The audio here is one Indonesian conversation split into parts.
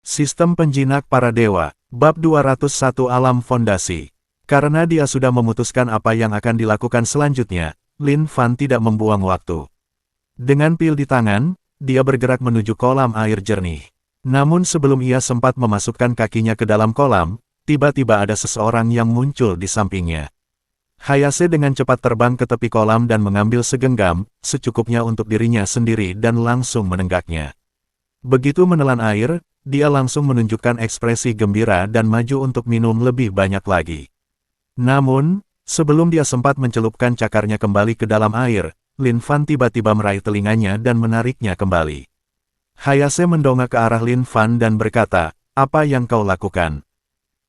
Sistem penjinak para dewa, bab 201 Alam Fondasi. Karena dia sudah memutuskan apa yang akan dilakukan selanjutnya, Lin Fan tidak membuang waktu. Dengan pil di tangan, dia bergerak menuju kolam air jernih. Namun sebelum ia sempat memasukkan kakinya ke dalam kolam, tiba-tiba ada seseorang yang muncul di sampingnya. Hayase dengan cepat terbang ke tepi kolam dan mengambil segenggam, secukupnya untuk dirinya sendiri dan langsung menenggaknya. Begitu menelan air, dia langsung menunjukkan ekspresi gembira dan maju untuk minum lebih banyak lagi. Namun, sebelum dia sempat mencelupkan cakarnya kembali ke dalam air, Lin Fan tiba-tiba meraih telinganya dan menariknya kembali. Hayase mendongak ke arah Lin Fan dan berkata, "Apa yang kau lakukan?"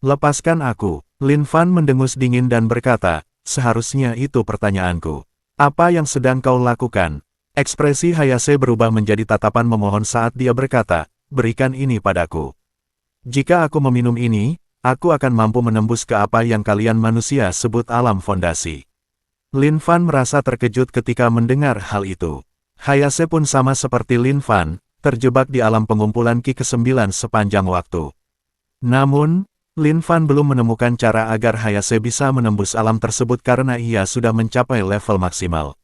"Lepaskan aku." Lin Fan mendengus dingin dan berkata, "Seharusnya itu pertanyaanku. Apa yang sedang kau lakukan?" Ekspresi Hayase berubah menjadi tatapan memohon saat dia berkata, "Berikan ini padaku. Jika aku meminum ini, aku akan mampu menembus ke apa yang kalian manusia sebut alam fondasi." Lin Fan merasa terkejut ketika mendengar hal itu. Hayase pun sama seperti Lin Fan, terjebak di alam pengumpulan Ki ke-9 sepanjang waktu. Namun, Lin Fan belum menemukan cara agar Hayase bisa menembus alam tersebut karena ia sudah mencapai level maksimal.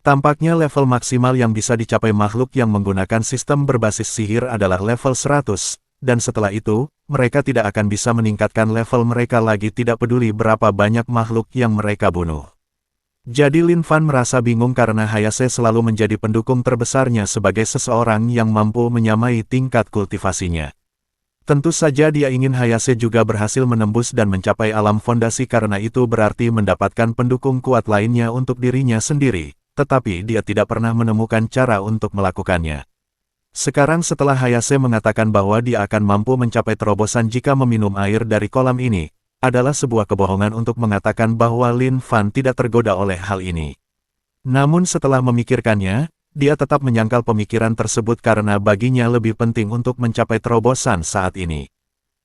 Tampaknya level maksimal yang bisa dicapai makhluk yang menggunakan sistem berbasis sihir adalah level 100, dan setelah itu, mereka tidak akan bisa meningkatkan level mereka lagi tidak peduli berapa banyak makhluk yang mereka bunuh. Jadi Lin Fan merasa bingung karena Hayase selalu menjadi pendukung terbesarnya sebagai seseorang yang mampu menyamai tingkat kultivasinya. Tentu saja dia ingin Hayase juga berhasil menembus dan mencapai alam fondasi karena itu berarti mendapatkan pendukung kuat lainnya untuk dirinya sendiri. Tetapi dia tidak pernah menemukan cara untuk melakukannya. Sekarang setelah Hayase mengatakan bahwa dia akan mampu mencapai terobosan jika meminum air dari kolam ini, adalah sebuah kebohongan untuk mengatakan bahwa Lin Fan tidak tergoda oleh hal ini. Namun setelah memikirkannya, dia tetap menyangkal pemikiran tersebut karena baginya lebih penting untuk mencapai terobosan saat ini.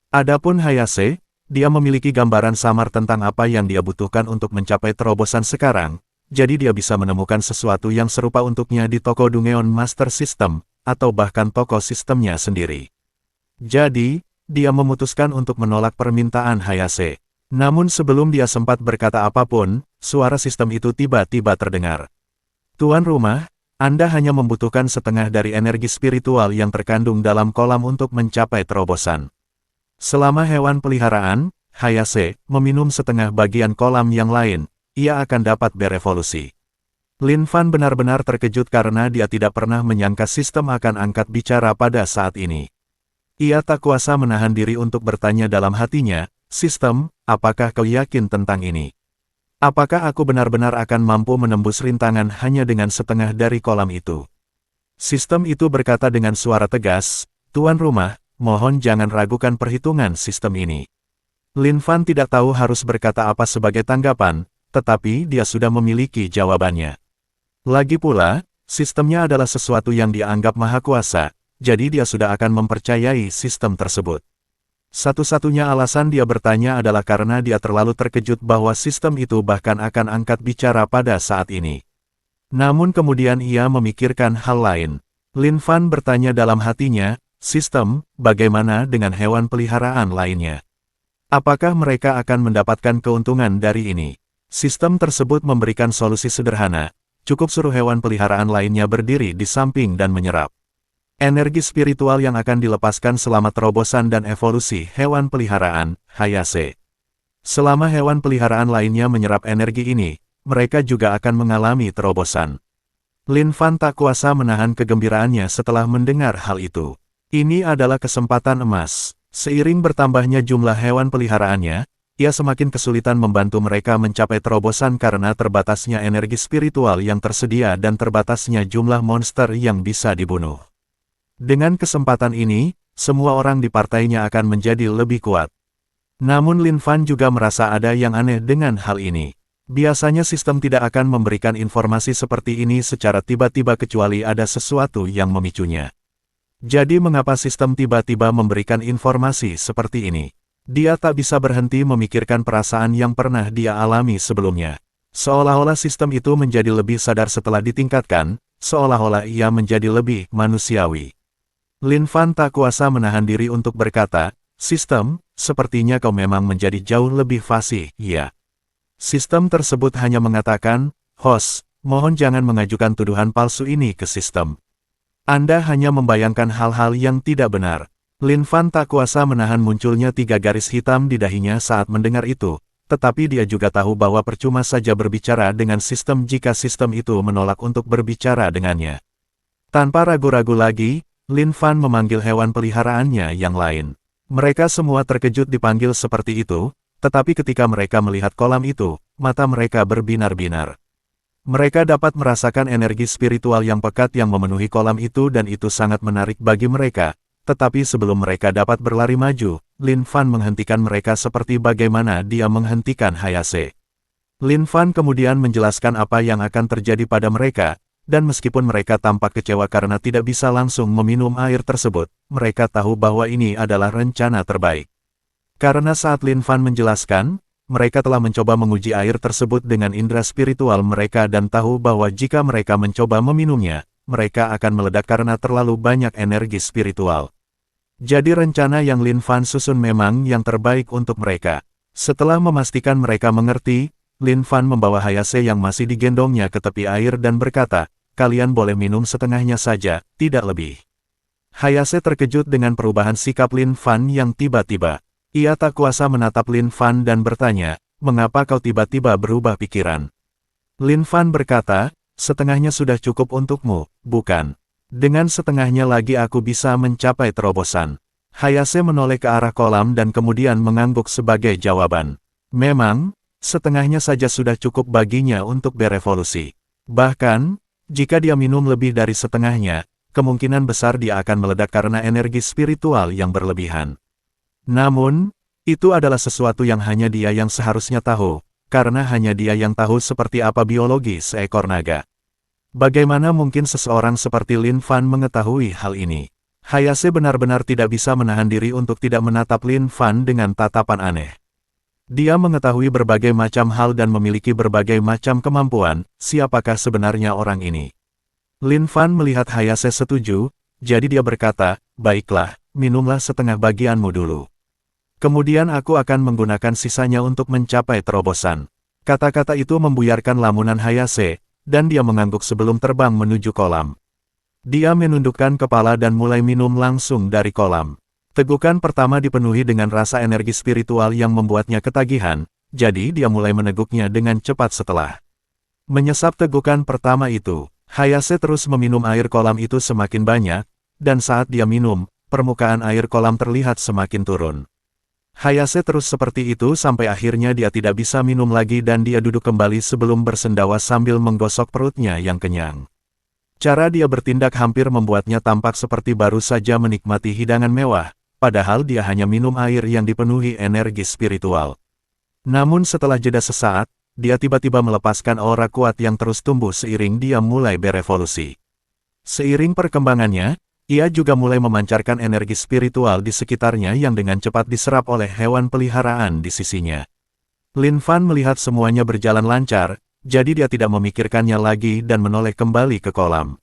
Adapun Hayase, dia memiliki gambaran samar tentang apa yang dia butuhkan untuk mencapai terobosan sekarang. Jadi dia bisa menemukan sesuatu yang serupa untuknya di toko Dungeon Master System, atau bahkan toko sistemnya sendiri. Jadi, dia memutuskan untuk menolak permintaan Hayase. Namun sebelum dia sempat berkata apapun, suara sistem itu tiba-tiba terdengar. "Tuan rumah, Anda hanya membutuhkan setengah dari energi spiritual yang terkandung dalam kolam untuk mencapai terobosan. Selama hewan peliharaan, Hayase, meminum setengah bagian kolam yang lain, ia akan dapat berevolusi." Lin Fan benar-benar terkejut karena dia tidak pernah menyangka sistem akan angkat bicara pada saat ini. Ia tak kuasa menahan diri untuk bertanya dalam hatinya, "Sistem, apakah kau yakin tentang ini? Apakah aku benar-benar akan mampu menembus rintangan hanya dengan setengah dari kolam itu?" Sistem itu berkata dengan suara tegas, "Tuan rumah, mohon jangan ragukan perhitungan sistem ini." Lin Fan tidak tahu harus berkata apa sebagai tanggapan, tetapi dia sudah memiliki jawabannya. Lagi pula, sistemnya adalah sesuatu yang dia anggap maha kuasa, jadi dia sudah akan mempercayai sistem tersebut. Satu-satunya alasan dia bertanya adalah karena dia terlalu terkejut bahwa sistem itu bahkan akan angkat bicara pada saat ini. Namun kemudian ia memikirkan hal lain. Lin Fan bertanya dalam hatinya, "Sistem, bagaimana dengan hewan peliharaan lainnya? Apakah mereka akan mendapatkan keuntungan dari ini?" Sistem tersebut memberikan solusi sederhana, cukup suruh hewan peliharaan lainnya berdiri di samping dan menyerap energi spiritual yang akan dilepaskan selama terobosan dan evolusi hewan peliharaan, Hayase. Selama hewan peliharaan lainnya menyerap energi ini, mereka juga akan mengalami terobosan. Lin Fan tak kuasa menahan kegembiraannya setelah mendengar hal itu. Ini adalah kesempatan emas. Seiring bertambahnya jumlah hewan peliharaannya, ia semakin kesulitan membantu mereka mencapai terobosan karena terbatasnya energi spiritual yang tersedia dan terbatasnya jumlah monster yang bisa dibunuh. Dengan kesempatan ini, semua orang di partainya akan menjadi lebih kuat. Namun Lin Fan juga merasa ada yang aneh dengan hal ini. Biasanya sistem tidak akan memberikan informasi seperti ini secara tiba-tiba kecuali ada sesuatu yang memicunya. Jadi mengapa sistem tiba-tiba memberikan informasi seperti ini? Dia tak bisa berhenti memikirkan perasaan yang pernah dia alami sebelumnya. Seolah-olah sistem itu menjadi lebih sadar setelah ditingkatkan, seolah-olah ia menjadi lebih manusiawi. Lin Fan tak kuasa menahan diri untuk berkata, "Sistem, sepertinya kau memang menjadi jauh lebih fasih, ya." Sistem tersebut hanya mengatakan, "Host, mohon jangan mengajukan tuduhan palsu ini ke sistem. Anda hanya membayangkan hal-hal yang tidak benar." Lin Fan tak kuasa menahan munculnya 3 garis hitam di dahinya saat mendengar itu, tetapi dia juga tahu bahwa percuma saja berbicara dengan sistem jika sistem itu menolak untuk berbicara dengannya. Tanpa ragu-ragu lagi, Lin Fan memanggil hewan peliharaannya yang lain. Mereka semua terkejut dipanggil seperti itu, tetapi ketika mereka melihat kolam itu, mata mereka berbinar-binar. Mereka dapat merasakan energi spiritual yang pekat yang memenuhi kolam itu dan itu sangat menarik bagi mereka. Tetapi sebelum mereka dapat berlari maju, Lin Fan menghentikan mereka seperti bagaimana dia menghentikan Hayase. Lin Fan kemudian menjelaskan apa yang akan terjadi pada mereka, dan meskipun mereka tampak kecewa karena tidak bisa langsung meminum air tersebut, mereka tahu bahwa ini adalah rencana terbaik. Karena saat Lin Fan menjelaskan, mereka telah mencoba menguji air tersebut dengan indera spiritual mereka dan tahu bahwa jika mereka mencoba meminumnya, mereka akan meledak karena terlalu banyak energi spiritual. Jadi rencana yang Lin Fan susun memang yang terbaik untuk mereka. Setelah memastikan mereka mengerti, Lin Fan membawa Hayase yang masih digendongnya ke tepi air dan berkata, "Kalian boleh minum setengahnya saja, tidak lebih." Hayase terkejut dengan perubahan sikap Lin Fan yang tiba-tiba. Ia tak kuasa menatap Lin Fan dan bertanya, "Mengapa kau tiba-tiba berubah pikiran?" Lin Fan berkata, "Setengahnya sudah cukup untukmu, bukan? Dengan setengahnya lagi aku bisa mencapai terobosan." Hayase menoleh ke arah kolam dan kemudian mengangguk sebagai jawaban. Memang, setengahnya saja sudah cukup baginya untuk berevolusi. Bahkan, jika dia minum lebih dari setengahnya, kemungkinan besar dia akan meledak karena energi spiritual yang berlebihan. Namun, itu adalah sesuatu yang hanya dia yang seharusnya tahu, karena hanya dia yang tahu seperti apa biologi seekor naga. Bagaimana mungkin seseorang seperti Lin Fan mengetahui hal ini? Hayase benar-benar tidak bisa menahan diri untuk tidak menatap Lin Fan dengan tatapan aneh. Dia mengetahui berbagai macam hal dan memiliki berbagai macam kemampuan, siapakah sebenarnya orang ini? Lin Fan melihat Hayase setuju, jadi dia berkata, "Baiklah, minumlah setengah bagianmu dulu. Kemudian aku akan menggunakan sisanya untuk mencapai terobosan." Kata-kata itu membuyarkan lamunan Hayase, dan dia mengangguk sebelum terbang menuju kolam. Dia menundukkan kepala dan mulai minum langsung dari kolam. Tegukan pertama dipenuhi dengan rasa energi spiritual yang membuatnya ketagihan, jadi dia mulai meneguknya dengan cepat setelah menyesap tegukan pertama itu. Hayase terus meminum air kolam itu semakin banyak, dan saat dia minum, permukaan air kolam terlihat semakin turun. Hayase terus seperti itu sampai akhirnya dia tidak bisa minum lagi dan dia duduk kembali sebelum bersendawa sambil menggosok perutnya yang kenyang. Cara dia bertindak hampir membuatnya tampak seperti baru saja menikmati hidangan mewah, padahal dia hanya minum air yang dipenuhi energi spiritual. Namun setelah jeda sesaat, dia tiba-tiba melepaskan aura kuat yang terus tumbuh seiring dia mulai berevolusi. Seiring perkembangannya, ia juga mulai memancarkan energi spiritual di sekitarnya yang dengan cepat diserap oleh hewan peliharaan di sisinya. Lin Fan melihat semuanya berjalan lancar, jadi dia tidak memikirkannya lagi dan menoleh kembali ke kolam.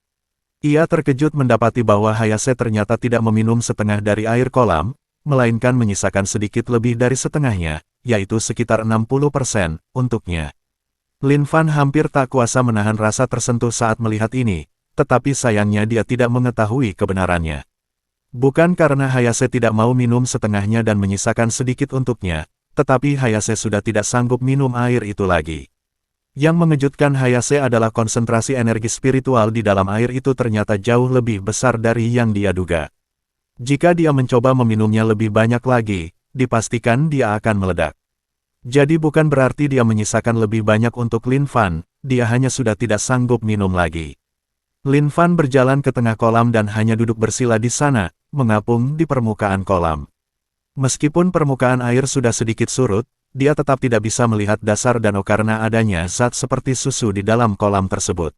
Ia terkejut mendapati bahwa Hayase ternyata tidak meminum setengah dari air kolam, melainkan menyisakan sedikit lebih dari setengahnya, yaitu sekitar 60% untuknya. Lin Fan hampir tak kuasa menahan rasa tersentuh saat melihat ini, tetapi sayangnya dia tidak mengetahui kebenarannya. Bukan karena Hayase tidak mau minum setengahnya dan menyisakan sedikit untuknya, tetapi Hayase sudah tidak sanggup minum air itu lagi. Yang mengejutkan Hayase adalah konsentrasi energi spiritual di dalam air itu ternyata jauh lebih besar dari yang dia duga. Jika dia mencoba meminumnya lebih banyak lagi, dipastikan dia akan meledak. Jadi bukan berarti dia menyisakan lebih banyak untuk Lin Fan, dia hanya sudah tidak sanggup minum lagi. Lin Fan berjalan ke tengah kolam dan hanya duduk bersila di sana, mengapung di permukaan kolam. Meskipun permukaan air sudah sedikit surut, dia tetap tidak bisa melihat dasar danau karena adanya zat seperti susu di dalam kolam tersebut.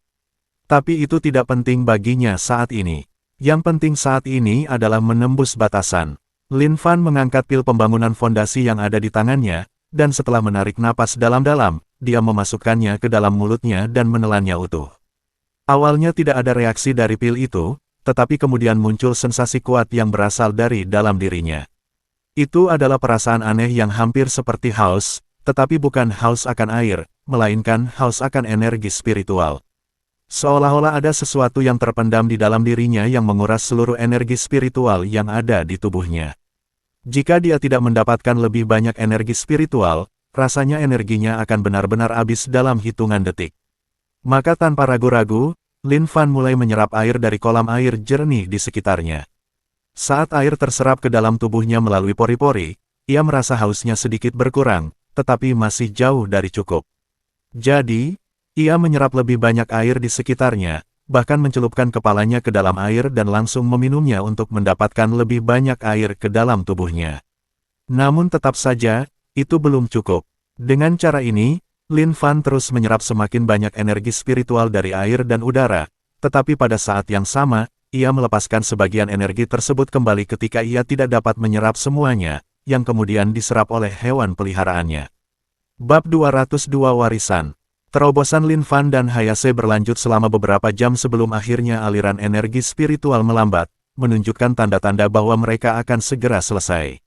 Tapi itu tidak penting baginya saat ini. Yang penting saat ini adalah menembus batasan. Lin Fan mengangkat pil pembangunan fondasi yang ada di tangannya, dan setelah menarik napas dalam-dalam, dia memasukkannya ke dalam mulutnya dan menelannya utuh. Awalnya tidak ada reaksi dari pil itu, tetapi kemudian muncul sensasi kuat yang berasal dari dalam dirinya. Itu adalah perasaan aneh yang hampir seperti haus, tetapi bukan haus akan air, melainkan haus akan energi spiritual. Seolah-olah ada sesuatu yang terpendam di dalam dirinya yang menguras seluruh energi spiritual yang ada di tubuhnya. Jika dia tidak mendapatkan lebih banyak energi spiritual, rasanya energinya akan benar-benar habis dalam hitungan detik. Maka tanpa ragu-ragu, Lin Fan mulai menyerap air dari kolam air jernih di sekitarnya. Saat air terserap ke dalam tubuhnya melalui pori-pori, ia merasa hausnya sedikit berkurang, tetapi masih jauh dari cukup. Jadi, ia menyerap lebih banyak air di sekitarnya, bahkan mencelupkan kepalanya ke dalam air dan langsung meminumnya untuk mendapatkan lebih banyak air ke dalam tubuhnya. Namun tetap saja, itu belum cukup. Dengan cara ini, Lin Fan terus menyerap semakin banyak energi spiritual dari air dan udara, tetapi pada saat yang sama, ia melepaskan sebagian energi tersebut kembali ketika ia tidak dapat menyerap semuanya, yang kemudian diserap oleh hewan peliharaannya. Bab 202 Warisan. Terobosan Lin Fan dan Hayase berlanjut selama beberapa jam sebelum akhirnya aliran energi spiritual melambat, menunjukkan tanda-tanda bahwa mereka akan segera selesai.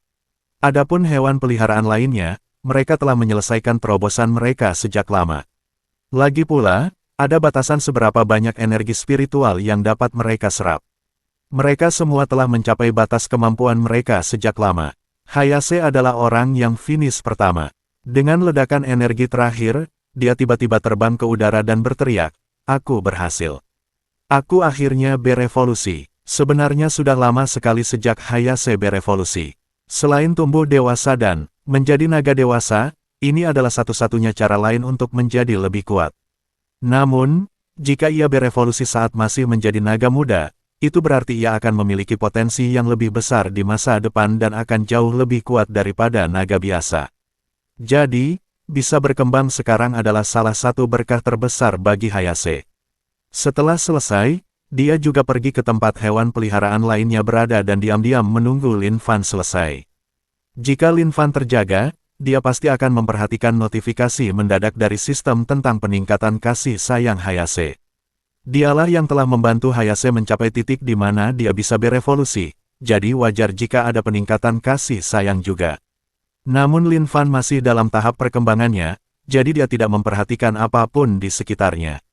Adapun hewan peliharaan lainnya, mereka telah menyelesaikan terobosan mereka sejak lama. Lagi pula, ada batasan seberapa banyak energi spiritual yang dapat mereka serap. Mereka semua telah mencapai batas kemampuan mereka sejak lama. Hayase adalah orang yang finish pertama. Dengan ledakan energi terakhir, dia tiba-tiba terbang ke udara dan berteriak, "Aku berhasil. Aku akhirnya berevolusi." Sebenarnya sudah lama sekali sejak Hayase berevolusi. Selain tumbuh dewasa dan menjadi naga dewasa, ini adalah satu-satunya cara lain untuk menjadi lebih kuat. Namun, jika ia berevolusi saat masih menjadi naga muda, itu berarti ia akan memiliki potensi yang lebih besar di masa depan dan akan jauh lebih kuat daripada naga biasa. Jadi, bisa berkembang sekarang adalah salah satu berkah terbesar bagi Hayase. Setelah selesai, dia juga pergi ke tempat hewan peliharaan lainnya berada dan diam-diam menunggu Lin Fan selesai. Jika Lin Fan terjaga, dia pasti akan memperhatikan notifikasi mendadak dari sistem tentang peningkatan kasih sayang Hayase. Dialah yang telah membantu Hayase mencapai titik di mana dia bisa berevolusi, jadi wajar jika ada peningkatan kasih sayang juga. Namun Lin Fan masih dalam tahap perkembangannya, jadi dia tidak memperhatikan apapun di sekitarnya.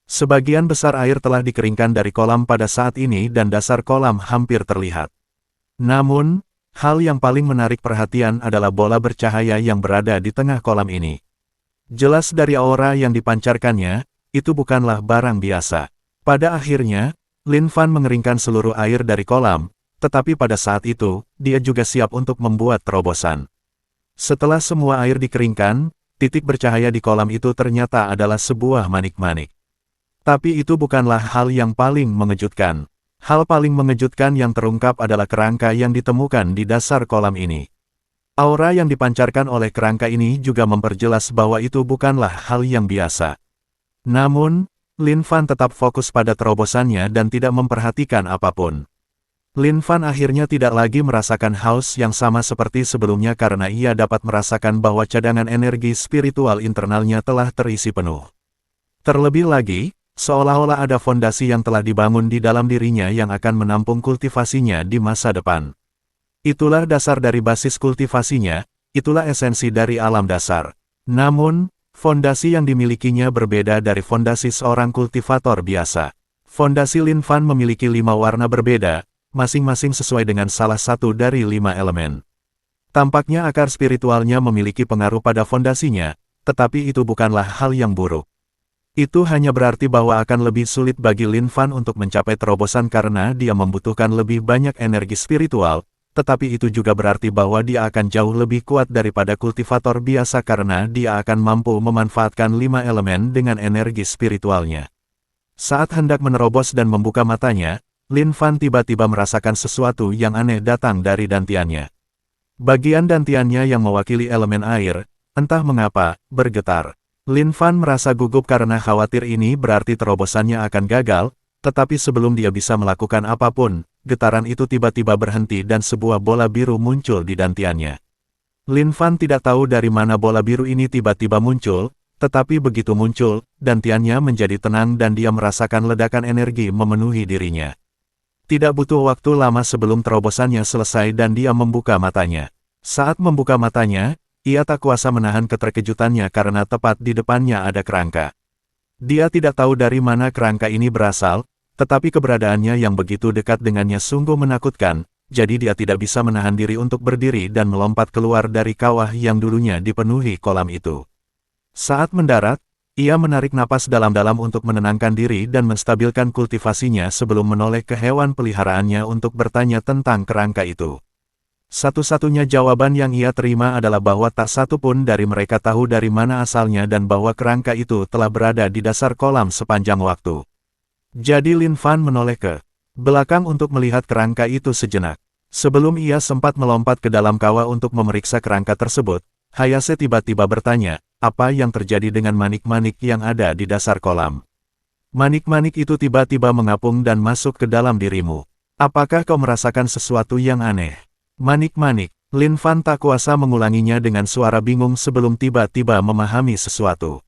Sebagian besar air telah dikeringkan dari kolam pada saat ini dan dasar kolam hampir terlihat. Namun, hal yang paling menarik perhatian adalah bola bercahaya yang berada di tengah kolam ini. Jelas dari aura yang dipancarkannya, itu bukanlah barang biasa. Pada akhirnya, Lin Fan mengeringkan seluruh air dari kolam, tetapi pada saat itu, dia juga siap untuk membuat terobosan. Setelah semua air dikeringkan, titik bercahaya di kolam itu ternyata adalah sebuah manik-manik. Tapi itu bukanlah hal yang paling mengejutkan. Hal paling mengejutkan yang terungkap adalah kerangka yang ditemukan di dasar kolam ini. Aura yang dipancarkan oleh kerangka ini juga memperjelas bahwa itu bukanlah hal yang biasa. Namun, Lin Fan tetap fokus pada terobosannya dan tidak memperhatikan apapun. Lin Fan akhirnya tidak lagi merasakan haus yang sama seperti sebelumnya karena ia dapat merasakan bahwa cadangan energi spiritual internalnya telah terisi penuh. Terlebih lagi, seolah-olah ada fondasi yang telah dibangun di dalam dirinya yang akan menampung kultivasinya di masa depan. Itulah dasar dari basis kultivasinya, itulah esensi dari alam dasar. Namun, fondasi yang dimilikinya berbeda dari fondasi seorang kultivator biasa. Fondasi Lin Fan memiliki 5 warna berbeda, masing-masing sesuai dengan salah satu dari 5 elemen. Tampaknya akar spiritualnya memiliki pengaruh pada fondasinya, tetapi itu bukanlah hal yang buruk. Itu hanya berarti bahwa akan lebih sulit bagi Lin Fan untuk mencapai terobosan karena dia membutuhkan lebih banyak energi spiritual, tetapi itu juga berarti bahwa dia akan jauh lebih kuat daripada kultivator biasa karena dia akan mampu memanfaatkan 5 elemen dengan energi spiritualnya. Saat hendak menerobos dan membuka matanya, Lin Fan tiba-tiba merasakan sesuatu yang aneh datang dari dantiannya. Bagian dantiannya yang mewakili elemen air, entah mengapa, bergetar. Lin Fan merasa gugup karena khawatir ini berarti terobosannya akan gagal, tetapi sebelum dia bisa melakukan apapun, getaran itu tiba-tiba berhenti dan sebuah bola biru muncul di dantiannya. Lin Fan tidak tahu dari mana bola biru ini tiba-tiba muncul, tetapi begitu muncul, dantiannya menjadi tenang dan dia merasakan ledakan energi memenuhi dirinya. Tidak butuh waktu lama sebelum terobosannya selesai dan dia membuka matanya. Saat membuka matanya, ia tak kuasa menahan keterkejutannya karena tepat di depannya ada kerangka. Dia tidak tahu dari mana kerangka ini berasal, tetapi keberadaannya yang begitu dekat dengannya sungguh menakutkan, jadi dia tidak bisa menahan diri untuk berdiri dan melompat keluar dari kawah yang dulunya dipenuhi kolam itu. Saat mendarat, ia menarik napas dalam-dalam untuk menenangkan diri dan menstabilkan kultivasinya sebelum menoleh ke hewan peliharaannya untuk bertanya tentang kerangka itu. Satu-satunya jawaban yang ia terima adalah bahwa tak satu pun dari mereka tahu dari mana asalnya dan bahwa kerangka itu telah berada di dasar kolam sepanjang waktu. Jadi Lin Fan menoleh ke belakang untuk melihat kerangka itu sejenak. Sebelum ia sempat melompat ke dalam kawah untuk memeriksa kerangka tersebut, Hayase tiba-tiba bertanya, apa yang terjadi dengan manik-manik yang ada di dasar kolam? Manik-manik itu tiba-tiba mengapung dan masuk ke dalam dirimu. Apakah kau merasakan sesuatu yang aneh? Manik-manik, Lin Fan tak kuasa mengulanginya dengan suara bingung sebelum tiba-tiba memahami sesuatu.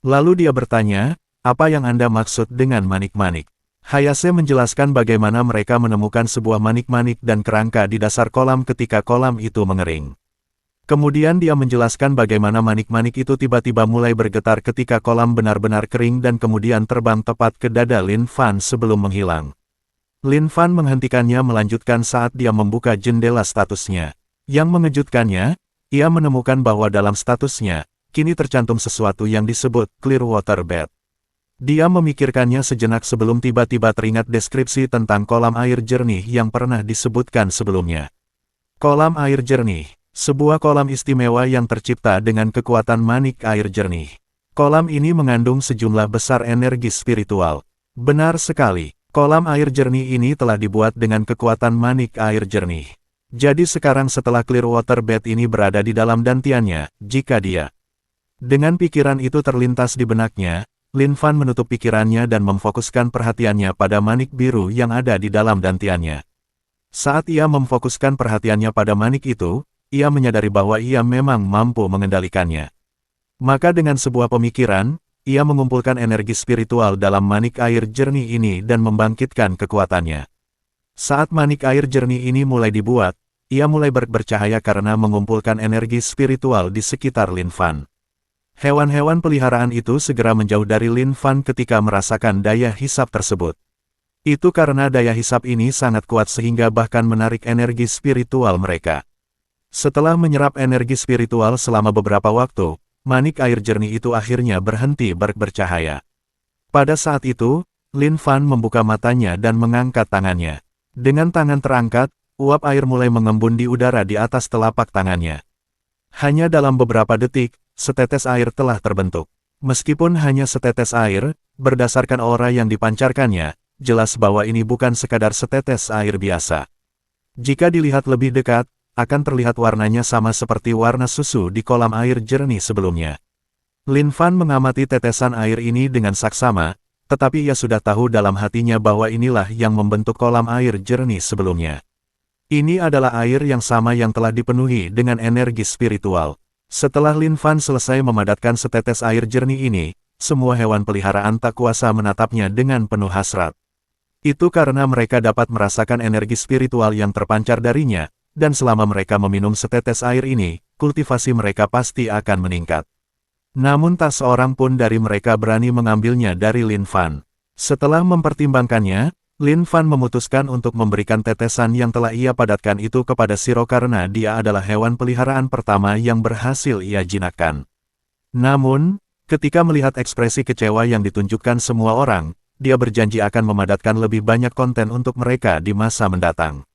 Lalu dia bertanya, apa yang Anda maksud dengan manik-manik? Hayase menjelaskan bagaimana mereka menemukan sebuah manik-manik dan kerangka di dasar kolam ketika kolam itu mengering. Kemudian dia menjelaskan bagaimana manik-manik itu tiba-tiba mulai bergetar ketika kolam benar-benar kering dan kemudian terbang tepat ke dada Lin Fan sebelum menghilang. Lin Fan menghentikannya melanjutkan saat dia membuka jendela statusnya. Yang mengejutkannya, ia menemukan bahwa dalam statusnya, kini tercantum sesuatu yang disebut Clearwater Bed. Dia memikirkannya sejenak sebelum tiba-tiba teringat deskripsi tentang kolam air jernih yang pernah disebutkan sebelumnya. Kolam air jernih. Sebuah kolam istimewa yang tercipta dengan kekuatan manik air jernih. Kolam ini mengandung sejumlah besar energi spiritual. Benar sekali, kolam air jernih ini telah dibuat dengan kekuatan manik air jernih. Jadi sekarang setelah Clearwater Bed ini berada di dalam dantiannya, jika dia. Dengan pikiran itu terlintas di benaknya, Lin Fan menutup pikirannya dan memfokuskan perhatiannya pada manik biru yang ada di dalam dantiannya. Saat ia memfokuskan perhatiannya pada manik itu, ia menyadari bahwa ia memang mampu mengendalikannya. Maka dengan sebuah pemikiran, ia mengumpulkan energi spiritual dalam manik air jernih ini dan membangkitkan kekuatannya. Saat manik air jernih ini mulai dibuat, ia mulai bercahaya karena mengumpulkan energi spiritual di sekitar Lin Fan. Hewan-hewan peliharaan itu segera menjauh dari Lin Fan ketika merasakan daya hisap tersebut. Itu karena daya hisap ini sangat kuat sehingga bahkan menarik energi spiritual mereka. Setelah menyerap energi spiritual selama beberapa waktu, manik air jernih itu akhirnya berhenti bercahaya. Pada saat itu, Lin Fan membuka matanya dan mengangkat tangannya. Dengan tangan terangkat, uap air mulai mengembun di udara di atas telapak tangannya. Hanya dalam beberapa detik, setetes air telah terbentuk. Meskipun hanya setetes air, berdasarkan aura yang dipancarkannya, jelas bahwa ini bukan sekadar setetes air biasa. Jika dilihat lebih dekat, akan terlihat warnanya sama seperti warna susu di kolam air jernih sebelumnya. Lin Fan mengamati tetesan air ini dengan saksama, tetapi ia sudah tahu dalam hatinya bahwa inilah yang membentuk kolam air jernih sebelumnya. Ini adalah air yang sama yang telah dipenuhi dengan energi spiritual. Setelah Lin Fan selesai memadatkan setetes air jernih ini, semua hewan peliharaan tak kuasa menatapnya dengan penuh hasrat. Itu karena mereka dapat merasakan energi spiritual yang terpancar darinya, dan selama mereka meminum setetes air ini, kultivasi mereka pasti akan meningkat. Namun tak seorang pun dari mereka berani mengambilnya dari Lin Fan. Setelah mempertimbangkannya, Lin Fan memutuskan untuk memberikan tetesan yang telah ia padatkan itu kepada Shiro karena dia adalah hewan peliharaan pertama yang berhasil ia jinakkan. Namun, ketika melihat ekspresi kecewa yang ditunjukkan semua orang, dia berjanji akan memadatkan lebih banyak konten untuk mereka di masa mendatang.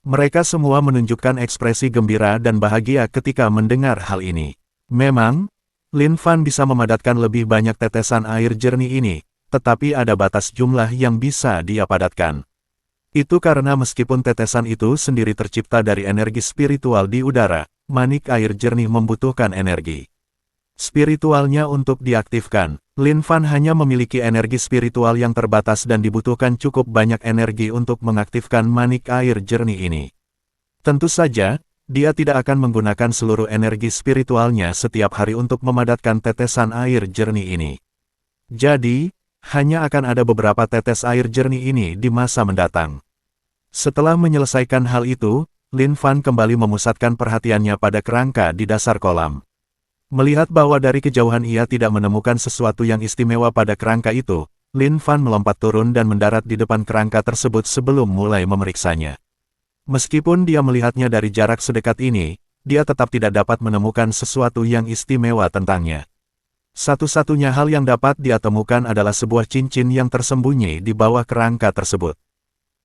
Mereka semua menunjukkan ekspresi gembira dan bahagia ketika mendengar hal ini. Memang, Lin Fan bisa memadatkan lebih banyak tetesan air jernih ini, tetapi ada batas jumlah yang bisa dia padatkan. Itu karena meskipun tetesan itu sendiri tercipta dari energi spiritual di udara, manik air jernih membutuhkan energi spiritualnya untuk diaktifkan. Lin Fan hanya memiliki energi spiritual yang terbatas dan dibutuhkan cukup banyak energi untuk mengaktifkan manik air jernih ini. Tentu saja, dia tidak akan menggunakan seluruh energi spiritualnya setiap hari untuk memadatkan tetesan air jernih ini. Jadi, hanya akan ada beberapa tetes air jernih ini di masa mendatang. Setelah menyelesaikan hal itu, Lin Fan kembali memusatkan perhatiannya pada kerangka di dasar kolam. Melihat bahwa dari kejauhan ia tidak menemukan sesuatu yang istimewa pada kerangka itu, Lin Fan melompat turun dan mendarat di depan kerangka tersebut sebelum mulai memeriksanya. Meskipun dia melihatnya dari jarak sedekat ini, dia tetap tidak dapat menemukan sesuatu yang istimewa tentangnya. Satu-satunya hal yang dapat dia temukan adalah sebuah cincin yang tersembunyi di bawah kerangka tersebut.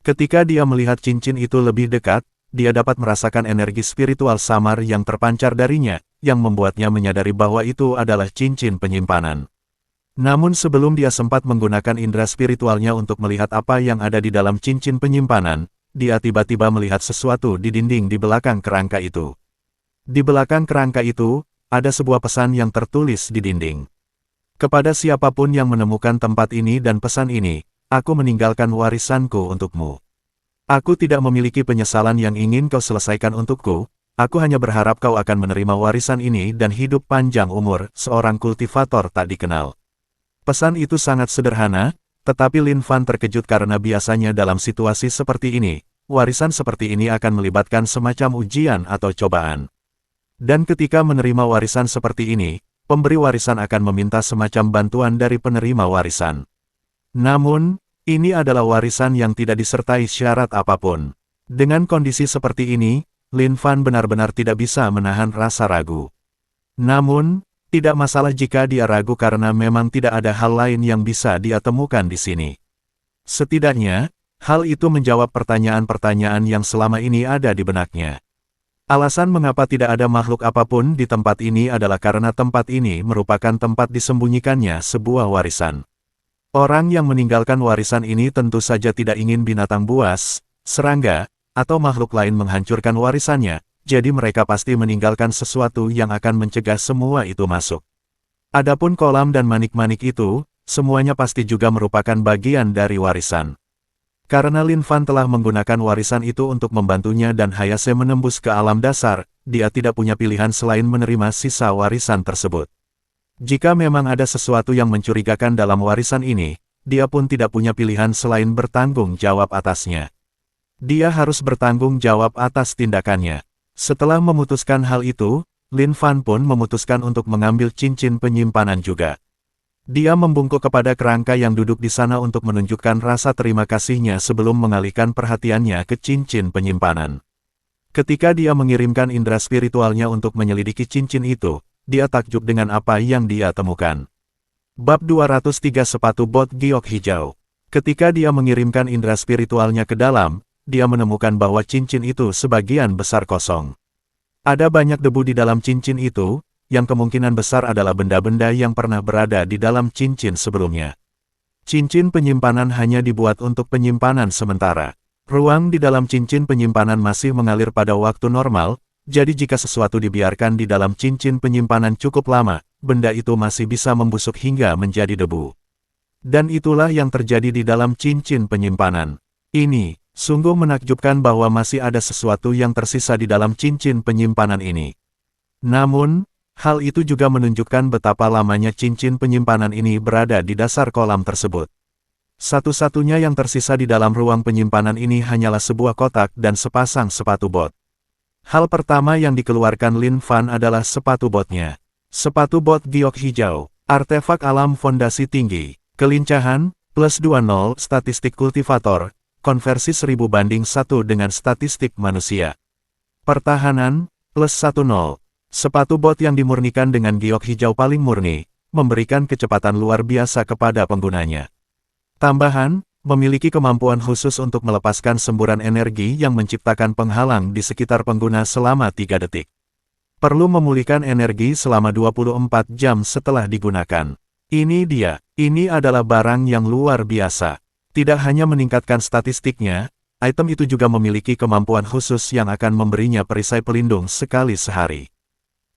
Ketika dia melihat cincin itu lebih dekat, dia dapat merasakan energi spiritual samar yang terpancar darinya, yang membuatnya menyadari bahwa itu adalah cincin penyimpanan. Namun sebelum dia sempat menggunakan indera spiritualnya untuk melihat apa yang ada di dalam cincin penyimpanan, dia tiba-tiba melihat sesuatu di dinding di belakang kerangka itu. Di belakang kerangka itu, ada sebuah pesan yang tertulis di dinding. Kepada siapapun yang menemukan tempat ini dan pesan ini, aku meninggalkan warisanku untukmu. Aku tidak memiliki penyesalan yang ingin kau selesaikan untukku, aku hanya berharap kau akan menerima warisan ini dan hidup panjang umur, seorang kultivator tak dikenal. Pesan itu sangat sederhana, tetapi Lin Fan terkejut karena biasanya dalam situasi seperti ini, warisan seperti ini akan melibatkan semacam ujian atau cobaan. Dan ketika menerima warisan seperti ini, pemberi warisan akan meminta semacam bantuan dari penerima warisan. Namun, ini adalah warisan yang tidak disertai syarat apapun. Dengan kondisi seperti ini, Lin Fan benar-benar tidak bisa menahan rasa ragu. Namun, tidak masalah jika dia ragu karena memang tidak ada hal lain yang bisa dia temukan di sini. Setidaknya, hal itu menjawab pertanyaan-pertanyaan yang selama ini ada di benaknya. Alasan mengapa tidak ada makhluk apapun di tempat ini adalah karena tempat ini merupakan tempat disembunyikannya sebuah warisan. Orang yang meninggalkan warisan ini tentu saja tidak ingin binatang buas, serangga, atau makhluk lain menghancurkan warisannya, jadi mereka pasti meninggalkan sesuatu yang akan mencegah semua itu masuk. Adapun kolam dan manik-manik itu, semuanya pasti juga merupakan bagian dari warisan. Karena Lin Fan telah menggunakan warisan itu untuk membantunya dan Hayase menembus ke alam dasar, dia tidak punya pilihan selain menerima sisa warisan tersebut. Jika memang ada sesuatu yang mencurigakan dalam warisan ini, dia pun tidak punya pilihan selain bertanggung jawab atasnya. Dia harus bertanggung jawab atas tindakannya. Setelah memutuskan hal itu, Lin Fan pun memutuskan untuk mengambil cincin penyimpanan juga. Dia membungkuk kepada kerangka yang duduk di sana untuk menunjukkan rasa terima kasihnya sebelum mengalihkan perhatiannya ke cincin penyimpanan. Ketika dia mengirimkan indera spiritualnya untuk menyelidiki cincin itu, dia takjub dengan apa yang dia temukan. Bab 203 Sepatu Bot Giok Hijau. Ketika dia mengirimkan indera spiritualnya ke dalam, dia menemukan bahwa cincin itu sebagian besar kosong. Ada banyak debu di dalam cincin itu, yang kemungkinan besar adalah benda-benda yang pernah berada di dalam cincin sebelumnya. Cincin penyimpanan hanya dibuat untuk penyimpanan sementara. Ruang di dalam cincin penyimpanan masih mengalir pada waktu normal, jadi jika sesuatu dibiarkan di dalam cincin penyimpanan cukup lama, benda itu masih bisa membusuk hingga menjadi debu. Dan itulah yang terjadi di dalam cincin penyimpanan. Ini, sungguh menakjubkan bahwa masih ada sesuatu yang tersisa di dalam cincin penyimpanan ini. Namun, hal itu juga menunjukkan betapa lamanya cincin penyimpanan ini berada di dasar kolam tersebut. Satu-satunya yang tersisa di dalam ruang penyimpanan ini hanyalah sebuah kotak dan sepasang sepatu bot. Hal pertama yang dikeluarkan Lin Fan adalah sepatu botnya. Sepatu bot giok hijau, artefak alam fondasi tinggi, kelincahan, plus 20 statistik kultivator, konversi 1000/1 dengan statistik manusia. Pertahanan, plus 10. Sepatu bot yang dimurnikan dengan giok hijau paling murni, memberikan kecepatan luar biasa kepada penggunanya. Tambahan, memiliki kemampuan khusus untuk melepaskan semburan energi yang menciptakan penghalang di sekitar pengguna selama 3 detik. Perlu memulihkan energi selama 24 jam setelah digunakan. Ini dia, ini adalah barang yang luar biasa. Tidak hanya meningkatkan statistiknya, item itu juga memiliki kemampuan khusus yang akan memberinya perisai pelindung sekali sehari.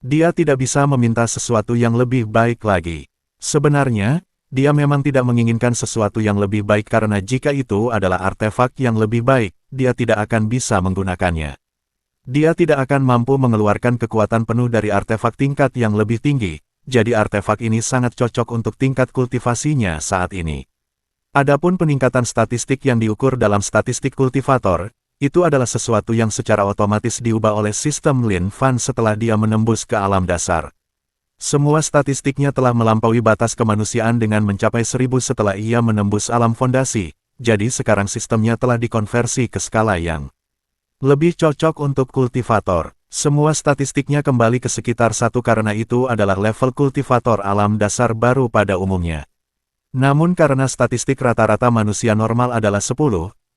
Dia tidak bisa meminta sesuatu yang lebih baik lagi. Sebenarnya, dia memang tidak menginginkan sesuatu yang lebih baik karena jika itu adalah artefak yang lebih baik, dia tidak akan bisa menggunakannya. Dia tidak akan mampu mengeluarkan kekuatan penuh dari artefak tingkat yang lebih tinggi, jadi artefak ini sangat cocok untuk tingkat kultivasinya saat ini. Adapun peningkatan statistik yang diukur dalam statistik kultivator, itu adalah sesuatu yang secara otomatis diubah oleh sistem Lin Fan setelah dia menembus ke alam dasar. Semua statistiknya telah melampaui batas kemanusiaan dengan mencapai 1000 setelah ia menembus alam fondasi, jadi sekarang sistemnya telah dikonversi ke skala yang lebih cocok untuk kultivator. Semua statistiknya kembali ke sekitar 1 karena itu adalah level kultivator alam dasar baru pada umumnya. Namun karena statistik rata-rata manusia normal adalah 10,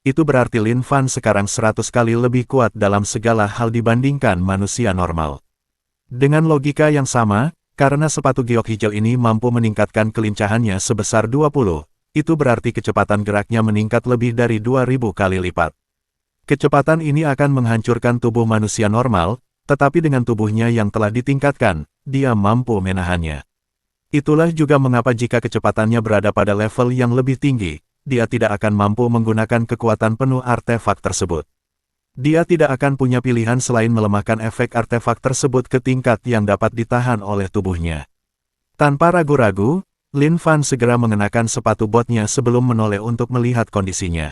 itu berarti Lin Fan sekarang 100 kali lebih kuat dalam segala hal dibandingkan manusia normal. Dengan logika yang sama, karena sepatu giok hijau ini mampu meningkatkan kelincahannya sebesar 20, itu berarti kecepatan geraknya meningkat lebih dari 2000 kali lipat. Kecepatan ini akan menghancurkan tubuh manusia normal, tetapi dengan tubuhnya yang telah ditingkatkan, dia mampu menahannya. Itulah juga mengapa jika kecepatannya berada pada level yang lebih tinggi, dia tidak akan mampu menggunakan kekuatan penuh artefak tersebut. Dia tidak akan punya pilihan selain melemahkan efek artefak tersebut ke tingkat yang dapat ditahan oleh tubuhnya. Tanpa ragu-ragu, Lin Fan segera mengenakan sepatu botnya sebelum menoleh untuk melihat kondisinya.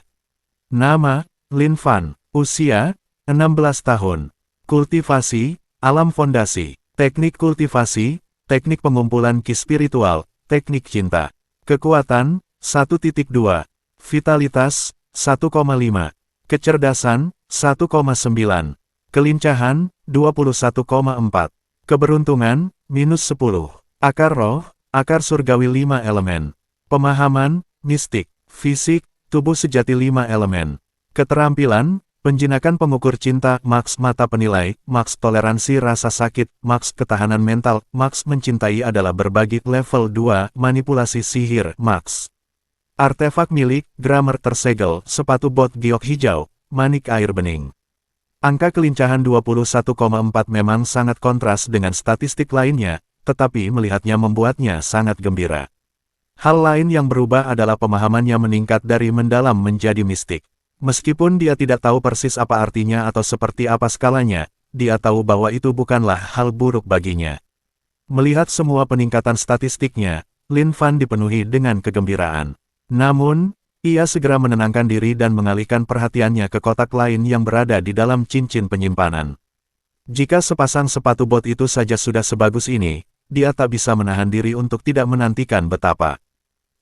Nama, Lin Fan, usia, 16 tahun. Kultivasi, alam fondasi. Teknik kultivasi, teknik pengumpulan ki spiritual, teknik cinta. Kekuatan, 1.2. Vitalitas, 1,5. Kecerdasan, 1,9. Kelincahan, 21,4. Keberuntungan, -10. Akar roh, akar surgawi 5 elemen. Pemahaman, mistik. Fisik, tubuh sejati 5 elemen. Keterampilan, penjinakan pengukur cinta, maks mata penilai, maks toleransi rasa sakit, maks ketahanan mental, maks mencintai adalah berbagi, level 2, manipulasi sihir, maks. Artefak milik, grammar tersegel, sepatu bot giok hijau, manik air bening. Angka kelincahan 21,4 memang sangat kontras dengan statistik lainnya, tetapi melihatnya membuatnya sangat gembira. Hal lain yang berubah adalah pemahamannya meningkat dari mendalam menjadi mistik. Meskipun dia tidak tahu persis apa artinya atau seperti apa skalanya, dia tahu bahwa itu bukanlah hal buruk baginya. Melihat semua peningkatan statistiknya, Lin Fan dipenuhi dengan kegembiraan. Namun, ia segera menenangkan diri dan mengalihkan perhatiannya ke kotak lain yang berada di dalam cincin penyimpanan. Jika sepasang sepatu bot itu saja sudah sebagus ini, dia tak bisa menahan diri untuk tidak menantikan betapa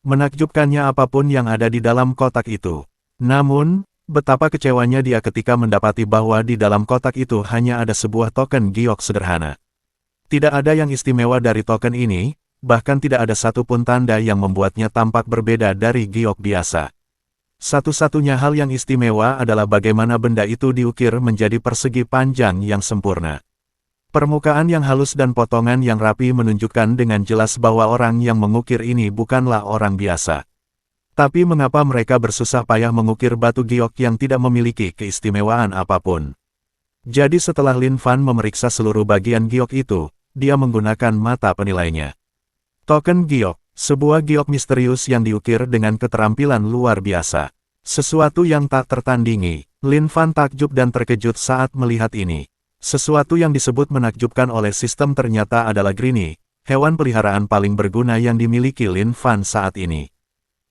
menakjubkannya apapun yang ada di dalam kotak itu. Namun, betapa kecewanya dia ketika mendapati bahwa di dalam kotak itu hanya ada sebuah token giok sederhana. Tidak ada yang istimewa dari token ini, bahkan tidak ada satupun tanda yang membuatnya tampak berbeda dari giok biasa. Satu-satunya hal yang istimewa adalah bagaimana benda itu diukir menjadi persegi panjang yang sempurna. Permukaan yang halus dan potongan yang rapi menunjukkan dengan jelas bahwa orang yang mengukir ini bukanlah orang biasa. Tapi mengapa mereka bersusah payah mengukir batu giok yang tidak memiliki keistimewaan apapun? Jadi setelah Lin Fan memeriksa seluruh bagian giok itu, dia menggunakan mata penilainya. Token giok, sebuah giok misterius yang diukir dengan keterampilan luar biasa. Sesuatu yang tak tertandingi. Lin Fan takjub dan terkejut saat melihat ini. Sesuatu yang disebut menakjubkan oleh sistem ternyata adalah Greenie, hewan peliharaan paling berguna yang dimiliki Lin Fan saat ini.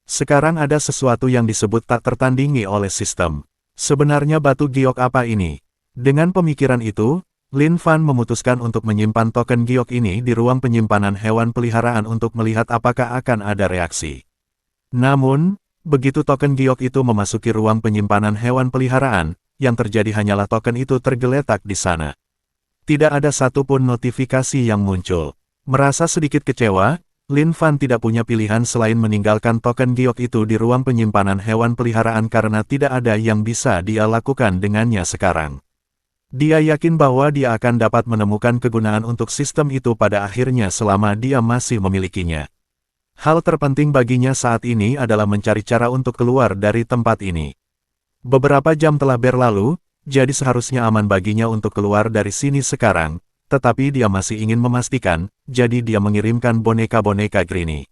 Sekarang ada sesuatu yang disebut tak tertandingi oleh sistem. Sebenarnya batu giok apa ini? Dengan pemikiran itu, Lin Fan memutuskan untuk menyimpan token giok ini di ruang penyimpanan hewan peliharaan untuk melihat apakah akan ada reaksi. Namun, begitu token giok itu memasuki ruang penyimpanan hewan peliharaan, yang terjadi hanyalah token itu tergeletak di sana. Tidak ada satupun notifikasi yang muncul. Merasa sedikit kecewa, Lin Fan tidak punya pilihan selain meninggalkan token giok itu di ruang penyimpanan hewan peliharaan karena tidak ada yang bisa dia lakukan dengannya sekarang. Dia yakin bahwa dia akan dapat menemukan kegunaan untuk sistem itu pada akhirnya selama dia masih memilikinya. Hal terpenting baginya saat ini adalah mencari cara untuk keluar dari tempat ini. Beberapa jam telah berlalu, jadi seharusnya aman baginya untuk keluar dari sini sekarang, tetapi dia masih ingin memastikan, jadi dia mengirimkan boneka-boneka Greenie.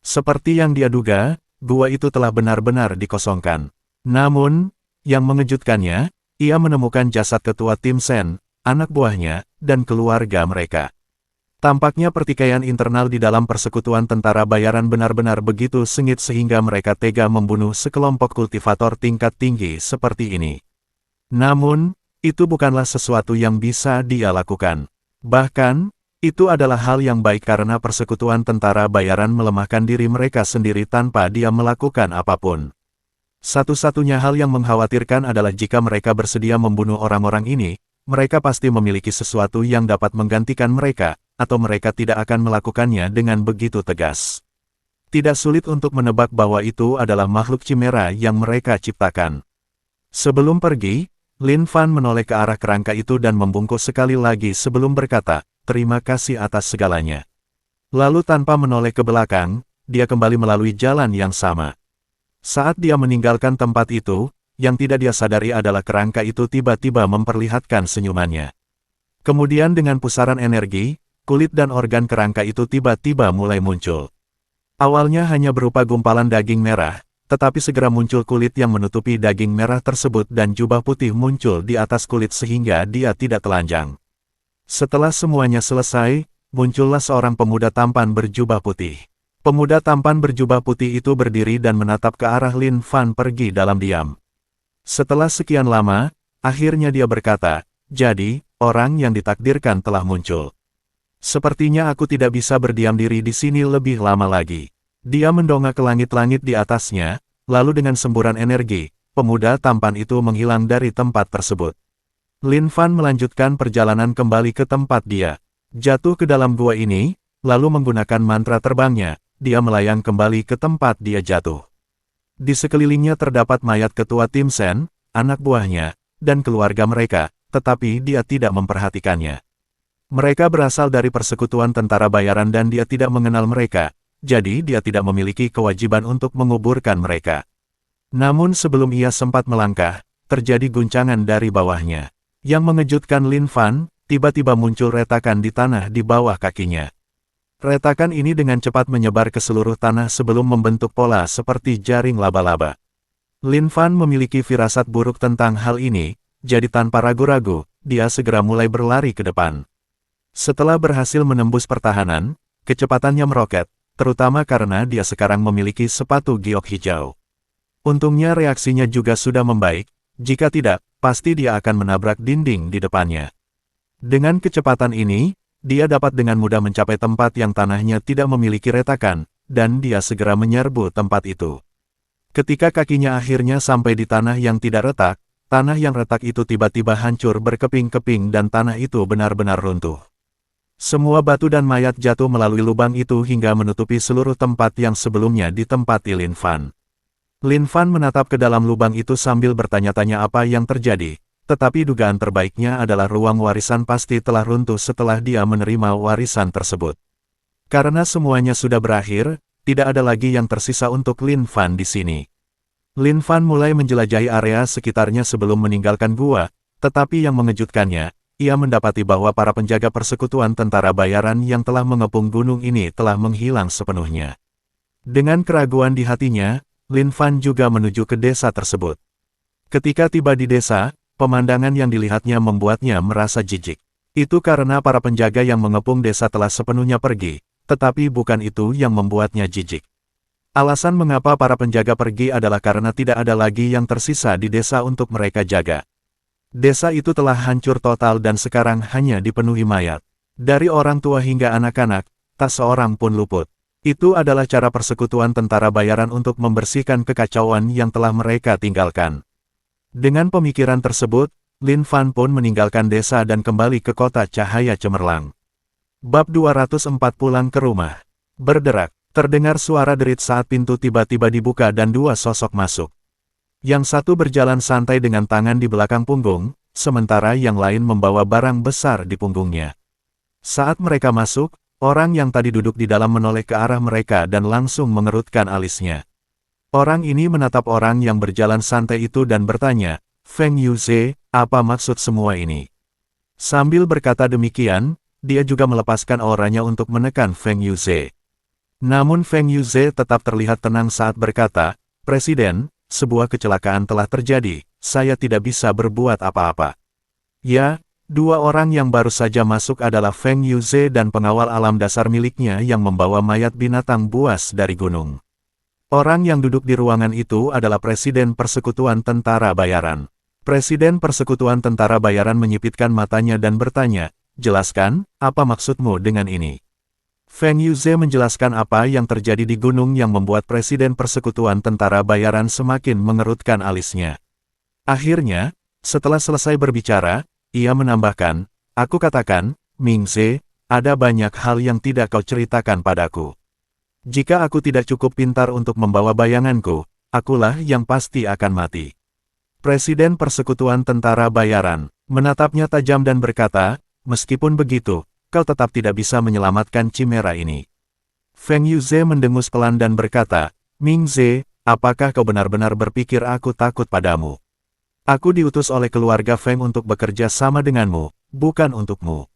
Seperti yang dia duga, gua itu telah benar-benar dikosongkan. Namun, yang mengejutkannya, ia menemukan jasad ketua tim Sen, anak buahnya, dan keluarga mereka. Tampaknya pertikaian internal di dalam persekutuan tentara bayaran benar-benar begitu sengit sehingga mereka tega membunuh sekelompok kultivator tingkat tinggi seperti ini. Namun, itu bukanlah sesuatu yang bisa dia lakukan. Bahkan, itu adalah hal yang baik karena persekutuan tentara bayaran melemahkan diri mereka sendiri tanpa dia melakukan apapun. Satu-satunya hal yang mengkhawatirkan adalah jika mereka bersedia membunuh orang-orang ini, mereka pasti memiliki sesuatu yang dapat menggantikan mereka, atau mereka tidak akan melakukannya dengan begitu tegas. Tidak sulit untuk menebak bahwa itu adalah makhluk chimera yang mereka ciptakan. Sebelum pergi, Lin Fan menoleh ke arah kerangka itu dan membungkuk sekali lagi sebelum berkata, "Terima kasih atas segalanya." Lalu tanpa menoleh ke belakang, dia kembali melalui jalan yang sama. Saat dia meninggalkan tempat itu, yang tidak dia sadari adalah kerangka itu tiba-tiba memperlihatkan senyumannya. Kemudian dengan pusaran energi, kulit dan organ kerangka itu tiba-tiba mulai muncul. Awalnya hanya berupa gumpalan daging merah, tetapi segera muncul kulit yang menutupi daging merah tersebut dan jubah putih muncul di atas kulit sehingga dia tidak telanjang. Setelah semuanya selesai, muncullah seorang pemuda tampan berjubah putih. Pemuda tampan berjubah putih itu berdiri dan menatap ke arah Lin Fan pergi dalam diam. Setelah sekian lama, akhirnya dia berkata, "Jadi, orang yang ditakdirkan telah muncul. Sepertinya aku tidak bisa berdiam diri di sini lebih lama lagi." Dia mendongak ke langit-langit di atasnya, lalu dengan semburan energi, pemuda tampan itu menghilang dari tempat tersebut. Lin Fan melanjutkan perjalanan kembali ke tempat dia. Jatuh ke dalam gua ini, lalu menggunakan mantra terbangnya, dia melayang kembali ke tempat dia jatuh. Di sekelilingnya terdapat mayat ketua tim Sen, anak buahnya, dan keluarga mereka, tetapi dia tidak memperhatikannya. Mereka berasal dari persekutuan tentara bayaran dan dia tidak mengenal mereka, jadi dia tidak memiliki kewajiban untuk menguburkan mereka. Namun sebelum ia sempat melangkah, terjadi guncangan dari bawahnya. Yang mengejutkan Lin Fan, tiba-tiba muncul retakan di tanah di bawah kakinya. Retakan ini dengan cepat menyebar ke seluruh tanah sebelum membentuk pola seperti jaring laba-laba. Lin Fan memiliki firasat buruk tentang hal ini, jadi tanpa ragu-ragu, dia segera mulai berlari ke depan. Setelah berhasil menembus pertahanan, kecepatannya meroket, terutama karena dia sekarang memiliki sepatu giok hijau. Untungnya reaksinya juga sudah membaik, jika tidak, pasti dia akan menabrak dinding di depannya. Dengan kecepatan ini, dia dapat dengan mudah mencapai tempat yang tanahnya tidak memiliki retakan, dan dia segera menyerbu tempat itu. Ketika kakinya akhirnya sampai di tanah yang tidak retak, tanah yang retak itu tiba-tiba hancur berkeping-keping dan tanah itu benar-benar runtuh. Semua batu dan mayat jatuh melalui lubang itu hingga menutupi seluruh tempat yang sebelumnya ditempati Lin Fan. Lin Fan menatap ke dalam lubang itu sambil bertanya-tanya apa yang terjadi, tetapi dugaan terbaiknya adalah ruang warisan pasti telah runtuh setelah dia menerima warisan tersebut. Karena semuanya sudah berakhir, tidak ada lagi yang tersisa untuk Lin Fan di sini. Lin Fan mulai menjelajahi area sekitarnya sebelum meninggalkan gua, tetapi yang mengejutkannya, ia mendapati bahwa para penjaga persekutuan tentara bayaran yang telah mengepung gunung ini telah menghilang sepenuhnya. Dengan keraguan di hatinya, Lin Fan juga menuju ke desa tersebut. Ketika tiba di desa, pemandangan yang dilihatnya membuatnya merasa jijik. Itu karena para penjaga yang mengepung desa telah sepenuhnya pergi, tetapi bukan itu yang membuatnya jijik. Alasan mengapa para penjaga pergi adalah karena tidak ada lagi yang tersisa di desa untuk mereka jaga. Desa itu telah hancur total dan sekarang hanya dipenuhi mayat. Dari orang tua hingga anak-anak, tak seorang pun luput. Itu adalah cara persekutuan tentara bayaran untuk membersihkan kekacauan yang telah mereka tinggalkan. Dengan pemikiran tersebut, Lin Fan pun meninggalkan desa dan kembali ke kota cahaya cemerlang. Bab 204 Pulang ke rumah. Berderak, terdengar suara derit saat pintu tiba-tiba dibuka dan dua sosok masuk. Yang satu berjalan santai dengan tangan di belakang punggung, sementara yang lain membawa barang besar di punggungnya. Saat mereka masuk, orang yang tadi duduk di dalam menoleh ke arah mereka dan langsung mengerutkan alisnya. Orang ini menatap orang yang berjalan santai itu dan bertanya, "Feng Yuze, apa maksud semua ini?" Sambil berkata demikian, dia juga melepaskan auranya untuk menekan Feng Yuze. Namun Feng Yuze tetap terlihat tenang saat berkata, "Presiden, sebuah kecelakaan telah terjadi, saya tidak bisa berbuat apa-apa." Ya, dua orang yang baru saja masuk adalah Feng Yuze dan pengawal alam dasar miliknya yang membawa mayat binatang buas dari gunung. Orang yang duduk di ruangan itu adalah Presiden Persekutuan Tentara Bayaran. Presiden Persekutuan Tentara Bayaran menyipitkan matanya dan bertanya, "Jelaskan, apa maksudmu dengan ini?" Feng Yuze menjelaskan apa yang terjadi di gunung yang membuat Presiden Persekutuan Tentara Bayaran semakin mengerutkan alisnya. Akhirnya, setelah selesai berbicara, ia menambahkan, "Aku katakan, Mingze, ada banyak hal yang tidak kau ceritakan padaku. Jika aku tidak cukup pintar untuk membawa bayanganku, akulah yang pasti akan mati." Presiden Persekutuan Tentara Bayaran menatapnya tajam dan berkata, "Meskipun begitu, kau tetap tidak bisa menyelamatkan Chimera ini." Feng Yuze mendengus pelan dan berkata, "Mingze, apakah kau benar-benar berpikir aku takut padamu? Aku diutus oleh keluarga Feng untuk bekerja sama denganmu, bukan untukmu.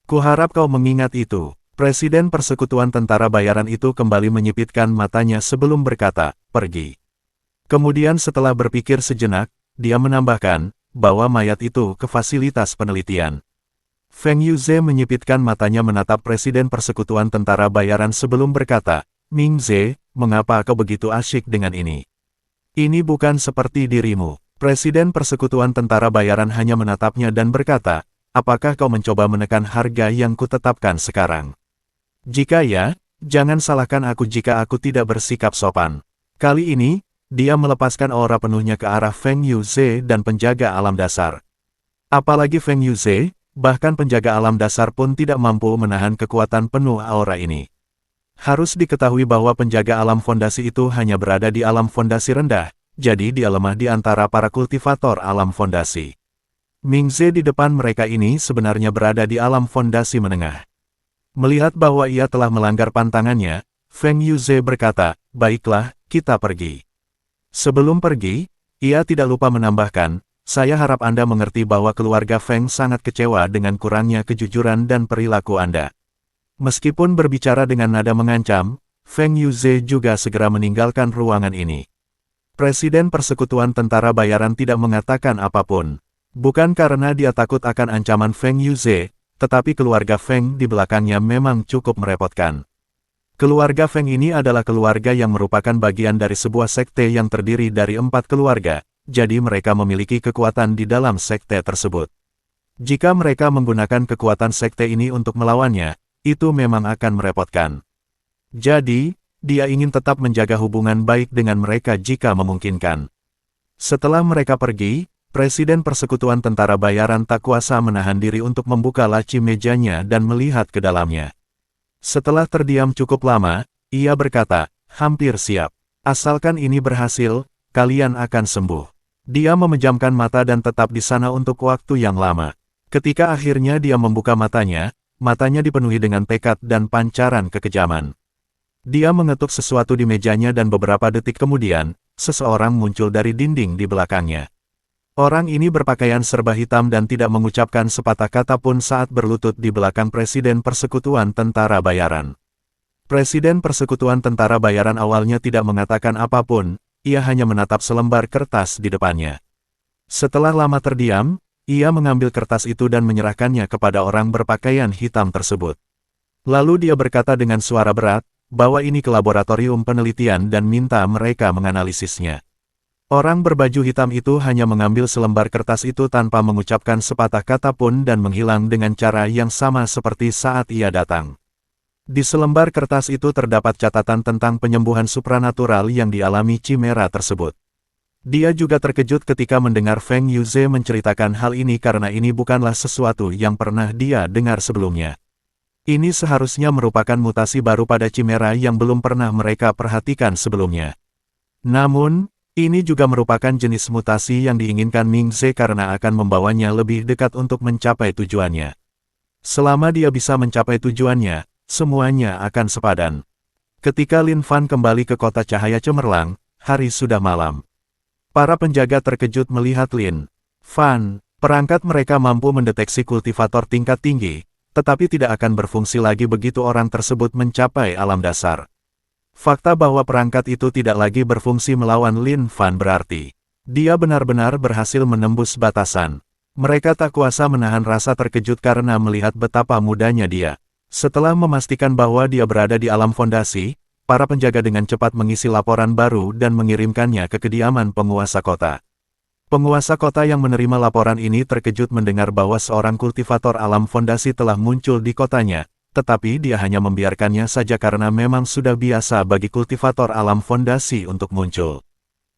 Kuharap kau mengingat itu." Presiden Persekutuan Tentara Bayaran itu kembali menyipitkan matanya sebelum berkata, "Pergi." Kemudian setelah berpikir sejenak, dia menambahkan, "Bawa mayat itu ke fasilitas penelitian." Feng Yuze menyipitkan matanya menatap Presiden Persekutuan Tentara Bayaran sebelum berkata, "Mingze, mengapa kau begitu asyik dengan ini? Ini bukan seperti dirimu." Presiden Persekutuan Tentara Bayaran hanya menatapnya dan berkata, "Apakah kau mencoba menekan harga yang kutetapkan sekarang? Jika ya, jangan salahkan aku jika aku tidak bersikap sopan." Kali ini, dia melepaskan aura penuhnya ke arah Feng Yuze dan penjaga alam dasar. Apalagi Feng Yuze, bahkan penjaga alam dasar pun tidak mampu menahan kekuatan penuh aura ini. Harus diketahui bahwa penjaga alam fondasi itu hanya berada di alam fondasi rendah, jadi dia lemah di antara para kultivator alam fondasi. Mingze di depan mereka ini sebenarnya berada di alam fondasi menengah. Melihat bahwa ia telah melanggar pantangannya, Feng Yuze berkata, "Baiklah, kita pergi." Sebelum pergi, ia tidak lupa menambahkan, "Saya harap Anda mengerti bahwa keluarga Feng sangat kecewa dengan kurangnya kejujuran dan perilaku Anda." Meskipun berbicara dengan nada mengancam, Feng Yuze juga segera meninggalkan ruangan ini. Presiden Persekutuan Tentara Bayaran tidak mengatakan apapun. Bukan karena dia takut akan ancaman Feng Yuze, tetapi keluarga Feng di belakangnya memang cukup merepotkan. Keluarga Feng ini adalah keluarga yang merupakan bagian dari sebuah sekte yang terdiri dari 4 keluarga, jadi mereka memiliki kekuatan di dalam sekte tersebut. Jika mereka menggunakan kekuatan sekte ini untuk melawannya, itu memang akan merepotkan. Jadi, dia ingin tetap menjaga hubungan baik dengan mereka jika memungkinkan. Setelah mereka pergi, Presiden Persekutuan Tentara Bayaran tak kuasa menahan diri untuk membuka laci mejanya dan melihat ke dalamnya. Setelah terdiam cukup lama, ia berkata, "Hampir siap. Asalkan ini berhasil, kalian akan sembuh." Dia memejamkan mata dan tetap di sana untuk waktu yang lama. Ketika akhirnya dia membuka matanya dipenuhi dengan tekad dan pancaran kekejaman. Dia mengetuk sesuatu di mejanya dan beberapa detik kemudian, seseorang muncul dari dinding di belakangnya. Orang ini berpakaian serba hitam dan tidak mengucapkan sepatah kata pun saat berlutut di belakang Presiden Persekutuan Tentara Bayaran. Presiden Persekutuan Tentara Bayaran awalnya tidak mengatakan apapun, ia hanya menatap selembar kertas di depannya. Setelah lama terdiam, ia mengambil kertas itu dan menyerahkannya kepada orang berpakaian hitam tersebut. Lalu dia berkata dengan suara berat, bahwa ini ke laboratorium penelitian dan minta mereka menganalisisnya. Orang berbaju hitam itu hanya mengambil selembar kertas itu tanpa mengucapkan sepatah kata pun dan menghilang dengan cara yang sama seperti saat ia datang. Di selembar kertas itu terdapat catatan tentang penyembuhan supranatural yang dialami Chimera tersebut. Dia juga terkejut ketika mendengar Feng Yuze menceritakan hal ini karena ini bukanlah sesuatu yang pernah dia dengar sebelumnya. Ini seharusnya merupakan mutasi baru pada Chimera yang belum pernah mereka perhatikan sebelumnya. Namun, ini juga merupakan jenis mutasi yang diinginkan Mingze karena akan membawanya lebih dekat untuk mencapai tujuannya. Selama dia bisa mencapai tujuannya, semuanya akan sepadan. Ketika Lin Fan kembali ke kota cahaya cemerlang, hari sudah malam. Para penjaga terkejut melihat Lin Fan. Perangkat mereka mampu mendeteksi kultivator tingkat tinggi, tetapi tidak akan berfungsi lagi begitu orang tersebut mencapai alam dasar. Fakta bahwa perangkat itu tidak lagi berfungsi melawan Lin Fan berarti dia benar-benar berhasil menembus batasan. Mereka tak kuasa menahan rasa terkejut karena melihat betapa mudanya dia. Setelah memastikan bahwa dia berada di alam fondasi, para penjaga dengan cepat mengisi laporan baru dan mengirimkannya ke kediaman penguasa kota. Penguasa kota yang menerima laporan ini terkejut mendengar bahwa seorang kultivator alam fondasi telah muncul di kotanya, tetapi dia hanya membiarkannya saja karena memang sudah biasa bagi kultivator alam fondasi untuk muncul.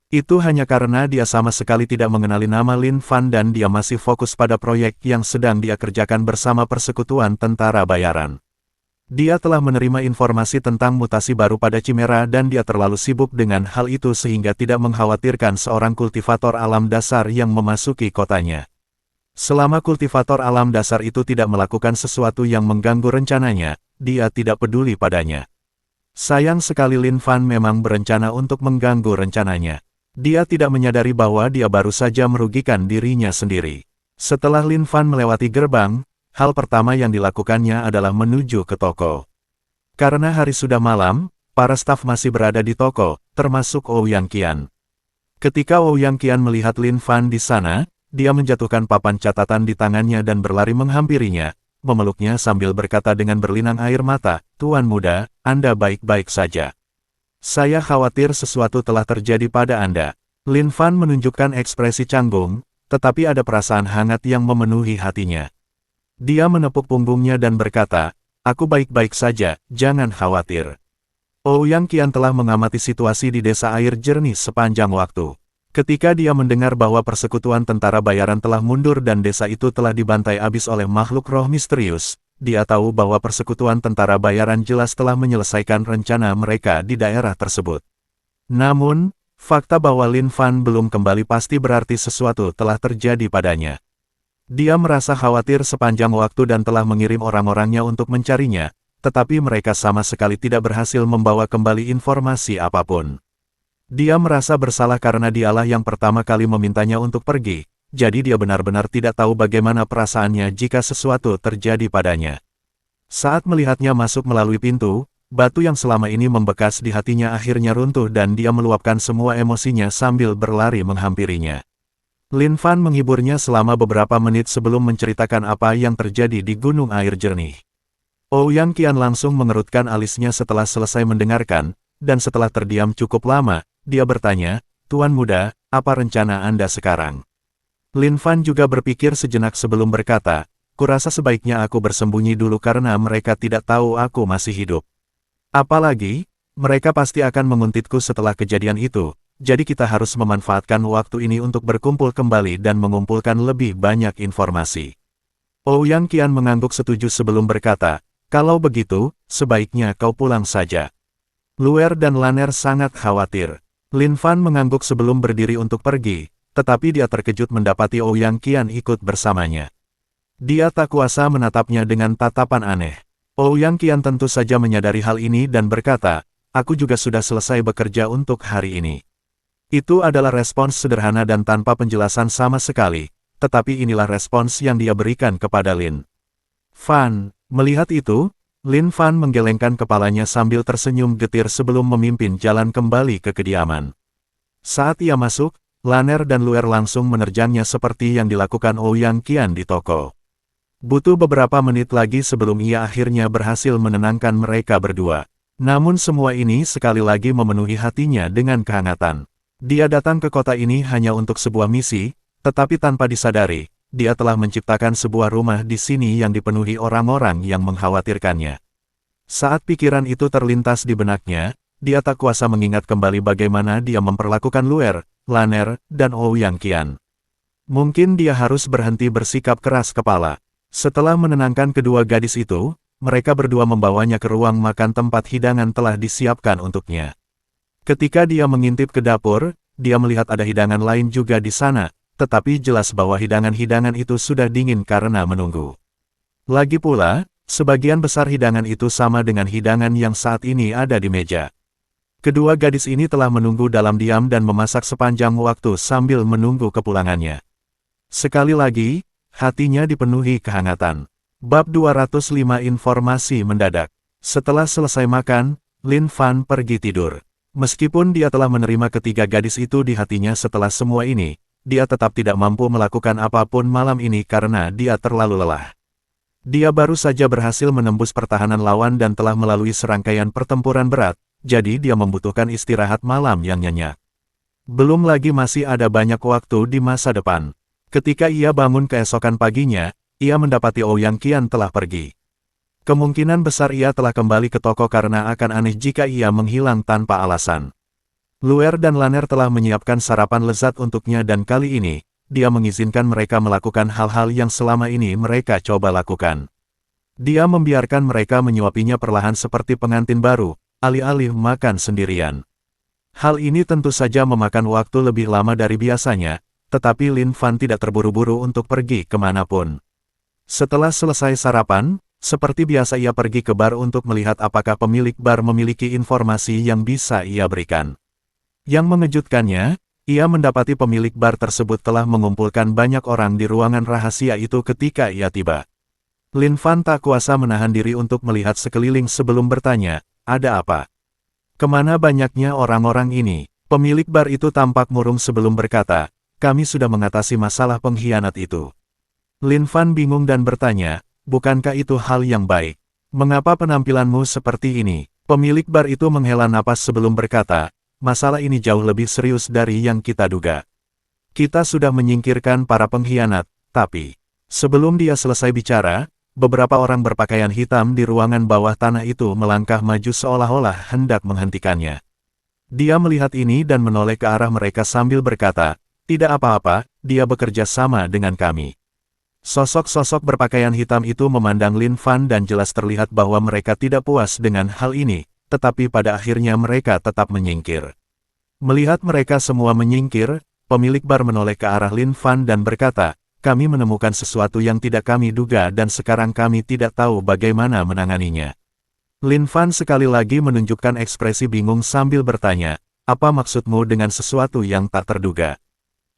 Itu hanya karena dia sama sekali tidak mengenali nama Lin Fan dan dia masih fokus pada proyek yang sedang dia kerjakan bersama Persekutuan Tentara Bayaran. Dia telah menerima informasi tentang mutasi baru pada Chimera dan dia terlalu sibuk dengan hal itu sehingga tidak mengkhawatirkan seorang kultivator alam dasar yang memasuki kotanya. Selama kultivator alam dasar itu tidak melakukan sesuatu yang mengganggu rencananya, dia tidak peduli padanya. Sayang sekali Lin Fan memang berencana untuk mengganggu rencananya. Dia tidak menyadari bahwa dia baru saja merugikan dirinya sendiri. Setelah Lin Fan melewati gerbang, hal pertama yang dilakukannya adalah menuju ke toko. Karena hari sudah malam, para staf masih berada di toko, termasuk Ouyang Qian. Ketika Ouyang Qian melihat Lin Fan di sana, dia menjatuhkan papan catatan di tangannya dan berlari menghampirinya, memeluknya sambil berkata dengan berlinang air mata, "Tuan muda, Anda baik-baik saja. Saya khawatir sesuatu telah terjadi pada Anda." Lin Fan menunjukkan ekspresi canggung, tetapi ada perasaan hangat yang memenuhi hatinya. Dia menepuk punggungnya dan berkata, "Aku baik-baik saja, jangan khawatir." Ouyang Qian telah mengamati situasi di desa air jernih sepanjang waktu. Ketika dia mendengar bahwa Persekutuan Tentara Bayaran telah mundur dan desa itu telah dibantai habis oleh makhluk roh misterius, dia tahu bahwa Persekutuan Tentara Bayaran jelas telah menyelesaikan rencana mereka di daerah tersebut. Namun, fakta bahwa Lin Fan belum kembali pasti berarti sesuatu telah terjadi padanya. Dia merasa khawatir sepanjang waktu dan telah mengirim orang-orangnya untuk mencarinya, tetapi mereka sama sekali tidak berhasil membawa kembali informasi apapun. Dia merasa bersalah karena dialah yang pertama kali memintanya untuk pergi, jadi dia benar-benar tidak tahu bagaimana perasaannya jika sesuatu terjadi padanya. Saat melihatnya masuk melalui pintu, batu yang selama ini membekas di hatinya akhirnya runtuh dan dia meluapkan semua emosinya sambil berlari menghampirinya. Lin Fan menghiburnya selama beberapa menit sebelum menceritakan apa yang terjadi di Gunung Air Jernih. Ouyang Qian langsung mengerutkan alisnya setelah selesai mendengarkan, dan setelah terdiam cukup lama, dia bertanya, "Tuan muda, apa rencana Anda sekarang?" Lin Fan juga berpikir sejenak sebelum berkata, "Kurasa sebaiknya aku bersembunyi dulu karena mereka tidak tahu aku masih hidup. Apalagi, mereka pasti akan menguntitku setelah kejadian itu. Jadi kita harus memanfaatkan waktu ini untuk berkumpul kembali dan mengumpulkan lebih banyak informasi." Ouyang Qian mengangguk setuju sebelum berkata, "Kalau begitu, sebaiknya kau pulang saja." Luer dan Laner sangat khawatir. Lin Fan mengangguk sebelum berdiri untuk pergi, tetapi dia terkejut mendapati Ouyang Qian ikut bersamanya. Dia tak kuasa menatapnya dengan tatapan aneh. Ouyang Qian tentu saja menyadari hal ini dan berkata, "Aku juga sudah selesai bekerja untuk hari ini." Itu adalah respons sederhana dan tanpa penjelasan sama sekali, tetapi inilah respons yang dia berikan kepada Lin Fan. Melihat itu, Lin Fan menggelengkan kepalanya sambil tersenyum getir sebelum memimpin jalan kembali ke kediaman. Saat ia masuk, Laner dan Luer langsung menerjangnya seperti yang dilakukan Ouyang Qian di toko. Butuh beberapa menit lagi sebelum ia akhirnya berhasil menenangkan mereka berdua. Namun semua ini sekali lagi memenuhi hatinya dengan kehangatan. Dia datang ke kota ini hanya untuk sebuah misi, tetapi tanpa disadari, dia telah menciptakan sebuah rumah di sini yang dipenuhi orang-orang yang mengkhawatirkannya. Saat pikiran itu terlintas di benaknya, dia tak kuasa mengingat kembali bagaimana dia memperlakukan Luer, Laner, dan Ouyang Qian. Mungkin dia harus berhenti bersikap keras kepala. Setelah menenangkan kedua gadis itu, mereka berdua membawanya ke ruang makan tempat hidangan telah disiapkan untuknya. Ketika dia mengintip ke dapur, dia melihat ada hidangan lain juga di sana, tetapi jelas bahwa hidangan-hidangan itu sudah dingin karena menunggu. Lagi pula, sebagian besar hidangan itu sama dengan hidangan yang saat ini ada di meja. Kedua gadis ini telah menunggu dalam diam dan memasak sepanjang waktu sambil menunggu kepulangannya. Sekali lagi, hatinya dipenuhi kehangatan. Bab 205 Informasi mendadak. Setelah selesai makan, Lin Fan pergi tidur. Meskipun dia telah menerima ketiga gadis itu di hatinya setelah semua ini, dia tetap tidak mampu melakukan apapun malam ini karena dia terlalu lelah. Dia baru saja berhasil menembus pertahanan lawan dan telah melalui serangkaian pertempuran berat, jadi dia membutuhkan istirahat malam yang nyenyak. Belum lagi masih ada banyak waktu di masa depan. Ketika ia bangun keesokan paginya, ia mendapati Ouyang Qian telah pergi. Kemungkinan besar ia telah kembali ke toko karena akan aneh jika ia menghilang tanpa alasan. Luer dan Lanner telah menyiapkan sarapan lezat untuknya dan kali ini, dia mengizinkan mereka melakukan hal-hal yang selama ini mereka coba lakukan. Dia membiarkan mereka menyuapinya perlahan seperti pengantin baru, alih-alih makan sendirian. Hal ini tentu saja memakan waktu lebih lama dari biasanya, tetapi Lin Fan tidak terburu-buru untuk pergi kemanapun. Setelah selesai sarapan, seperti biasa ia pergi ke bar untuk melihat apakah pemilik bar memiliki informasi yang bisa ia berikan. Yang mengejutkannya, ia mendapati pemilik bar tersebut telah mengumpulkan banyak orang di ruangan rahasia itu ketika ia tiba. Lin Fan tak kuasa menahan diri untuk melihat sekeliling sebelum bertanya, ada apa? Kemana banyaknya orang-orang ini? Pemilik bar itu tampak murung sebelum berkata, kami sudah mengatasi masalah pengkhianat itu. Lin Fan bingung dan bertanya, bukankah itu hal yang baik? Mengapa penampilanmu seperti ini? Pemilik bar itu menghela napas sebelum berkata, masalah ini jauh lebih serius dari yang kita duga. Kita sudah menyingkirkan para pengkhianat, tapi sebelum dia selesai bicara, beberapa orang berpakaian hitam di ruangan bawah tanah itu melangkah maju seolah-olah hendak menghentikannya. Dia melihat ini dan menoleh ke arah mereka sambil berkata, tidak apa-apa, dia bekerja sama dengan kami. Sosok-sosok berpakaian hitam itu memandang Lin Fan dan jelas terlihat bahwa mereka tidak puas dengan hal ini, tetapi pada akhirnya mereka tetap menyingkir. Melihat mereka semua menyingkir, pemilik bar menoleh ke arah Lin Fan dan berkata, kami menemukan sesuatu yang tidak kami duga dan sekarang kami tidak tahu bagaimana menanganinya. Lin Fan sekali lagi menunjukkan ekspresi bingung sambil bertanya, apa maksudmu dengan sesuatu yang tak terduga?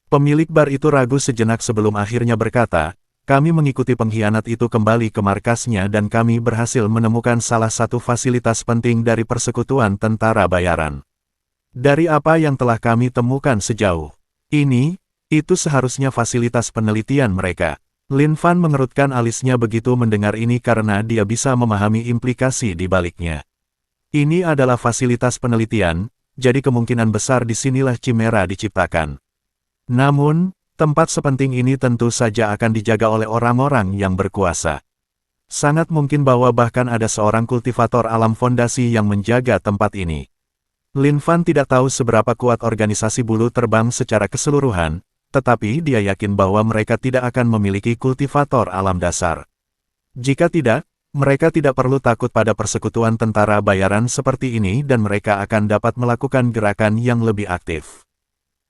Pemilik bar itu ragu sejenak sebelum akhirnya berkata, kami mengikuti pengkhianat itu kembali ke markasnya dan kami berhasil menemukan salah satu fasilitas penting dari persekutuan tentara bayaran. Dari apa yang telah kami temukan sejauh ini, itu seharusnya fasilitas penelitian mereka. Lin Fan mengerutkan alisnya begitu mendengar ini karena dia bisa memahami implikasi di baliknya. Ini adalah fasilitas penelitian, jadi kemungkinan besar disinilah Chimera diciptakan. Namun, tempat sepenting ini tentu saja akan dijaga oleh orang-orang yang berkuasa. Sangat mungkin bahwa bahkan ada seorang kultivator alam fondasi yang menjaga tempat ini. Lin Fan tidak tahu seberapa kuat organisasi bulu terbang secara keseluruhan, tetapi dia yakin bahwa mereka tidak akan memiliki kultivator alam dasar. Jika tidak, mereka tidak perlu takut pada persekutuan tentara bayaran seperti ini dan mereka akan dapat melakukan gerakan yang lebih aktif.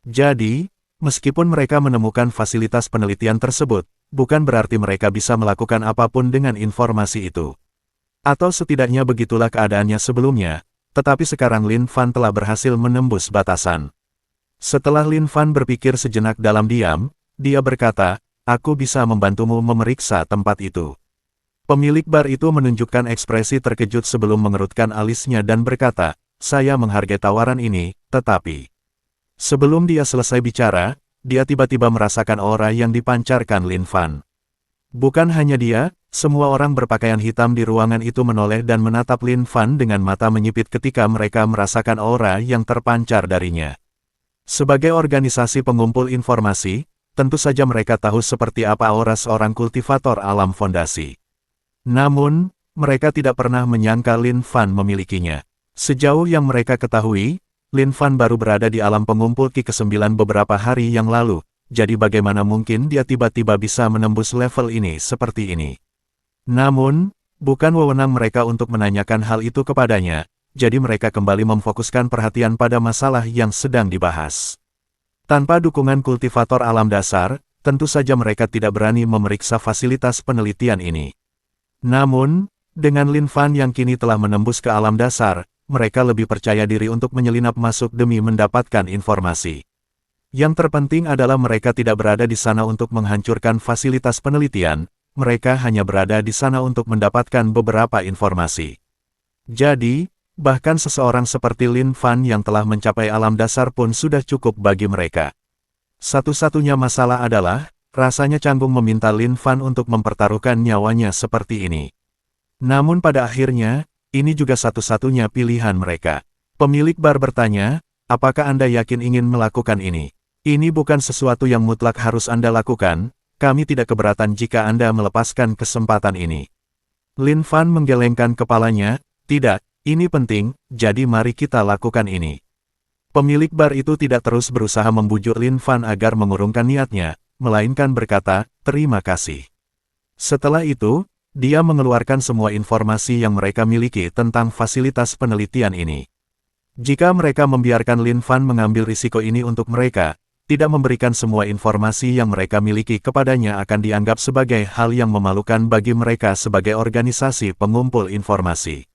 Jadi, meskipun mereka menemukan fasilitas penelitian tersebut, bukan berarti mereka bisa melakukan apapun dengan informasi itu. Atau setidaknya begitulah keadaannya sebelumnya, tetapi sekarang Lin Fan telah berhasil menembus batasan. Setelah Lin Fan berpikir sejenak dalam diam, dia berkata, aku bisa membantumu memeriksa tempat itu. Pemilik bar itu menunjukkan ekspresi terkejut sebelum mengerutkan alisnya dan berkata, saya menghargai tawaran ini, tetapi sebelum dia selesai bicara, dia tiba-tiba merasakan aura yang dipancarkan Lin Fan. Bukan hanya dia, semua orang berpakaian hitam di ruangan itu menoleh dan menatap Lin Fan dengan mata menyipit ketika mereka merasakan aura yang terpancar darinya. Sebagai organisasi pengumpul informasi, tentu saja mereka tahu seperti apa aura seorang kultivator alam fondasi. Namun, mereka tidak pernah menyangka Lin Fan memilikinya. Sejauh yang mereka ketahui, Lin Fan baru berada di alam pengumpul Qi ke-9 beberapa hari yang lalu, jadi bagaimana mungkin dia tiba-tiba bisa menembus level ini seperti ini. Namun, bukan wewenang mereka untuk menanyakan hal itu kepadanya, jadi mereka kembali memfokuskan perhatian pada masalah yang sedang dibahas. Tanpa dukungan kultivator alam dasar, tentu saja mereka tidak berani memeriksa fasilitas penelitian ini. Namun, dengan Lin Fan yang kini telah menembus ke alam dasar, mereka lebih percaya diri untuk menyelinap masuk demi mendapatkan informasi. Yang terpenting adalah mereka tidak berada di sana untuk menghancurkan fasilitas penelitian, mereka hanya berada di sana untuk mendapatkan beberapa informasi. Jadi, bahkan seseorang seperti Lin Fan yang telah mencapai alam dasar pun sudah cukup bagi mereka. Satu-satunya masalah adalah, rasanya canggung meminta Lin Fan untuk mempertaruhkan nyawanya seperti ini. Namun pada akhirnya, ini juga satu-satunya pilihan mereka. Pemilik bar bertanya, apakah Anda yakin ingin melakukan ini? Ini bukan sesuatu yang mutlak harus Anda lakukan, kami tidak keberatan jika Anda melepaskan kesempatan ini. Lin Fan menggelengkan kepalanya, tidak, ini penting, jadi mari kita lakukan ini. Pemilik bar itu tidak terus berusaha membujuk Lin Fan agar mengurungkan niatnya, melainkan berkata, terima kasih. Setelah itu, dia mengeluarkan semua informasi yang mereka miliki tentang fasilitas penelitian ini. Jika mereka membiarkan Lin Fan mengambil risiko ini untuk mereka, tidak memberikan semua informasi yang mereka miliki kepadanya akan dianggap sebagai hal yang memalukan bagi mereka sebagai organisasi pengumpul informasi.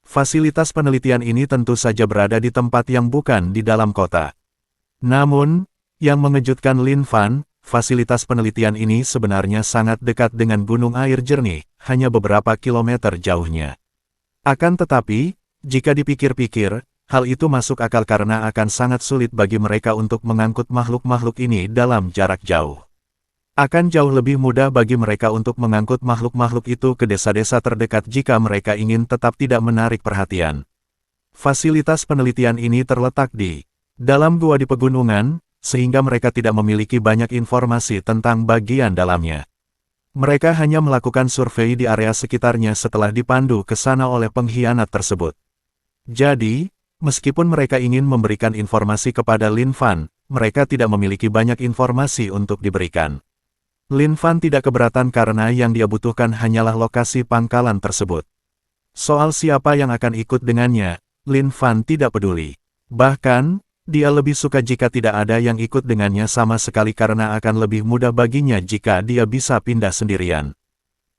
Fasilitas penelitian ini tentu saja berada di tempat yang bukan di dalam kota. Namun, yang mengejutkan Lin Fan, fasilitas penelitian ini sebenarnya sangat dekat dengan gunung air jernih, hanya beberapa kilometer jauhnya. Akan tetapi, jika dipikir-pikir, hal itu masuk akal karena akan sangat sulit bagi mereka untuk mengangkut makhluk-makhluk ini dalam jarak jauh. Akan jauh lebih mudah bagi mereka untuk mengangkut makhluk-makhluk itu ke desa-desa terdekat jika mereka ingin tetap tidak menarik perhatian. Fasilitas penelitian ini terletak di dalam gua di pegunungan, sehingga mereka tidak memiliki banyak informasi tentang bagian dalamnya. Mereka hanya melakukan survei di area sekitarnya setelah dipandu ke sana oleh pengkhianat tersebut. Jadi, meskipun mereka ingin memberikan informasi kepada Lin Fan, mereka tidak memiliki banyak informasi untuk diberikan. Lin Fan tidak keberatan karena yang dia butuhkan hanyalah lokasi pangkalan tersebut. Soal siapa yang akan ikut dengannya, Lin Fan tidak peduli. Bahkan, dia lebih suka jika tidak ada yang ikut dengannya sama sekali karena akan lebih mudah baginya jika dia bisa pindah sendirian.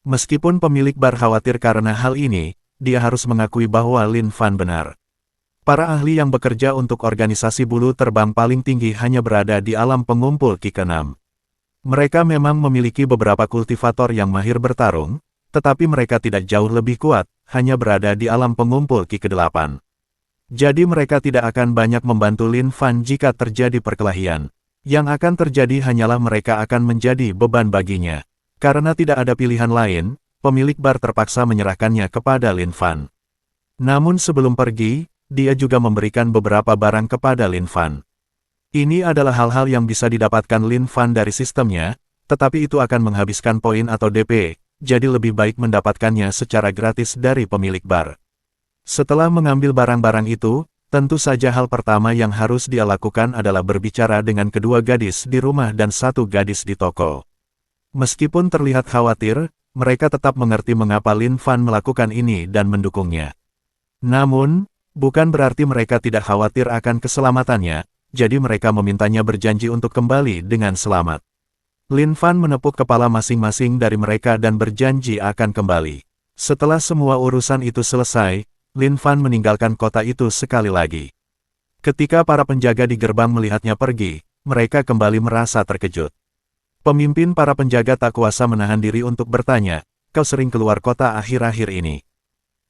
Meskipun pemilik bar khawatir karena hal ini, dia harus mengakui bahwa Lin Fan benar. Para ahli yang bekerja untuk organisasi bulu terbang paling tinggi hanya berada di alam pengumpul Ki ke-6. Mereka memang memiliki beberapa kultivator yang mahir bertarung, tetapi mereka tidak jauh lebih kuat, hanya berada di alam pengumpul Ki ke-8. Jadi mereka tidak akan banyak membantu Lin Fan jika terjadi perkelahian. Yang akan terjadi hanyalah mereka akan menjadi beban baginya. Karena tidak ada pilihan lain, pemilik bar terpaksa menyerahkannya kepada Lin Fan. Namun sebelum pergi, dia juga memberikan beberapa barang kepada Lin Fan. Ini adalah hal-hal yang bisa didapatkan Lin Fan dari sistemnya, tetapi itu akan menghabiskan poin atau DP, jadi lebih baik mendapatkannya secara gratis dari pemilik bar. Setelah mengambil barang-barang itu, tentu saja hal pertama yang harus dia lakukan adalah berbicara dengan kedua gadis di rumah dan satu gadis di toko. Meskipun terlihat khawatir, mereka tetap mengerti mengapa Lin Fan melakukan ini dan mendukungnya. Namun, bukan berarti mereka tidak khawatir akan keselamatannya, jadi mereka memintanya berjanji untuk kembali dengan selamat. Lin Fan menepuk kepala masing-masing dari mereka dan berjanji akan kembali. Setelah semua urusan itu selesai, Lin Fan meninggalkan kota itu sekali lagi. Ketika para penjaga di gerbang melihatnya pergi, mereka kembali merasa terkejut. Pemimpin para penjaga tak kuasa menahan diri untuk bertanya, "Kau sering keluar kota akhir-akhir ini?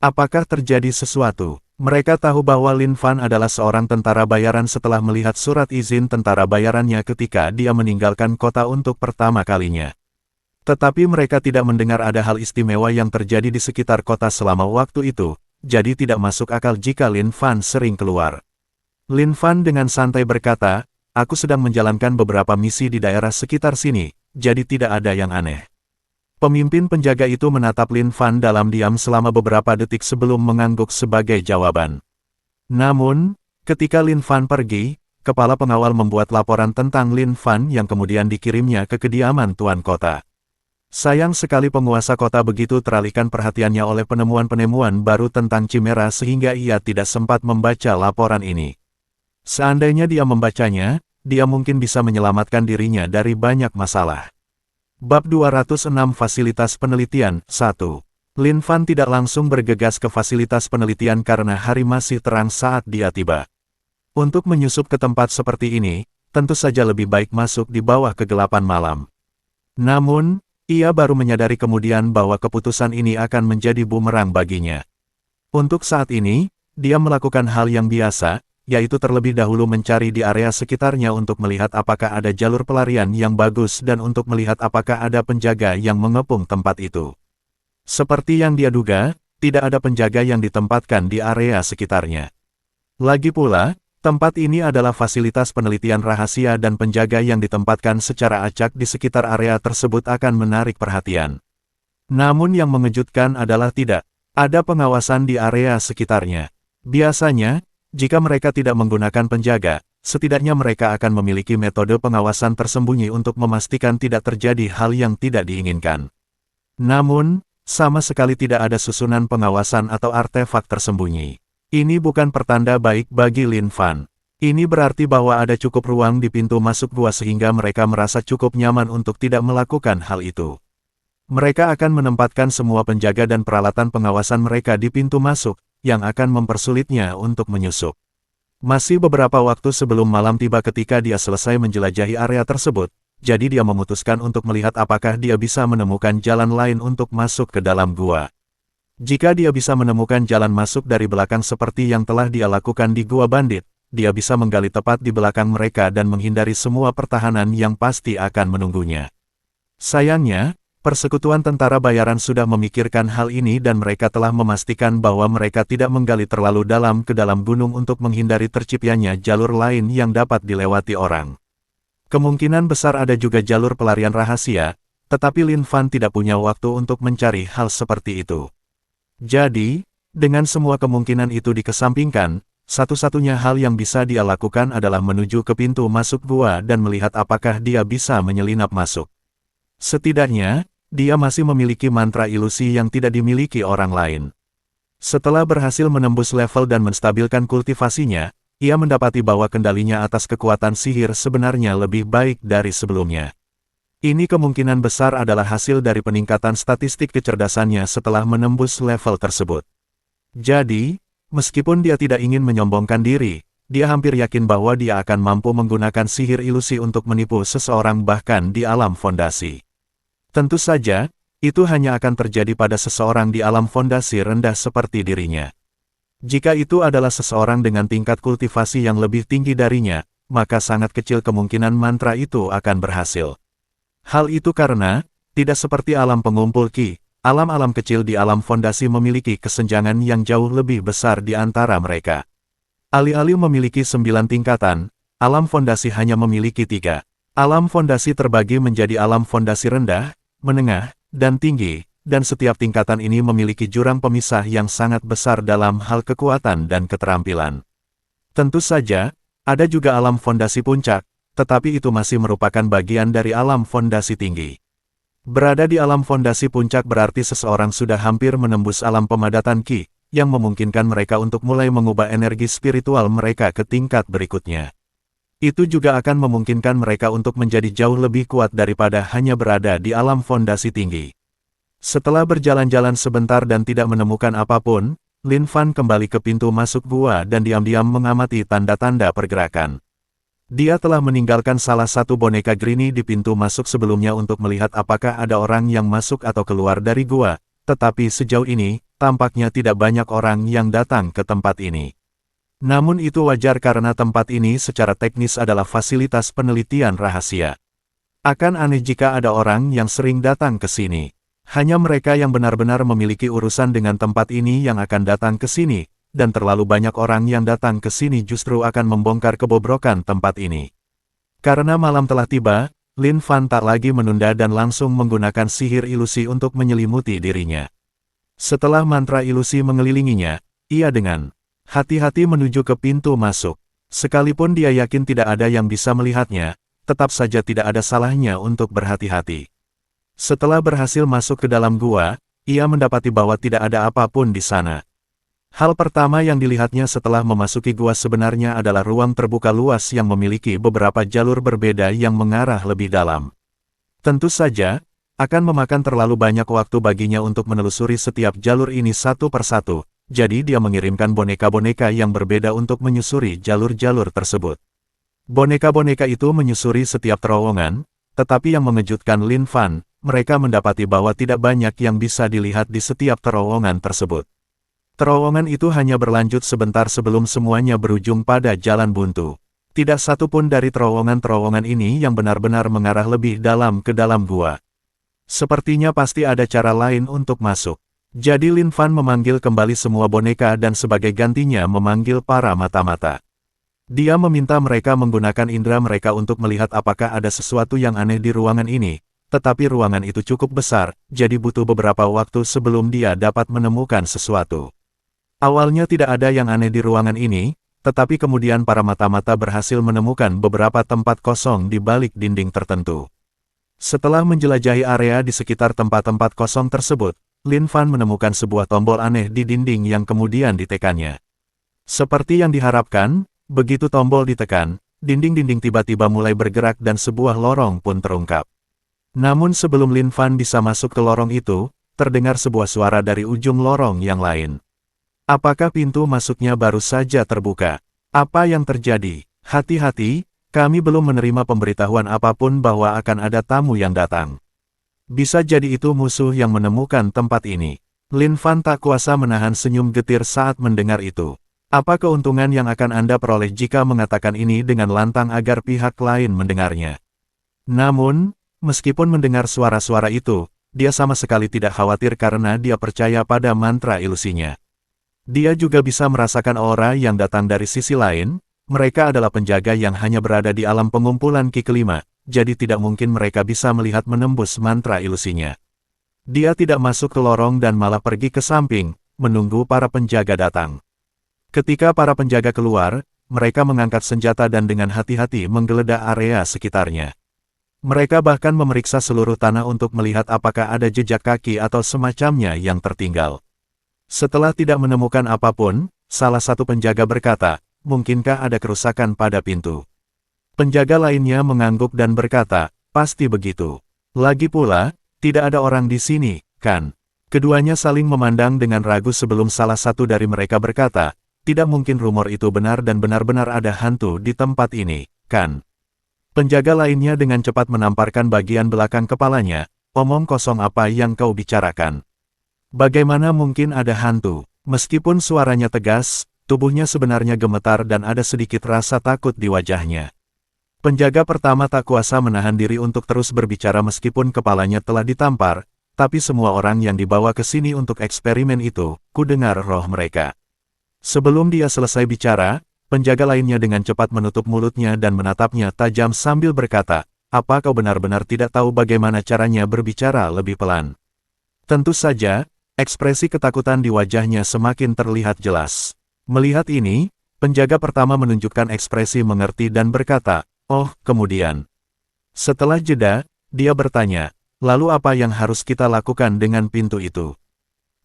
Apakah terjadi sesuatu?" Mereka tahu bahwa Lin Fan adalah seorang tentara bayaran setelah melihat surat izin tentara bayarannya ketika dia meninggalkan kota untuk pertama kalinya. Tetapi mereka tidak mendengar ada hal istimewa yang terjadi di sekitar kota selama waktu itu. Jadi tidak masuk akal jika Lin Fan sering keluar. Lin Fan dengan santai berkata, "Aku sedang menjalankan beberapa misi di daerah sekitar sini, jadi tidak ada yang aneh." Pemimpin penjaga itu menatap Lin Fan dalam diam selama beberapa detik sebelum mengangguk sebagai jawaban. Namun, ketika Lin Fan pergi, kepala pengawal membuat laporan tentang Lin Fan yang kemudian dikirimnya ke kediaman tuan kota. Sayang sekali penguasa kota begitu teralihkan perhatiannya oleh penemuan-penemuan baru tentang Chimera sehingga ia tidak sempat membaca laporan ini. Seandainya dia membacanya, dia mungkin bisa menyelamatkan dirinya dari banyak masalah. Bab 206 Fasilitas Penelitian 1. Lin Fan tidak langsung bergegas ke fasilitas penelitian karena hari masih terang saat dia tiba. Untuk menyusup ke tempat seperti ini, tentu saja lebih baik masuk di bawah kegelapan malam. Namun, ia baru menyadari kemudian bahwa keputusan ini akan menjadi bumerang baginya. Untuk saat ini, dia melakukan hal yang biasa, yaitu terlebih dahulu mencari di area sekitarnya untuk melihat apakah ada jalur pelarian yang bagus dan untuk melihat apakah ada penjaga yang mengepung tempat itu. Seperti yang dia duga, tidak ada penjaga yang ditempatkan di area sekitarnya. Lagi pula, Tempat ini adalah fasilitas penelitian rahasia dan penjaga yang ditempatkan secara acak di sekitar area tersebut akan menarik perhatian. Namun yang mengejutkan adalah tidak ada pengawasan di area sekitarnya. Biasanya, jika mereka tidak menggunakan penjaga, setidaknya mereka akan memiliki metode pengawasan tersembunyi untuk memastikan tidak terjadi hal yang tidak diinginkan. Namun, sama sekali tidak ada susunan pengawasan atau artefak tersembunyi. Ini bukan pertanda baik bagi Lin Fan. Ini berarti bahwa ada cukup ruang di pintu masuk gua sehingga mereka merasa cukup nyaman untuk tidak melakukan hal itu. Mereka akan menempatkan semua penjaga dan peralatan pengawasan mereka di pintu masuk, yang akan mempersulitnya untuk menyusup. Masih beberapa waktu sebelum malam tiba ketika dia selesai menjelajahi area tersebut, jadi dia memutuskan untuk melihat apakah dia bisa menemukan jalan lain untuk masuk ke dalam gua. Jika dia bisa menemukan jalan masuk dari belakang seperti yang telah dia lakukan di Gua Bandit, dia bisa menggali tepat di belakang mereka dan menghindari semua pertahanan yang pasti akan menunggunya. Sayangnya, persekutuan tentara bayaran sudah memikirkan hal ini dan mereka telah memastikan bahwa mereka tidak menggali terlalu dalam ke dalam gunung untuk menghindari terciptanya jalur lain yang dapat dilewati orang. Kemungkinan besar ada juga jalur pelarian rahasia, tetapi Lin Fan tidak punya waktu untuk mencari hal seperti itu. Jadi, dengan semua kemungkinan itu dikesampingkan, satu-satunya hal yang bisa dia lakukan adalah menuju ke pintu masuk gua dan melihat apakah dia bisa menyelinap masuk. Setidaknya, dia masih memiliki mantra ilusi yang tidak dimiliki orang lain. Setelah berhasil menembus level dan menstabilkan kultivasinya, ia mendapati bahwa kendalinya atas kekuatan sihir sebenarnya lebih baik dari sebelumnya. Ini kemungkinan besar adalah hasil dari peningkatan statistik kecerdasannya setelah menembus level tersebut. Jadi, meskipun dia tidak ingin menyombongkan diri, dia hampir yakin bahwa dia akan mampu menggunakan sihir ilusi untuk menipu seseorang bahkan di alam fondasi. Tentu saja, itu hanya akan terjadi pada seseorang di alam fondasi rendah seperti dirinya. Jika itu adalah seseorang dengan tingkat kultivasi yang lebih tinggi darinya, maka sangat kecil kemungkinan mantra itu akan berhasil. Hal itu karena, tidak seperti alam pengumpul ki, alam-alam kecil di alam fondasi memiliki kesenjangan yang jauh lebih besar di antara mereka. Alih-alih memiliki 9 tingkatan, alam fondasi hanya memiliki 3. Alam fondasi terbagi menjadi alam fondasi rendah, menengah, dan tinggi, dan setiap tingkatan ini memiliki jurang pemisah yang sangat besar dalam hal kekuatan dan keterampilan. Tentu saja, ada juga alam fondasi puncak, tetapi itu masih merupakan bagian dari alam fondasi tinggi. Berada di alam fondasi puncak berarti seseorang sudah hampir menembus alam pemadatan ki, yang memungkinkan mereka untuk mulai mengubah energi spiritual mereka ke tingkat berikutnya. Itu juga akan memungkinkan mereka untuk menjadi jauh lebih kuat daripada hanya berada di alam fondasi tinggi. Setelah berjalan-jalan sebentar dan tidak menemukan apapun, Lin Fan kembali ke pintu masuk gua dan diam-diam mengamati tanda-tanda pergerakan. Dia telah meninggalkan salah satu boneka Grini di pintu masuk sebelumnya untuk melihat apakah ada orang yang masuk atau keluar dari gua, tetapi sejauh ini, tampaknya tidak banyak orang yang datang ke tempat ini. Namun itu wajar karena tempat ini secara teknis adalah fasilitas penelitian rahasia. Akan aneh jika ada orang yang sering datang ke sini. Hanya mereka yang benar-benar memiliki urusan dengan tempat ini yang akan datang ke sini. Dan terlalu banyak orang yang datang ke sini justru akan membongkar kebobrokan tempat ini. Karena malam telah tiba, Lin Fan tak lagi menunda dan langsung menggunakan sihir ilusi untuk menyelimuti dirinya. Setelah mantra ilusi mengelilinginya, ia dengan hati-hati menuju ke pintu masuk. Sekalipun dia yakin tidak ada yang bisa melihatnya, tetap saja tidak ada salahnya untuk berhati-hati. Setelah berhasil masuk ke dalam gua, ia mendapati bahwa tidak ada apapun di sana. Hal pertama yang dilihatnya setelah memasuki gua sebenarnya adalah ruang terbuka luas yang memiliki beberapa jalur berbeda yang mengarah lebih dalam. Tentu saja, akan memakan terlalu banyak waktu baginya untuk menelusuri setiap jalur ini satu persatu, jadi dia mengirimkan boneka-boneka yang berbeda untuk menyusuri jalur-jalur tersebut. Boneka-boneka itu menyusuri setiap terowongan, tetapi yang mengejutkan Lin Fan, mereka mendapati bahwa tidak banyak yang bisa dilihat di setiap terowongan tersebut. Terowongan itu hanya berlanjut sebentar sebelum semuanya berujung pada jalan buntu. Tidak satu pun dari terowongan-terowongan ini yang benar-benar mengarah lebih dalam ke dalam gua. Sepertinya pasti ada cara lain untuk masuk. Jadi Lin Fan memanggil kembali semua boneka dan sebagai gantinya memanggil para mata-mata. Dia meminta mereka menggunakan indera mereka untuk melihat apakah ada sesuatu yang aneh di ruangan ini, tetapi ruangan itu cukup besar, jadi butuh beberapa waktu sebelum dia dapat menemukan sesuatu. Awalnya tidak ada yang aneh di ruangan ini, tetapi kemudian para mata-mata berhasil menemukan beberapa tempat kosong di balik dinding tertentu. Setelah menjelajahi area di sekitar tempat-tempat kosong tersebut, Lin Fan menemukan sebuah tombol aneh di dinding yang kemudian ditekannya. Seperti yang diharapkan, begitu tombol ditekan, dinding-dinding tiba-tiba mulai bergerak dan sebuah lorong pun terungkap. Namun sebelum Lin Fan bisa masuk ke lorong itu, terdengar sebuah suara dari ujung lorong yang lain. Apakah pintu masuknya baru saja terbuka? Apa yang terjadi? Hati-hati, kami belum menerima pemberitahuan apapun bahwa akan ada tamu yang datang. Bisa jadi itu musuh yang menemukan tempat ini. Lin Fan tak kuasa menahan senyum getir saat mendengar itu. Apa keuntungan yang akan Anda peroleh jika mengatakan ini dengan lantang agar pihak lain mendengarnya? Namun, meskipun mendengar suara-suara itu, dia sama sekali tidak khawatir karena dia percaya pada mantra ilusinya. Dia juga bisa merasakan aura yang datang dari sisi lain. Mereka adalah penjaga yang hanya berada di alam pengumpulan Ki kelima, jadi tidak mungkin mereka bisa melihat menembus mantra ilusinya. Dia tidak masuk ke lorong dan malah pergi ke samping, menunggu para penjaga datang. Ketika para penjaga keluar, mereka mengangkat senjata dan dengan hati-hati menggeledah area sekitarnya. Mereka bahkan memeriksa seluruh tanah untuk melihat apakah ada jejak kaki atau semacamnya yang tertinggal. Setelah tidak menemukan apapun, salah satu penjaga berkata, "Mungkinkah ada kerusakan pada pintu?" Penjaga lainnya mengangguk dan berkata, "Pasti begitu. Lagi pula, tidak ada orang di sini, kan?" Keduanya saling memandang dengan ragu sebelum salah satu dari mereka berkata, "Tidak mungkin rumor itu benar dan benar-benar ada hantu di tempat ini, kan?" Penjaga lainnya dengan cepat menamparkan bagian belakang kepalanya, "Omong kosong apa yang kau bicarakan? Bagaimana mungkin ada hantu?" Meskipun suaranya tegas, tubuhnya sebenarnya gemetar dan ada sedikit rasa takut di wajahnya. Penjaga pertama tak kuasa menahan diri untuk terus berbicara meskipun kepalanya telah ditampar, tapi semua orang yang dibawa ke sini untuk eksperimen itu, ku dengar roh mereka. Sebelum dia selesai bicara, penjaga lainnya dengan cepat menutup mulutnya dan menatapnya tajam sambil berkata, "Apa kau benar-benar tidak tahu bagaimana caranya berbicara lebih pelan?" Tentu saja, ekspresi ketakutan di wajahnya semakin terlihat jelas. Melihat ini, penjaga pertama menunjukkan ekspresi mengerti dan berkata, "Oh, kemudian." Setelah jeda, dia bertanya, "Lalu apa yang harus kita lakukan dengan pintu itu?"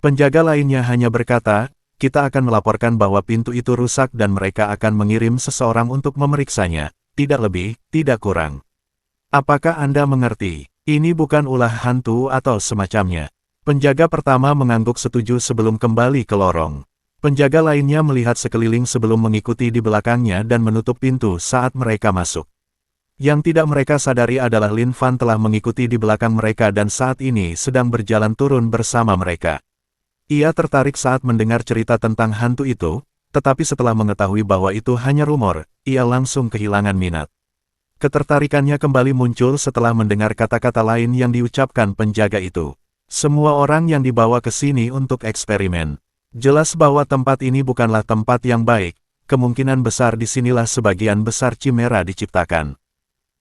Penjaga lainnya hanya berkata, "Kita akan melaporkan bahwa pintu itu rusak dan mereka akan mengirim seseorang untuk memeriksanya, tidak lebih, tidak kurang." Apakah Anda mengerti? Ini bukan ulah hantu atau semacamnya. Penjaga pertama mengangguk setuju sebelum kembali ke lorong. Penjaga lainnya melihat sekeliling sebelum mengikuti di belakangnya dan menutup pintu saat mereka masuk. Yang tidak mereka sadari adalah Lin Fan telah mengikuti di belakang mereka dan saat ini sedang berjalan turun bersama mereka. Ia tertarik saat mendengar cerita tentang hantu itu, tetapi setelah mengetahui bahwa itu hanya rumor, ia langsung kehilangan minat. Ketertarikannya kembali muncul setelah mendengar kata-kata lain yang diucapkan penjaga itu. Semua orang yang dibawa ke sini untuk eksperimen. Jelas bahwa tempat ini bukanlah tempat yang baik, kemungkinan besar disinilah sebagian besar Chimera diciptakan.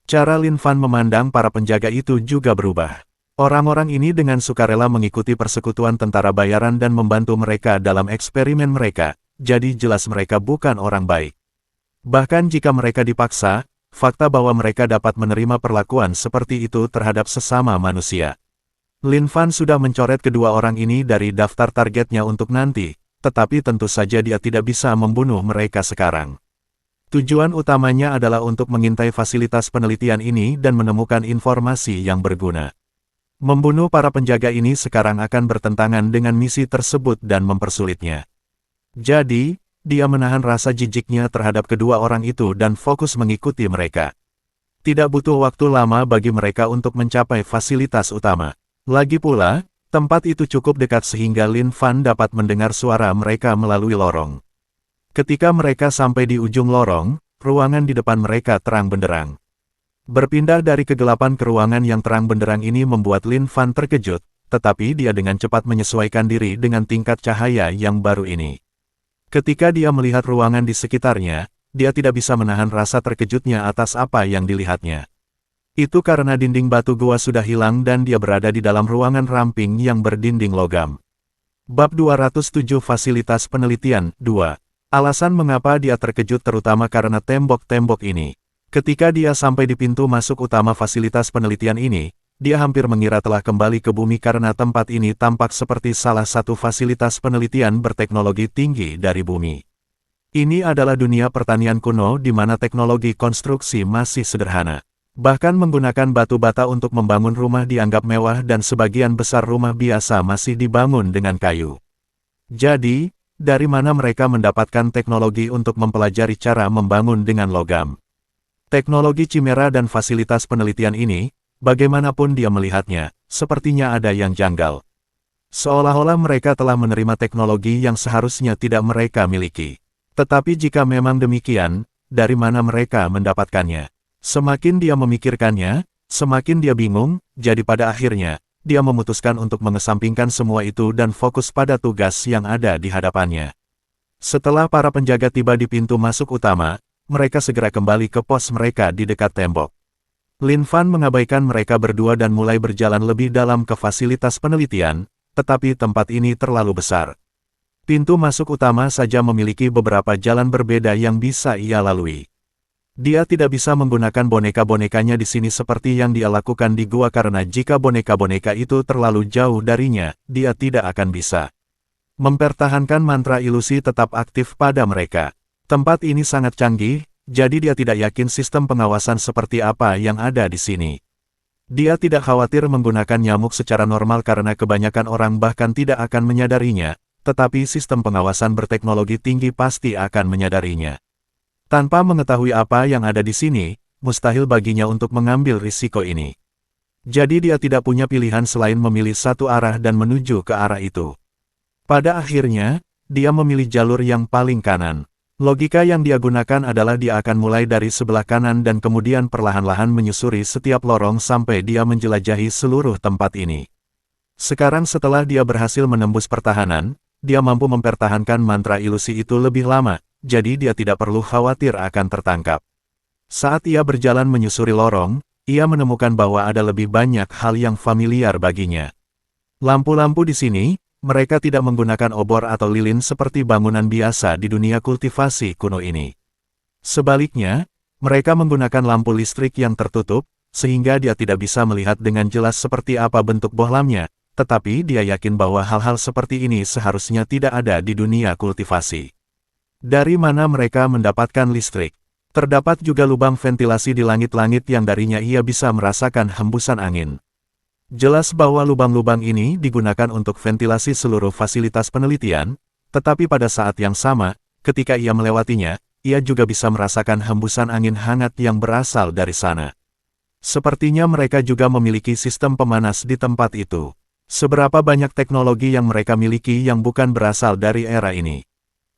Cara Lin Fan memandang para penjaga itu juga berubah. Orang-orang ini dengan sukarela mengikuti persekutuan tentara bayaran dan membantu mereka dalam eksperimen mereka, jadi jelas mereka bukan orang baik. Bahkan jika mereka dipaksa, fakta bahwa mereka dapat menerima perlakuan seperti itu terhadap sesama manusia. Lin Fan sudah mencoret kedua orang ini dari daftar targetnya untuk nanti, tetapi tentu saja dia tidak bisa membunuh mereka sekarang. Tujuan utamanya adalah untuk mengintai fasilitas penelitian ini dan menemukan informasi yang berguna. Membunuh para penjaga ini sekarang akan bertentangan dengan misi tersebut dan mempersulitnya. Jadi, dia menahan rasa jijiknya terhadap kedua orang itu dan fokus mengikuti mereka. Tidak butuh waktu lama bagi mereka untuk mencapai fasilitas utama. Lagi pula, tempat itu cukup dekat sehingga Lin Fan dapat mendengar suara mereka melalui lorong. Ketika mereka sampai di ujung lorong, ruangan di depan mereka terang benderang. Berpindah dari kegelapan ke ruangan yang terang benderang ini membuat Lin Fan terkejut, tetapi dia dengan cepat menyesuaikan diri dengan tingkat cahaya yang baru ini. Ketika dia melihat ruangan di sekitarnya, dia tidak bisa menahan rasa terkejutnya atas apa yang dilihatnya. Itu karena dinding batu gua sudah hilang dan dia berada di dalam ruangan ramping yang berdinding logam. Bab 207 Fasilitas Penelitian 2. Alasan mengapa dia terkejut terutama karena tembok-tembok ini. Ketika dia sampai di pintu masuk utama fasilitas penelitian ini, dia hampir mengira telah kembali ke bumi karena tempat ini tampak seperti salah satu fasilitas penelitian berteknologi tinggi dari bumi. Ini adalah dunia pertanian kuno di mana teknologi konstruksi masih sederhana. Bahkan menggunakan batu bata untuk membangun rumah dianggap mewah dan sebagian besar rumah biasa masih dibangun dengan kayu. Jadi, dari mana mereka mendapatkan teknologi untuk mempelajari cara membangun dengan logam? Teknologi Chimera dan fasilitas penelitian ini, bagaimanapun dia melihatnya, sepertinya ada yang janggal. Seolah-olah mereka telah menerima teknologi yang seharusnya tidak mereka miliki. Tetapi jika memang demikian, dari mana mereka mendapatkannya? Semakin dia memikirkannya, semakin dia bingung, jadi pada akhirnya, dia memutuskan untuk mengesampingkan semua itu dan fokus pada tugas yang ada di hadapannya. Setelah para penjaga tiba di pintu masuk utama, mereka segera kembali ke pos mereka di dekat tembok. Lin Fan mengabaikan mereka berdua dan mulai berjalan lebih dalam ke fasilitas penelitian, tetapi tempat ini terlalu besar. Pintu masuk utama saja memiliki beberapa jalan berbeda yang bisa ia lalui. Dia tidak bisa menggunakan boneka-bonekanya di sini seperti yang dia lakukan di gua karena jika boneka-boneka itu terlalu jauh darinya, dia tidak akan bisa mempertahankan mantra ilusi tetap aktif pada mereka. Tempat ini sangat canggih, jadi dia tidak yakin sistem pengawasan seperti apa yang ada di sini. Dia tidak khawatir menggunakan nyamuk secara normal karena kebanyakan orang bahkan tidak akan menyadarinya, tetapi sistem pengawasan berteknologi tinggi pasti akan menyadarinya. Tanpa mengetahui apa yang ada di sini, mustahil baginya untuk mengambil risiko ini. Jadi dia tidak punya pilihan selain memilih satu arah dan menuju ke arah itu. Pada akhirnya, dia memilih jalur yang paling kanan. Logika yang dia gunakan adalah dia akan mulai dari sebelah kanan dan kemudian perlahan-lahan menyusuri setiap lorong sampai dia menjelajahi seluruh tempat ini. Sekarang setelah dia berhasil menembus pertahanan, dia mampu mempertahankan mantra ilusi itu lebih lama. Jadi dia tidak perlu khawatir akan tertangkap. Saat ia berjalan menyusuri lorong, ia menemukan bahwa ada lebih banyak hal yang familiar baginya. Lampu-lampu di sini, mereka tidak menggunakan obor atau lilin seperti bangunan biasa di dunia kultivasi kuno ini. Sebaliknya, mereka menggunakan lampu listrik yang tertutup, sehingga dia tidak bisa melihat dengan jelas seperti apa bentuk bohlamnya, tetapi dia yakin bahwa hal-hal seperti ini seharusnya tidak ada di dunia kultivasi. Dari mana mereka mendapatkan listrik? Terdapat juga lubang ventilasi di langit-langit yang darinya ia bisa merasakan hembusan angin. Jelas bahwa lubang-lubang ini digunakan untuk ventilasi seluruh fasilitas penelitian, tetapi pada saat yang sama, ketika ia melewatinya, ia juga bisa merasakan hembusan angin hangat yang berasal dari sana. Sepertinya mereka juga memiliki sistem pemanas di tempat itu. Seberapa banyak teknologi yang mereka miliki yang bukan berasal dari era ini?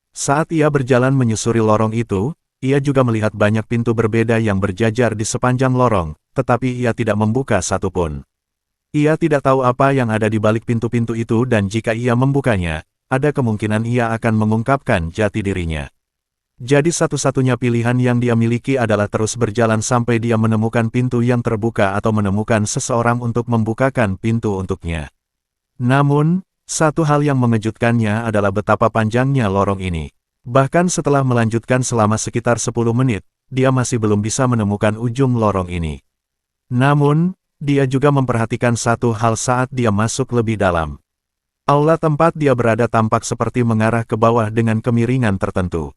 Saat ia berjalan menyusuri lorong itu, ia juga melihat banyak pintu berbeda yang berjajar di sepanjang lorong, tetapi ia tidak membuka satupun. Ia tidak tahu apa yang ada di balik pintu-pintu itu dan jika ia membukanya, ada kemungkinan ia akan mengungkapkan jati dirinya. Jadi satu-satunya pilihan yang dia miliki adalah terus berjalan sampai dia menemukan pintu yang terbuka atau menemukan seseorang untuk membukakan pintu untuknya. Namun, satu hal yang mengejutkannya adalah betapa panjangnya lorong ini. Bahkan setelah melanjutkan selama sekitar 10 menit, dia masih belum bisa menemukan ujung lorong ini. Namun, dia juga memperhatikan satu hal saat dia masuk lebih dalam. Aula tempat dia berada tampak seperti mengarah ke bawah dengan kemiringan tertentu.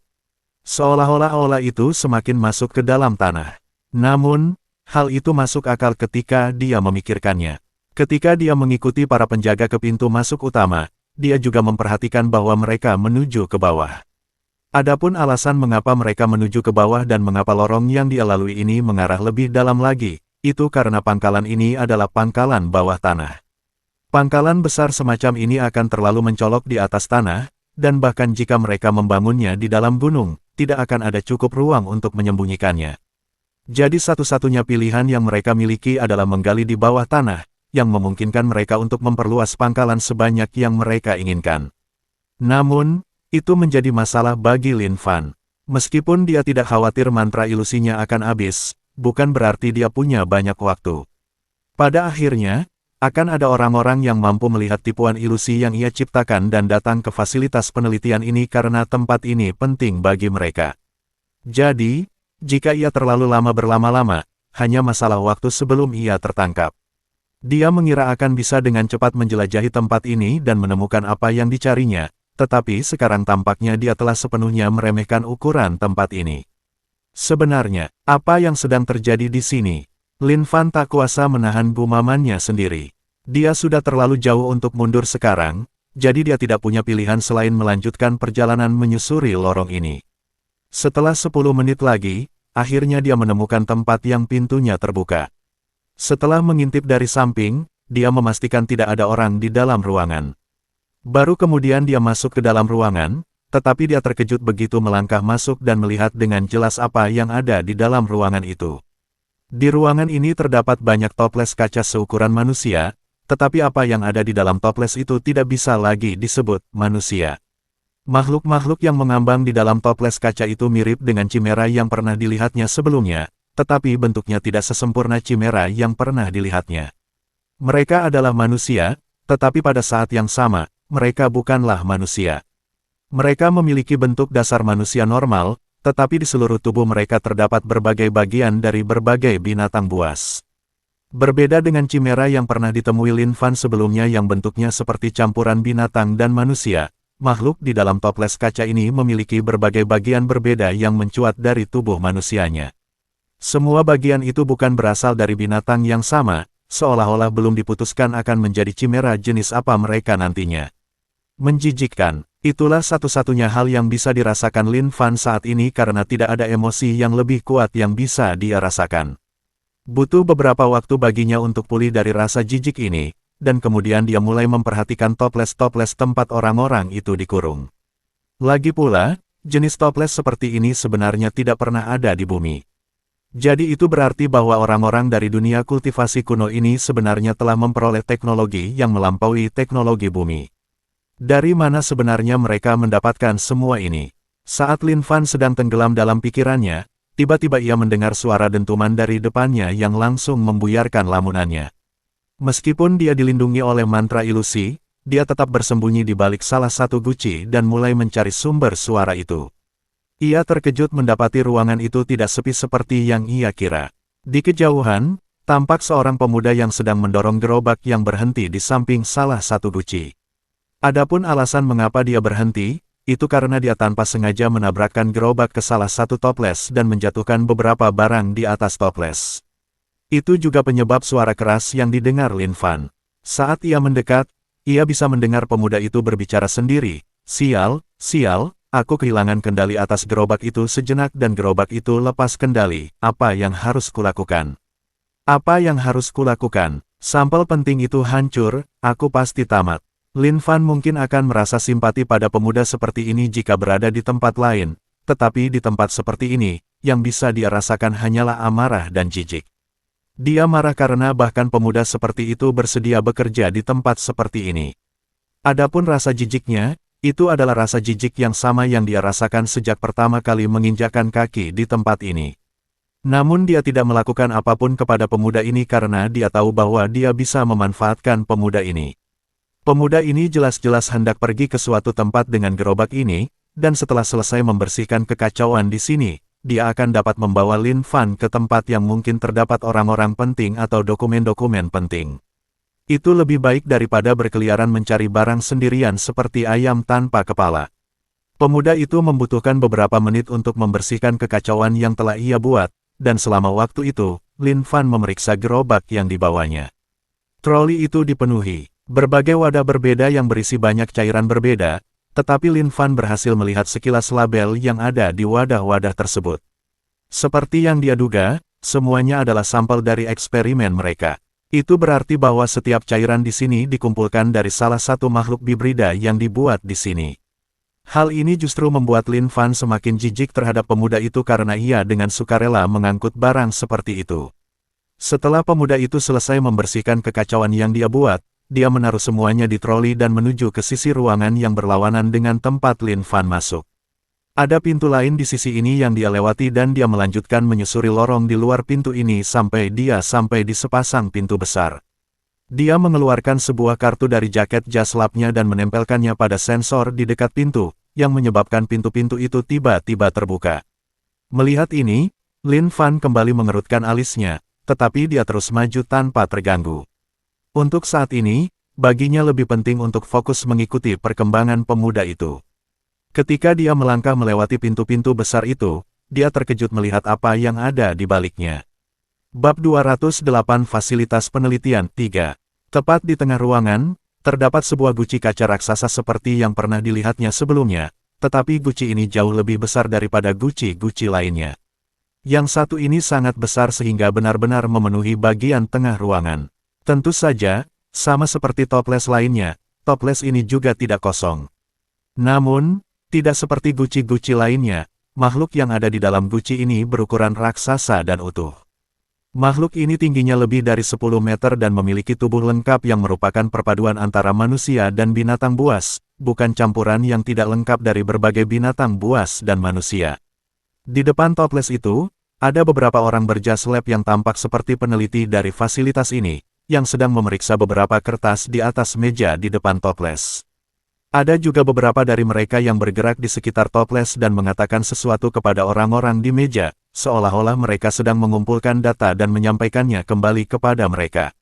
Seolah-olah aula itu semakin masuk ke dalam tanah. Namun, hal itu masuk akal ketika dia memikirkannya. Ketika dia mengikuti para penjaga ke pintu masuk utama, dia juga memperhatikan bahwa mereka menuju ke bawah. Adapun alasan mengapa mereka menuju ke bawah dan mengapa lorong yang dia lalui ini mengarah lebih dalam lagi, itu karena pangkalan ini adalah pangkalan bawah tanah. Pangkalan besar semacam ini akan terlalu mencolok di atas tanah, dan bahkan jika mereka membangunnya di dalam gunung, tidak akan ada cukup ruang untuk menyembunyikannya. Jadi satu-satunya pilihan yang mereka miliki adalah menggali di bawah tanah, yang memungkinkan mereka untuk memperluas pangkalan sebanyak yang mereka inginkan. Namun, itu menjadi masalah bagi Lin Fan. Meskipun dia tidak khawatir mantra ilusinya akan habis, bukan berarti dia punya banyak waktu. Pada akhirnya, akan ada orang-orang yang mampu melihat tipuan ilusi yang ia ciptakan dan datang ke fasilitas penelitian ini karena tempat ini penting bagi mereka. Jadi, jika ia terlalu lama berlama-lama, hanya masalah waktu sebelum ia tertangkap. Dia mengira akan bisa dengan cepat menjelajahi tempat ini dan menemukan apa yang dicarinya, tetapi sekarang tampaknya dia telah sepenuhnya meremehkan ukuran tempat ini. Sebenarnya, apa yang sedang terjadi di sini? Lin Fan tak kuasa menahan gumamannya sendiri. Dia sudah terlalu jauh untuk mundur sekarang, jadi dia tidak punya pilihan selain melanjutkan perjalanan menyusuri lorong ini. Setelah 10 menit lagi, akhirnya dia menemukan tempat yang pintunya terbuka. Setelah mengintip dari samping, dia memastikan tidak ada orang di dalam ruangan. Baru kemudian dia masuk ke dalam ruangan, tetapi dia terkejut begitu melangkah masuk dan melihat dengan jelas apa yang ada di dalam ruangan itu. Di ruangan ini terdapat banyak toples kaca seukuran manusia, tetapi apa yang ada di dalam toples itu tidak bisa lagi disebut manusia. Makhluk-makhluk yang mengambang di dalam toples kaca itu mirip dengan chimera yang pernah dilihatnya sebelumnya, tetapi bentuknya tidak sesempurna chimera yang pernah dilihatnya. Mereka adalah manusia, tetapi pada saat yang sama, mereka bukanlah manusia. Mereka memiliki bentuk dasar manusia normal, tetapi di seluruh tubuh mereka terdapat berbagai bagian dari berbagai binatang buas. Berbeda dengan chimera yang pernah ditemui Lin Fan sebelumnya yang bentuknya seperti campuran binatang dan manusia, makhluk di dalam toples kaca ini memiliki berbagai bagian berbeda yang mencuat dari tubuh manusianya. Semua bagian itu bukan berasal dari binatang yang sama, seolah-olah belum diputuskan akan menjadi chimera jenis apa mereka nantinya. Menjijikkan. Itulah satu-satunya hal yang bisa dirasakan Lin Fan saat ini karena tidak ada emosi yang lebih kuat yang bisa dia rasakan. Butuh beberapa waktu baginya untuk pulih dari rasa jijik ini, dan kemudian dia mulai memperhatikan toples-toples tempat orang-orang itu dikurung. Lagi pula, jenis toples seperti ini sebenarnya tidak pernah ada di bumi. Jadi itu berarti bahwa orang-orang dari dunia kultivasi kuno ini sebenarnya telah memperoleh teknologi yang melampaui teknologi bumi. Dari mana sebenarnya mereka mendapatkan semua ini? Saat Lin Fan sedang tenggelam dalam pikirannya, tiba-tiba ia mendengar suara dentuman dari depannya yang langsung membuyarkan lamunannya. Meskipun dia dilindungi oleh mantra ilusi, dia tetap bersembunyi di balik salah satu guci dan mulai mencari sumber suara itu. Ia terkejut mendapati ruangan itu tidak sepi seperti yang ia kira. Di kejauhan, tampak seorang pemuda yang sedang mendorong gerobak yang berhenti di samping salah satu guci. Adapun alasan mengapa dia berhenti, itu karena dia tanpa sengaja menabrakkan gerobak ke salah satu toples dan menjatuhkan beberapa barang di atas toples. Itu juga penyebab suara keras yang didengar Lin Fan. Saat ia mendekat, ia bisa mendengar pemuda itu berbicara sendiri, "Sial, sial, aku kehilangan kendali atas gerobak itu sejenak dan gerobak itu lepas kendali, apa yang harus kulakukan? Apa yang harus kulakukan? Sampel penting itu hancur, aku pasti tamat." Lin Fan mungkin akan merasa simpati pada pemuda seperti ini jika berada di tempat lain, tetapi di tempat seperti ini, yang bisa dia rasakan hanyalah amarah dan jijik. Dia marah karena bahkan pemuda seperti itu bersedia bekerja di tempat seperti ini. Adapun rasa jijiknya, itu adalah rasa jijik yang sama yang dia rasakan sejak pertama kali menginjakkan kaki di tempat ini. Namun dia tidak melakukan apapun kepada pemuda ini karena dia tahu bahwa dia bisa memanfaatkan pemuda ini. Pemuda ini jelas-jelas hendak pergi ke suatu tempat dengan gerobak ini, dan setelah selesai membersihkan kekacauan di sini, dia akan dapat membawa Lin Fan ke tempat yang mungkin terdapat orang-orang penting atau dokumen-dokumen penting. Itu lebih baik daripada berkeliaran mencari barang sendirian seperti ayam tanpa kepala. Pemuda itu membutuhkan beberapa menit untuk membersihkan kekacauan yang telah ia buat, dan selama waktu itu, Lin Fan memeriksa gerobak yang dibawanya. Troli itu dipenuhi. Berbagai wadah berbeda yang berisi banyak cairan berbeda, tetapi Lin Fan berhasil melihat sekilas label yang ada di wadah-wadah tersebut. Seperti yang dia duga, semuanya adalah sampel dari eksperimen mereka. Itu berarti bahwa setiap cairan di sini dikumpulkan dari salah satu makhluk hibrida yang dibuat di sini. Hal ini justru membuat Lin Fan semakin jijik terhadap pemuda itu karena ia dengan sukarela mengangkut barang seperti itu. Setelah pemuda itu selesai membersihkan kekacauan yang dia buat, dia menaruh semuanya di troli dan menuju ke sisi ruangan yang berlawanan dengan tempat Lin Fan masuk. Ada pintu lain di sisi ini yang dia lewati dan dia melanjutkan menyusuri lorong di luar pintu ini sampai dia sampai di sepasang pintu besar. Dia mengeluarkan sebuah kartu dari jaket jas labnya dan menempelkannya pada sensor di dekat pintu, yang menyebabkan pintu-pintu itu tiba-tiba terbuka. Melihat ini, Lin Fan kembali mengerutkan alisnya, tetapi dia terus maju tanpa terganggu. Untuk saat ini, baginya lebih penting untuk fokus mengikuti perkembangan pemuda itu. Ketika dia melangkah melewati pintu-pintu besar itu, dia terkejut melihat apa yang ada di baliknya. Bab 208 Fasilitas Penelitian 3. Tepat di tengah ruangan, terdapat sebuah guci kaca raksasa seperti yang pernah dilihatnya sebelumnya, tetapi guci ini jauh lebih besar daripada guci-guci lainnya. Yang satu ini sangat besar sehingga benar-benar memenuhi bagian tengah ruangan. Tentu saja, sama seperti toples lainnya, toples ini juga tidak kosong. Namun, tidak seperti guci-guci lainnya, makhluk yang ada di dalam guci ini berukuran raksasa dan utuh. Makhluk ini tingginya lebih dari 10 meter dan memiliki tubuh lengkap yang merupakan perpaduan antara manusia dan binatang buas, bukan campuran yang tidak lengkap dari berbagai binatang buas dan manusia. Di depan toples itu, ada beberapa orang berjas lab yang tampak seperti peneliti dari fasilitas ini, yang sedang memeriksa beberapa kertas di atas meja di depan toples. Ada juga beberapa dari mereka yang bergerak di sekitar toples dan mengatakan sesuatu kepada orang-orang di meja, seolah-olah mereka sedang mengumpulkan data dan menyampaikannya kembali kepada mereka.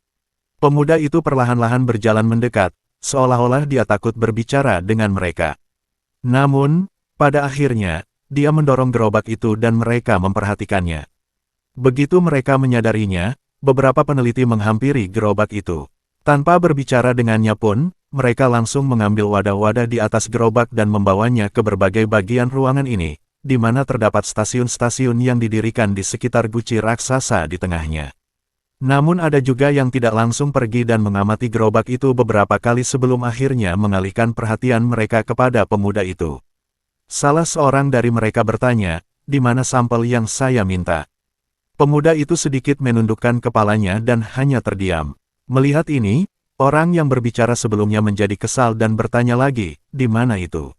Pemuda itu perlahan-lahan berjalan mendekat, seolah-olah dia takut berbicara dengan mereka. Namun, pada akhirnya, dia mendorong gerobak itu dan mereka memperhatikannya. Begitu mereka menyadarinya, beberapa peneliti menghampiri gerobak itu. Tanpa berbicara dengannya pun, mereka langsung mengambil wadah-wadah di atas gerobak dan membawanya ke berbagai bagian ruangan ini, di mana terdapat stasiun-stasiun yang didirikan di sekitar guci raksasa di tengahnya. Namun ada juga yang tidak langsung pergi dan mengamati gerobak itu beberapa kali sebelum akhirnya mengalihkan perhatian mereka kepada pemuda itu. Salah seorang dari mereka bertanya, "Di mana sampel yang saya minta?" Pemuda itu sedikit menundukkan kepalanya dan hanya terdiam. Melihat ini, orang yang berbicara sebelumnya menjadi kesal dan bertanya lagi, "Di mana itu?"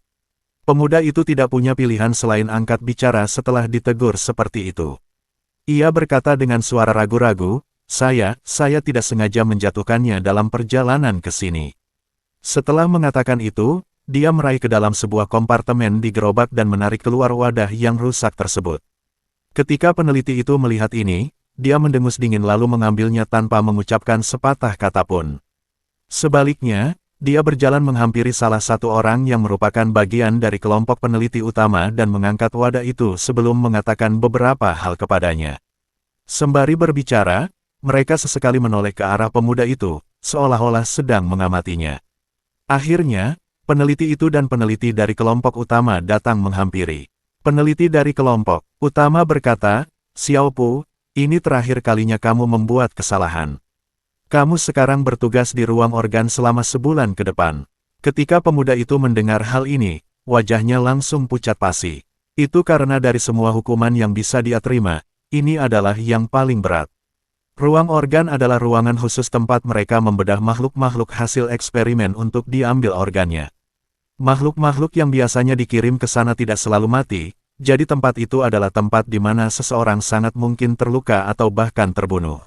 Pemuda itu tidak punya pilihan selain angkat bicara setelah ditegur seperti itu. Ia berkata dengan suara ragu-ragu, saya tidak sengaja menjatuhkannya dalam perjalanan ke sini." Setelah mengatakan itu, dia meraih ke dalam sebuah kompartemen di gerobak dan menarik keluar wadah yang rusak tersebut. Ketika peneliti itu melihat ini, dia mendengus dingin lalu mengambilnya tanpa mengucapkan sepatah kata pun. Sebaliknya, dia berjalan menghampiri salah satu orang yang merupakan bagian dari kelompok peneliti utama dan mengangkat wadah itu sebelum mengatakan beberapa hal kepadanya. Sembari berbicara, mereka sesekali menoleh ke arah pemuda itu, seolah-olah sedang mengamatinya. Akhirnya, peneliti itu dan peneliti dari kelompok utama datang menghampiri. Peneliti dari kelompok utama berkata, "Xiao Pu, ini terakhir kalinya kamu membuat kesalahan. Kamu sekarang bertugas di ruang organ selama sebulan ke depan." Ketika pemuda itu mendengar hal ini, wajahnya langsung pucat pasi. Itu karena dari semua hukuman yang bisa dia terima, ini adalah yang paling berat. Ruang organ adalah ruangan khusus tempat mereka membedah makhluk-makhluk hasil eksperimen untuk diambil organnya. Makhluk-makhluk yang biasanya dikirim ke sana tidak selalu mati, jadi tempat itu adalah tempat di mana seseorang sangat mungkin terluka atau bahkan terbunuh.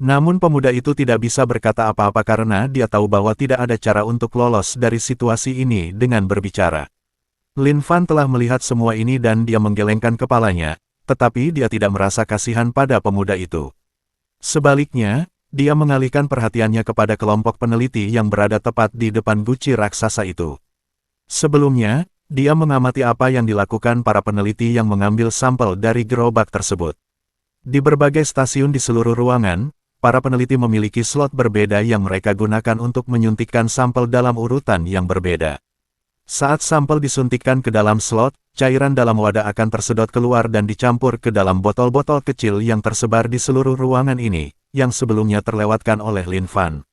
Namun pemuda itu tidak bisa berkata apa-apa karena dia tahu bahwa tidak ada cara untuk lolos dari situasi ini dengan berbicara. Lin Fan telah melihat semua ini dan dia menggelengkan kepalanya, tetapi dia tidak merasa kasihan pada pemuda itu. Sebaliknya, dia mengalihkan perhatiannya kepada kelompok peneliti yang berada tepat di depan guci raksasa itu. Sebelumnya, dia mengamati apa yang dilakukan para peneliti yang mengambil sampel dari gerobak tersebut. Di berbagai stasiun di seluruh ruangan, para peneliti memiliki slot berbeda yang mereka gunakan untuk menyuntikkan sampel dalam urutan yang berbeda. Saat sampel disuntikkan ke dalam slot, cairan dalam wadah akan tersedot keluar dan dicampur ke dalam botol-botol kecil yang tersebar di seluruh ruangan ini, yang sebelumnya terlewatkan oleh Lin Fan.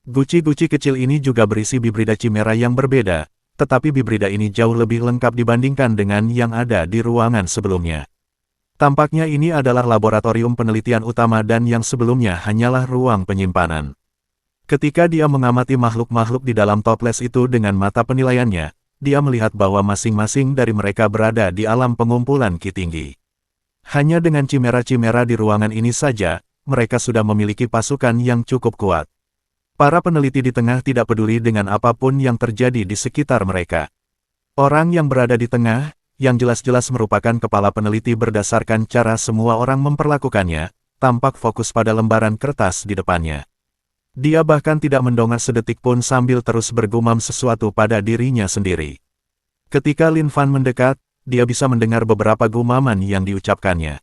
Guci-guci kecil ini juga berisi bibrida chimera yang berbeda, tetapi bibrida ini jauh lebih lengkap dibandingkan dengan yang ada di ruangan sebelumnya. Tampaknya ini adalah laboratorium penelitian utama dan yang sebelumnya hanyalah ruang penyimpanan. Ketika dia mengamati makhluk-makhluk di dalam toples itu dengan mata penilaiannya, dia melihat bahwa masing-masing dari mereka berada di alam pengumpulan Ki tinggi. Hanya dengan cimera-cimera di ruangan ini saja, mereka sudah memiliki pasukan yang cukup kuat. Para peneliti di tengah tidak peduli dengan apapun yang terjadi di sekitar mereka. Orang yang berada di tengah, yang jelas-jelas merupakan kepala peneliti berdasarkan cara semua orang memperlakukannya, tampak fokus pada lembaran kertas di depannya. Dia bahkan tidak mendongak sedetik pun sambil terus bergumam sesuatu pada dirinya sendiri. Ketika Lin Fan mendekat, dia bisa mendengar beberapa gumaman yang diucapkannya.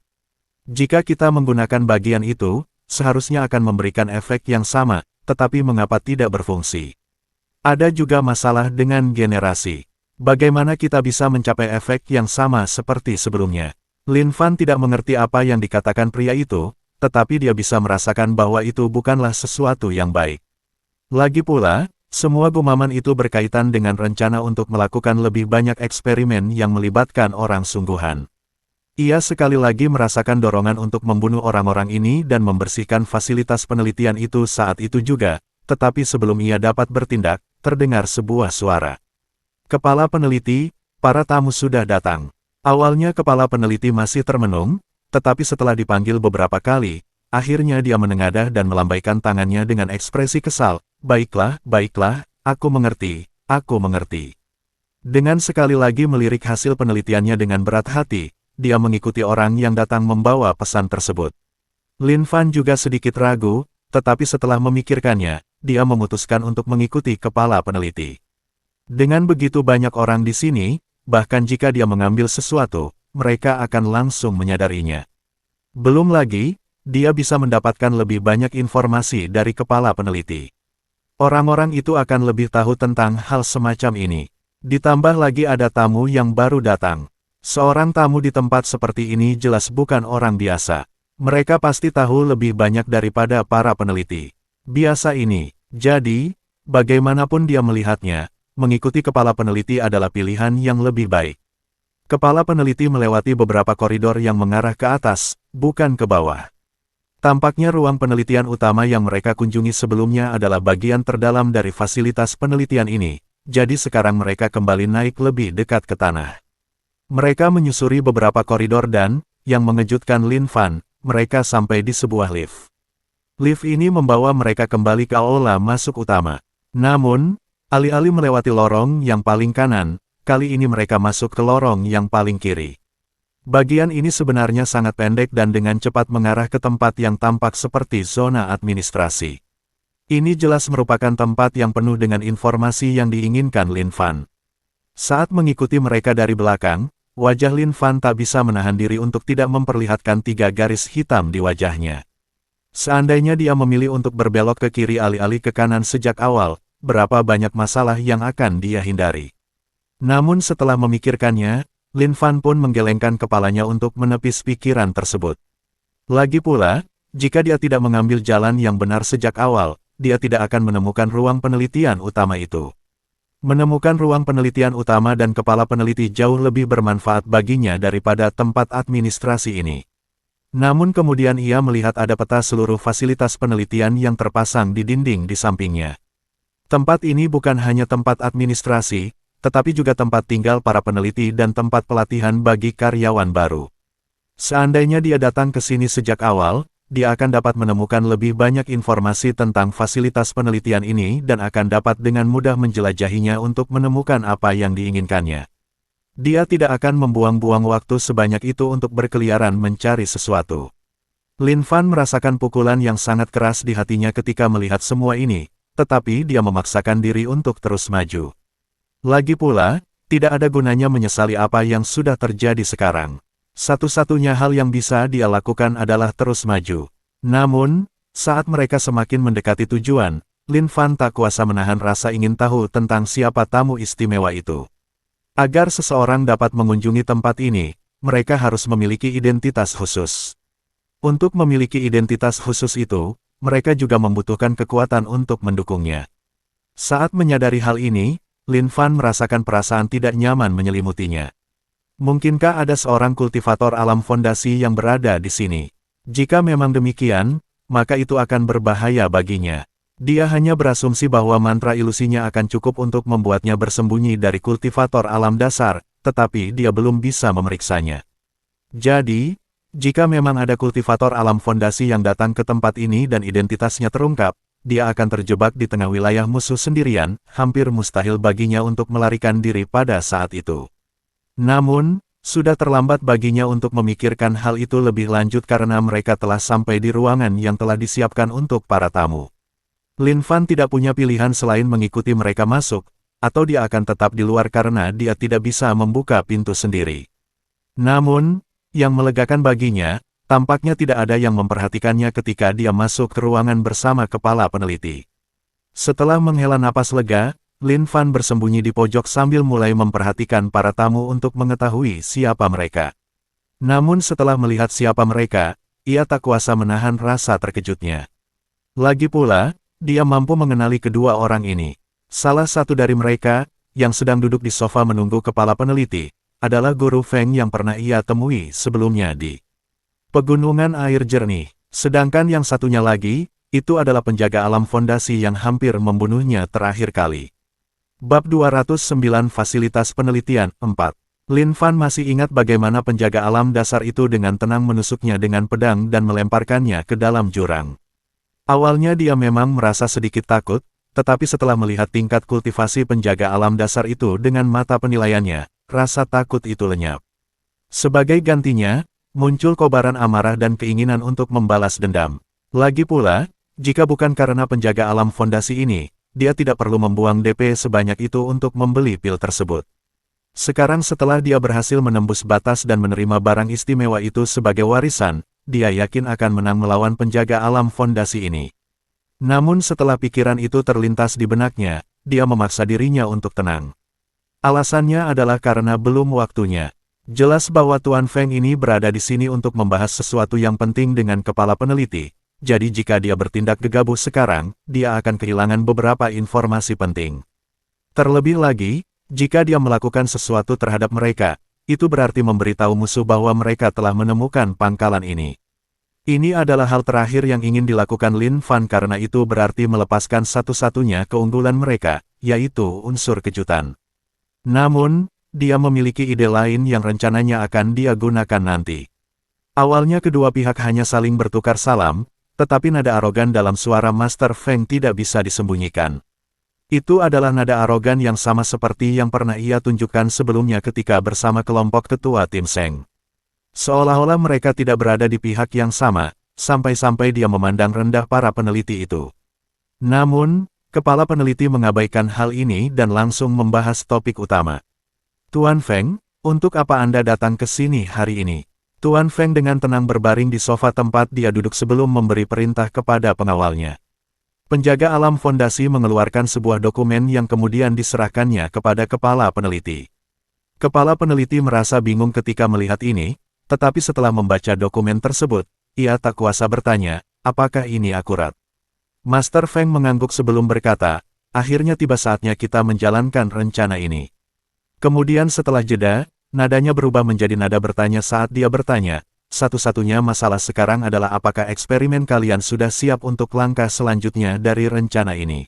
Jika kita menggunakan bagian itu, seharusnya akan memberikan efek yang sama, tetapi mengapa tidak berfungsi? Ada juga masalah dengan generasi. Bagaimana kita bisa mencapai efek yang sama seperti sebelumnya? Lin Fan tidak mengerti apa yang dikatakan pria itu, tetapi dia bisa merasakan bahwa itu bukanlah sesuatu yang baik. Lagi pula, semua gumaman itu berkaitan dengan rencana untuk melakukan lebih banyak eksperimen yang melibatkan orang sungguhan. Ia sekali lagi merasakan dorongan untuk membunuh orang-orang ini dan membersihkan fasilitas penelitian itu saat itu juga, tetapi sebelum ia dapat bertindak, terdengar sebuah suara. Kepala peneliti, para tamu sudah datang. Awalnya kepala peneliti masih termenung, tetapi setelah dipanggil beberapa kali, akhirnya dia menengadah dan melambaikan tangannya dengan ekspresi kesal. Baiklah, baiklah, aku mengerti, aku mengerti. Dengan sekali lagi melirik hasil penelitiannya dengan berat hati, dia mengikuti orang yang datang membawa pesan tersebut. Lin Fan juga sedikit ragu, tetapi setelah memikirkannya, dia memutuskan untuk mengikuti kepala peneliti. Dengan begitu banyak orang di sini, bahkan jika dia mengambil sesuatu, mereka akan langsung menyadarinya. Belum lagi, dia bisa mendapatkan lebih banyak informasi dari kepala peneliti. Orang-orang itu akan lebih tahu tentang hal semacam ini. Ditambah lagi ada tamu yang baru datang. Seorang tamu di tempat seperti ini jelas bukan orang biasa. Mereka pasti tahu lebih banyak daripada para peneliti. Biasa ini, jadi, bagaimanapun dia melihatnya, mengikuti kepala peneliti adalah pilihan yang lebih baik. Kepala peneliti melewati beberapa koridor yang mengarah ke atas, bukan ke bawah. Tampaknya ruang penelitian utama yang mereka kunjungi sebelumnya adalah bagian terdalam dari fasilitas penelitian ini, jadi sekarang mereka kembali naik lebih dekat ke tanah. Mereka menyusuri beberapa koridor dan, yang mengejutkan Lin Fan, mereka sampai di sebuah lift. Lift ini membawa mereka kembali ke aula masuk utama. Namun, alih-alih melewati lorong yang paling kanan, kali ini mereka masuk ke lorong yang paling kiri. Bagian ini sebenarnya sangat pendek dan dengan cepat mengarah ke tempat yang tampak seperti zona administrasi. Ini jelas merupakan tempat yang penuh dengan informasi yang diinginkan Lin Fan. Saat mengikuti mereka dari belakang, wajah Lin Fan tak bisa menahan diri untuk tidak memperlihatkan 3 garis hitam di wajahnya. Seandainya dia memilih untuk berbelok ke kiri alih-alih ke kanan sejak awal, berapa banyak masalah yang akan dia hindari. Namun setelah memikirkannya, Lin Fan pun menggelengkan kepalanya untuk menepis pikiran tersebut. Lagi pula, jika dia tidak mengambil jalan yang benar sejak awal, dia tidak akan menemukan ruang penelitian utama itu. Menemukan ruang penelitian utama dan kepala peneliti jauh lebih bermanfaat baginya daripada tempat administrasi ini. Namun kemudian ia melihat ada peta seluruh fasilitas penelitian yang terpasang di dinding di sampingnya. Tempat ini bukan hanya tempat administrasi, tetapi juga tempat tinggal para peneliti dan tempat pelatihan bagi karyawan baru. Seandainya dia datang ke sini sejak awal, dia akan dapat menemukan lebih banyak informasi tentang fasilitas penelitian ini dan akan dapat dengan mudah menjelajahinya untuk menemukan apa yang diinginkannya. Dia tidak akan membuang-buang waktu sebanyak itu untuk berkeliaran mencari sesuatu. Lin Fan merasakan pukulan yang sangat keras di hatinya ketika melihat semua ini, tetapi dia memaksakan diri untuk terus maju. Lagi pula, tidak ada gunanya menyesali apa yang sudah terjadi sekarang. Satu-satunya hal yang bisa dia lakukan adalah terus maju. Namun, saat mereka semakin mendekati tujuan, Lin Fan tak kuasa menahan rasa ingin tahu tentang siapa tamu istimewa itu. Agar seseorang dapat mengunjungi tempat ini, mereka harus memiliki identitas khusus. Untuk memiliki identitas khusus itu, mereka juga membutuhkan kekuatan untuk mendukungnya. Saat menyadari hal ini, Lin Fan merasakan perasaan tidak nyaman menyelimutinya. Mungkinkah ada seorang kultivator alam fondasi yang berada di sini? Jika memang demikian, maka itu akan berbahaya baginya. Dia hanya berasumsi bahwa mantra ilusinya akan cukup untuk membuatnya bersembunyi dari kultivator alam dasar, tetapi dia belum bisa memeriksanya. Jadi, jika memang ada kultivator alam fondasi yang datang ke tempat ini dan identitasnya terungkap, dia akan terjebak di tengah wilayah musuh sendirian, hampir mustahil baginya untuk melarikan diri pada saat itu. Namun, sudah terlambat baginya untuk memikirkan hal itu lebih lanjut karena mereka telah sampai di ruangan yang telah disiapkan untuk para tamu. Lin Fan tidak punya pilihan selain mengikuti mereka masuk, atau dia akan tetap di luar karena dia tidak bisa membuka pintu sendiri. Namun, yang melegakan baginya, tampaknya tidak ada yang memperhatikannya ketika dia masuk ke ruangan bersama kepala peneliti. Setelah menghela napas lega, Lin Fan bersembunyi di pojok sambil mulai memperhatikan para tamu untuk mengetahui siapa mereka. Namun setelah melihat siapa mereka, ia tak kuasa menahan rasa terkejutnya. Lagi pula, dia mampu mengenali kedua orang ini. Salah satu dari mereka, yang sedang duduk di sofa menunggu kepala peneliti, adalah Guru Feng yang pernah ia temui sebelumnya di Pegunungan Air Jernih. Sedangkan yang satunya lagi, itu adalah penjaga alam fondasi yang hampir membunuhnya terakhir kali. Bab 209 Fasilitas Penelitian 4. Lin Fan masih ingat bagaimana penjaga alam dasar itu dengan tenang menusuknya dengan pedang dan melemparkannya ke dalam jurang. Awalnya dia memang merasa sedikit takut, tetapi setelah melihat tingkat kultivasi penjaga alam dasar itu dengan mata penilaiannya, rasa takut itu lenyap. Sebagai gantinya, muncul kobaran amarah dan keinginan untuk membalas dendam. Lagi pula, jika bukan karena penjaga alam fondasi ini, dia tidak perlu membuang DP sebanyak itu untuk membeli pil tersebut. Sekarang setelah dia berhasil menembus batas dan menerima barang istimewa itu sebagai warisan, dia yakin akan menang melawan penjaga alam fondasi ini. Namun setelah pikiran itu terlintas di benaknya, dia memaksa dirinya untuk tenang. Alasannya adalah karena belum waktunya. Jelas bahwa Tuan Feng ini berada di sini untuk membahas sesuatu yang penting dengan kepala peneliti, jadi jika dia bertindak gegabah sekarang, dia akan kehilangan beberapa informasi penting. Terlebih lagi, jika dia melakukan sesuatu terhadap mereka, itu berarti memberitahu musuh bahwa mereka telah menemukan pangkalan ini. Ini adalah hal terakhir yang ingin dilakukan Lin Fan karena itu berarti melepaskan satu-satunya keunggulan mereka, yaitu unsur kejutan. Namun, dia memiliki ide lain yang rencananya akan dia gunakan nanti. Awalnya kedua pihak hanya saling bertukar salam, tetapi nada arogan dalam suara Master Feng tidak bisa disembunyikan. Itu adalah nada arogan yang sama seperti yang pernah ia tunjukkan sebelumnya ketika bersama kelompok ketua tim Seng. Seolah-olah mereka tidak berada di pihak yang sama, sampai-sampai dia memandang rendah para peneliti itu. Namun, kepala peneliti mengabaikan hal ini dan langsung membahas topik utama. Tuan Feng, untuk apa Anda datang ke sini hari ini? Tuan Feng dengan tenang berbaring di sofa tempat dia duduk sebelum memberi perintah kepada pengawalnya. Penjaga alam fondasi mengeluarkan sebuah dokumen yang kemudian diserahkannya kepada kepala peneliti. Kepala peneliti merasa bingung ketika melihat ini, tetapi setelah membaca dokumen tersebut, ia tak kuasa bertanya, apakah ini akurat? Master Feng mengangguk sebelum berkata, akhirnya tiba saatnya kita menjalankan rencana ini. Kemudian setelah jeda, nadanya berubah menjadi nada bertanya saat dia bertanya, satu-satunya masalah sekarang adalah apakah eksperimen kalian sudah siap untuk langkah selanjutnya dari rencana ini.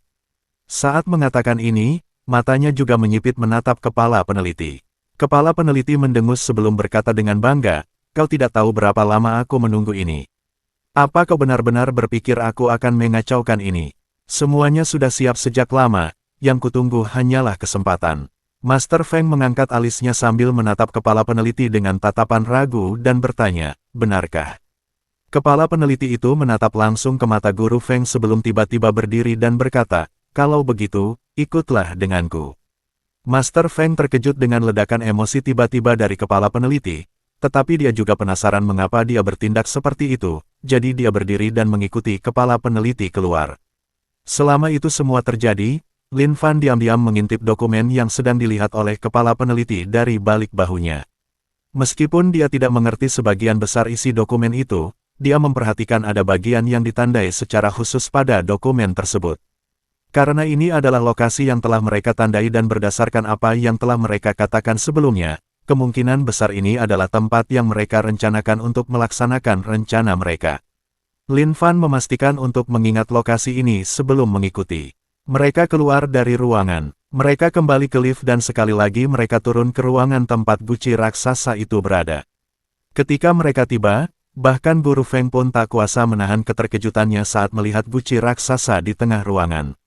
Saat mengatakan ini, matanya juga menyipit menatap kepala peneliti. Kepala peneliti mendengus sebelum berkata dengan bangga, kau tidak tahu berapa lama aku menunggu ini. Apa kau benar-benar berpikir aku akan mengacaukan ini? Semuanya sudah siap sejak lama, yang kutunggu hanyalah kesempatan. Master Feng mengangkat alisnya sambil menatap kepala peneliti dengan tatapan ragu dan bertanya, benarkah? Kepala peneliti itu menatap langsung ke mata Guru Feng sebelum tiba-tiba berdiri dan berkata, kalau begitu, ikutlah denganku. Master Feng terkejut dengan ledakan emosi tiba-tiba dari kepala peneliti, tetapi dia juga penasaran mengapa dia bertindak seperti itu, jadi dia berdiri dan mengikuti kepala peneliti keluar. Selama itu semua terjadi, Lin Fan diam-diam mengintip dokumen yang sedang dilihat oleh kepala peneliti dari balik bahunya. Meskipun dia tidak mengerti sebagian besar isi dokumen itu, dia memperhatikan ada bagian yang ditandai secara khusus pada dokumen tersebut. Karena ini adalah lokasi yang telah mereka tandai dan berdasarkan apa yang telah mereka katakan sebelumnya, kemungkinan besar ini adalah tempat yang mereka rencanakan untuk melaksanakan rencana mereka. Lin Fan memastikan untuk mengingat lokasi ini sebelum mengikuti. Mereka keluar dari ruangan. Mereka kembali ke lift dan sekali lagi mereka turun ke ruangan tempat guci raksasa itu berada. Ketika mereka tiba, bahkan Guru Feng pun tak kuasa menahan keterkejutannya saat melihat guci raksasa di tengah ruangan.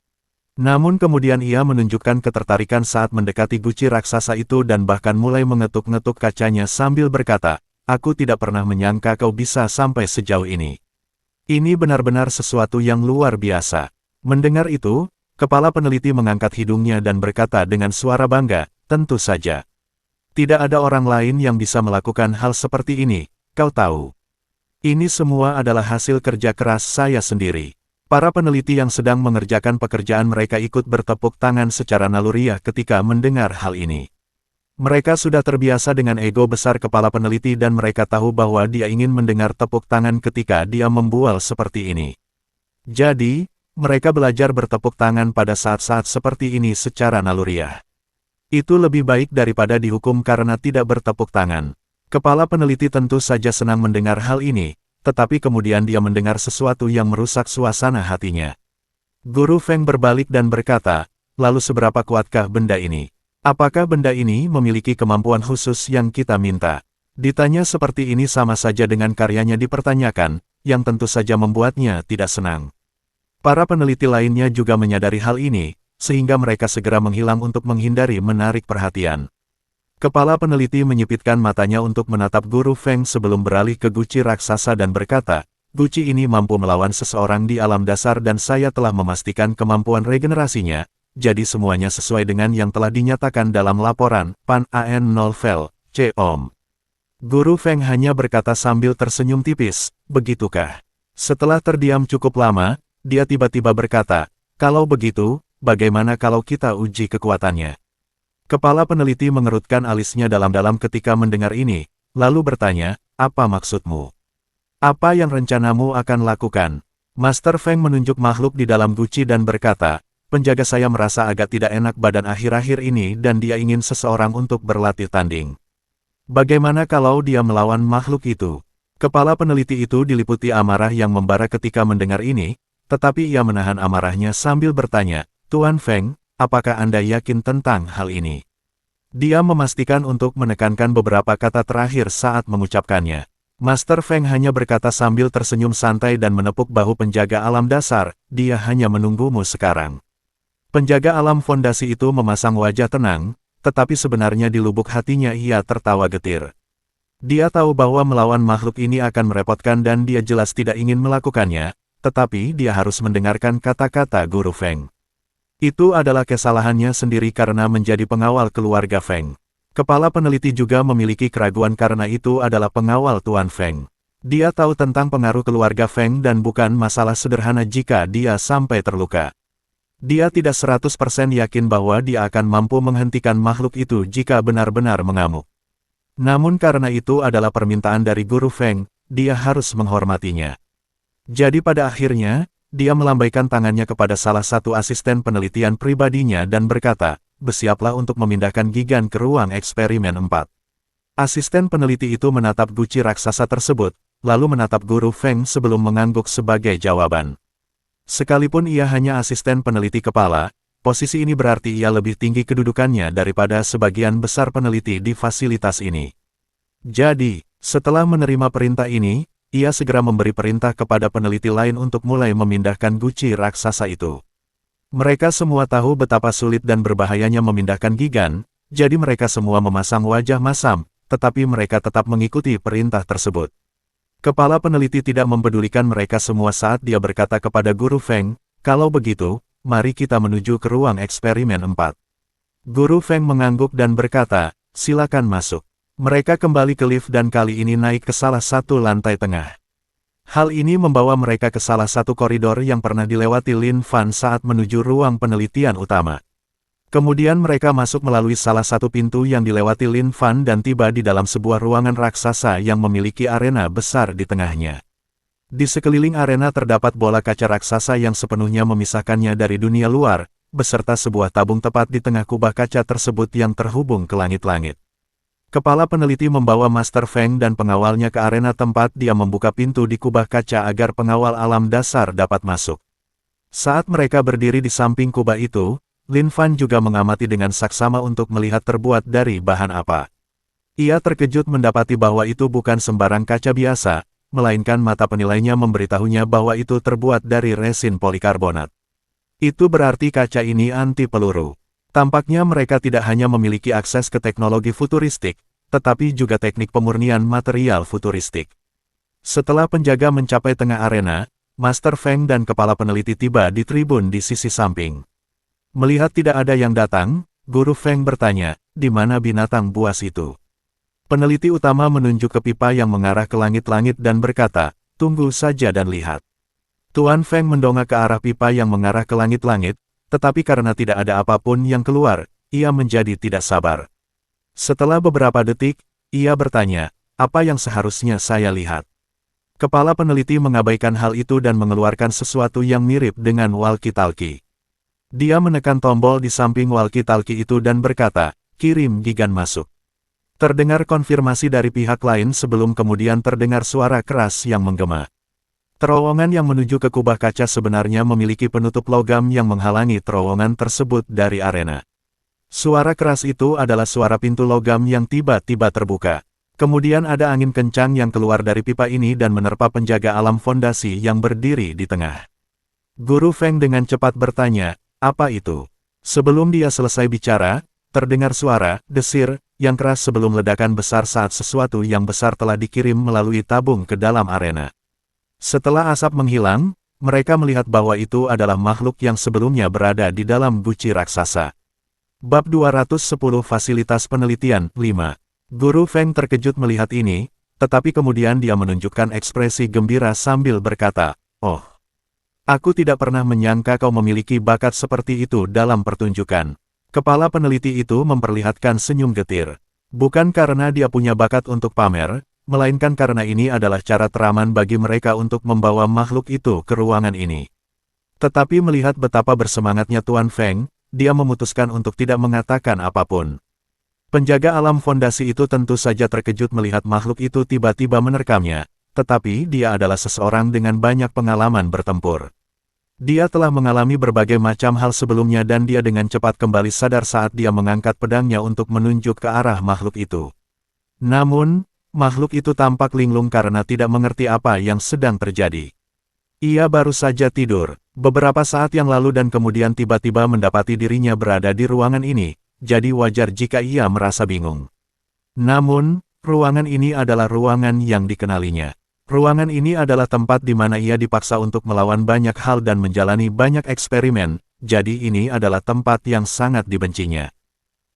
Namun kemudian ia menunjukkan ketertarikan saat mendekati guci raksasa itu dan bahkan mulai mengetuk-ngetuk kacanya sambil berkata, "Aku tidak pernah menyangka kau bisa sampai sejauh ini. Ini benar-benar sesuatu yang luar biasa." Mendengar itu, kepala peneliti mengangkat hidungnya dan berkata dengan suara bangga, "Tentu saja. Tidak ada orang lain yang bisa melakukan hal seperti ini, kau tahu. Ini semua adalah hasil kerja keras saya sendiri." Para peneliti yang sedang mengerjakan pekerjaan mereka ikut bertepuk tangan secara naluriah ketika mendengar hal ini. Mereka sudah terbiasa dengan ego besar kepala peneliti dan mereka tahu bahwa dia ingin mendengar tepuk tangan ketika dia membual seperti ini. Jadi, mereka belajar bertepuk tangan pada saat-saat seperti ini secara naluriah. Itu lebih baik daripada dihukum karena tidak bertepuk tangan. Kepala peneliti tentu saja senang mendengar hal ini, tetapi kemudian dia mendengar sesuatu yang merusak suasana hatinya. Guru Feng berbalik dan berkata, "Lalu seberapa kuatkah benda ini? Apakah benda ini memiliki kemampuan khusus yang kita minta?" Ditanya seperti ini sama saja dengan karyanya dipertanyakan, yang tentu saja membuatnya tidak senang. Para peneliti lainnya juga menyadari hal ini, sehingga mereka segera menghilang untuk menghindari menarik perhatian. Kepala peneliti menyipitkan matanya untuk menatap Guru Feng sebelum beralih ke guci raksasa dan berkata, "Guci ini mampu melawan seseorang di alam dasar dan saya telah memastikan kemampuan regenerasinya, jadi semuanya sesuai dengan yang telah dinyatakan dalam laporan, Pan An Novel, C. Om." Guru Feng hanya berkata sambil tersenyum tipis, "Begitukah?" Setelah terdiam cukup lama, dia tiba-tiba berkata, "Kalau begitu, bagaimana kalau kita uji kekuatannya?" Kepala peneliti mengerutkan alisnya dalam-dalam ketika mendengar ini, lalu bertanya, "Apa maksudmu? Apa yang rencanamu akan lakukan?" Master Feng menunjuk makhluk di dalam guci dan berkata, "Penjaga saya merasa agak tidak enak badan akhir-akhir ini dan dia ingin seseorang untuk berlatih tanding. Bagaimana kalau dia melawan makhluk itu?" Kepala peneliti itu diliputi amarah yang membara ketika mendengar ini, tetapi ia menahan amarahnya sambil bertanya, "Tuan Feng, apakah Anda yakin tentang hal ini?" Dia memastikan untuk menekankan beberapa kata terakhir saat mengucapkannya. Master Feng hanya berkata sambil tersenyum santai dan menepuk bahu penjaga alam dasar, "Dia hanya menunggumu sekarang." Penjaga alam fondasi itu memasang wajah tenang, tetapi sebenarnya di lubuk hatinya ia tertawa getir. Dia tahu bahwa melawan makhluk ini akan merepotkan dan dia jelas tidak ingin melakukannya, tetapi dia harus mendengarkan kata-kata Guru Feng. Itu adalah kesalahannya sendiri karena menjadi pengawal keluarga Feng. Kepala peneliti juga memiliki keraguan karena itu adalah pengawal Tuan Feng. Dia tahu tentang pengaruh keluarga Feng dan bukan masalah sederhana jika dia sampai terluka. Dia tidak 100% yakin bahwa dia akan mampu menghentikan makhluk itu jika benar-benar mengamuk. Namun karena itu adalah permintaan dari Guru Feng, dia harus menghormatinya. Jadi pada akhirnya, dia melambaikan tangannya kepada salah satu asisten penelitian pribadinya dan berkata, "Bersiaplah untuk memindahkan Gigan ke ruang eksperimen 4. Asisten peneliti itu menatap guci raksasa tersebut, lalu menatap Guru Feng sebelum mengangguk sebagai jawaban. Sekalipun ia hanya asisten peneliti kepala, posisi ini berarti ia lebih tinggi kedudukannya daripada sebagian besar peneliti di fasilitas ini. Jadi, setelah menerima perintah ini, ia segera memberi perintah kepada peneliti lain untuk mulai memindahkan guci raksasa itu. Mereka semua tahu betapa sulit dan berbahayanya memindahkan Gigan, jadi mereka semua memasang wajah masam, tetapi mereka tetap mengikuti perintah tersebut. Kepala peneliti tidak mempedulikan mereka semua saat dia berkata kepada Guru Feng, "Kalau begitu, mari kita menuju ke ruang eksperimen 4. Guru Feng mengangguk dan berkata, "Silakan masuk." Mereka kembali ke lift dan kali ini naik ke salah satu lantai tengah. Hal ini membawa mereka ke salah satu koridor yang pernah dilewati Lin Fan saat menuju ruang penelitian utama. Kemudian mereka masuk melalui salah satu pintu yang dilewati Lin Fan dan tiba di dalam sebuah ruangan raksasa yang memiliki arena besar di tengahnya. Di sekeliling arena terdapat bola kaca raksasa yang sepenuhnya memisahkannya dari dunia luar, beserta sebuah tabung tepat di tengah kubah kaca tersebut yang terhubung ke langit-langit. Kepala peneliti membawa Master Feng dan pengawalnya ke arena tempat dia membuka pintu di kubah kaca agar pengawal alam dasar dapat masuk. Saat mereka berdiri di samping kubah itu, Lin Fan juga mengamati dengan saksama untuk melihat terbuat dari bahan apa. Ia terkejut mendapati bahwa itu bukan sembarang kaca biasa, melainkan mata penilainya memberitahunya bahwa itu terbuat dari resin polikarbonat. Itu berarti kaca ini anti peluru. Tampaknya mereka tidak hanya memiliki akses ke teknologi futuristik, tetapi juga teknik pemurnian material futuristik. Setelah penjaga mencapai tengah arena, Master Feng dan kepala peneliti tiba di tribun di sisi samping. Melihat tidak ada yang datang, Guru Feng bertanya, di mana binatang buas itu? Peneliti utama menunjuk ke pipa yang mengarah ke langit-langit dan berkata, tunggu saja dan lihat. Tuan Feng mendongak ke arah pipa yang mengarah ke langit-langit, tetapi karena tidak ada apapun yang keluar, ia menjadi tidak sabar. Setelah beberapa detik, ia bertanya, apa yang seharusnya saya lihat? Kepala peneliti mengabaikan hal itu dan mengeluarkan sesuatu yang mirip dengan walkie-talkie. Dia menekan tombol di samping walkie-talkie itu dan berkata, kirim Gigan masuk. Terdengar konfirmasi dari pihak lain sebelum kemudian terdengar suara keras yang menggema. Terowongan yang menuju ke kubah kaca sebenarnya memiliki penutup logam yang menghalangi terowongan tersebut dari arena. Suara keras itu adalah suara pintu logam yang tiba-tiba terbuka. Kemudian ada angin kencang yang keluar dari pipa ini dan menerpa penjaga alam fondasi yang berdiri di tengah. Guru Feng dengan cepat bertanya, apa itu? Sebelum dia selesai bicara, terdengar suara desir yang keras sebelum ledakan besar saat sesuatu yang besar telah dikirim melalui tabung ke dalam arena. Setelah asap menghilang, mereka melihat bahwa itu adalah makhluk yang sebelumnya berada di dalam guci raksasa. Bab 210 Fasilitas Penelitian 5. Guru Feng terkejut melihat ini, tetapi kemudian dia menunjukkan ekspresi gembira sambil berkata, oh, aku tidak pernah menyangka kau memiliki bakat seperti itu dalam pertunjukan. Kepala peneliti itu memperlihatkan senyum getir. Bukan karena dia punya bakat untuk pamer, melainkan karena ini adalah cara teraman bagi mereka untuk membawa makhluk itu ke ruangan ini. Tetapi melihat betapa bersemangatnya Tuan Feng, dia memutuskan untuk tidak mengatakan apapun. Penjaga alam fondasi itu tentu saja terkejut melihat makhluk itu tiba-tiba menerkamnya, tetapi dia adalah seseorang dengan banyak pengalaman bertempur. Dia telah mengalami berbagai macam hal sebelumnya dan dia dengan cepat kembali sadar saat dia mengangkat pedangnya untuk menunjuk ke arah makhluk itu. Namun, makhluk itu tampak linglung karena tidak mengerti apa yang sedang terjadi. Ia baru saja tidur beberapa saat yang lalu dan kemudian tiba-tiba mendapati dirinya berada di ruangan ini, jadi wajar jika ia merasa bingung. Namun, ruangan ini adalah ruangan yang dikenalinya. Ruangan ini adalah tempat di mana ia dipaksa untuk melawan banyak hal dan menjalani banyak eksperimen, jadi ini adalah tempat yang sangat dibencinya.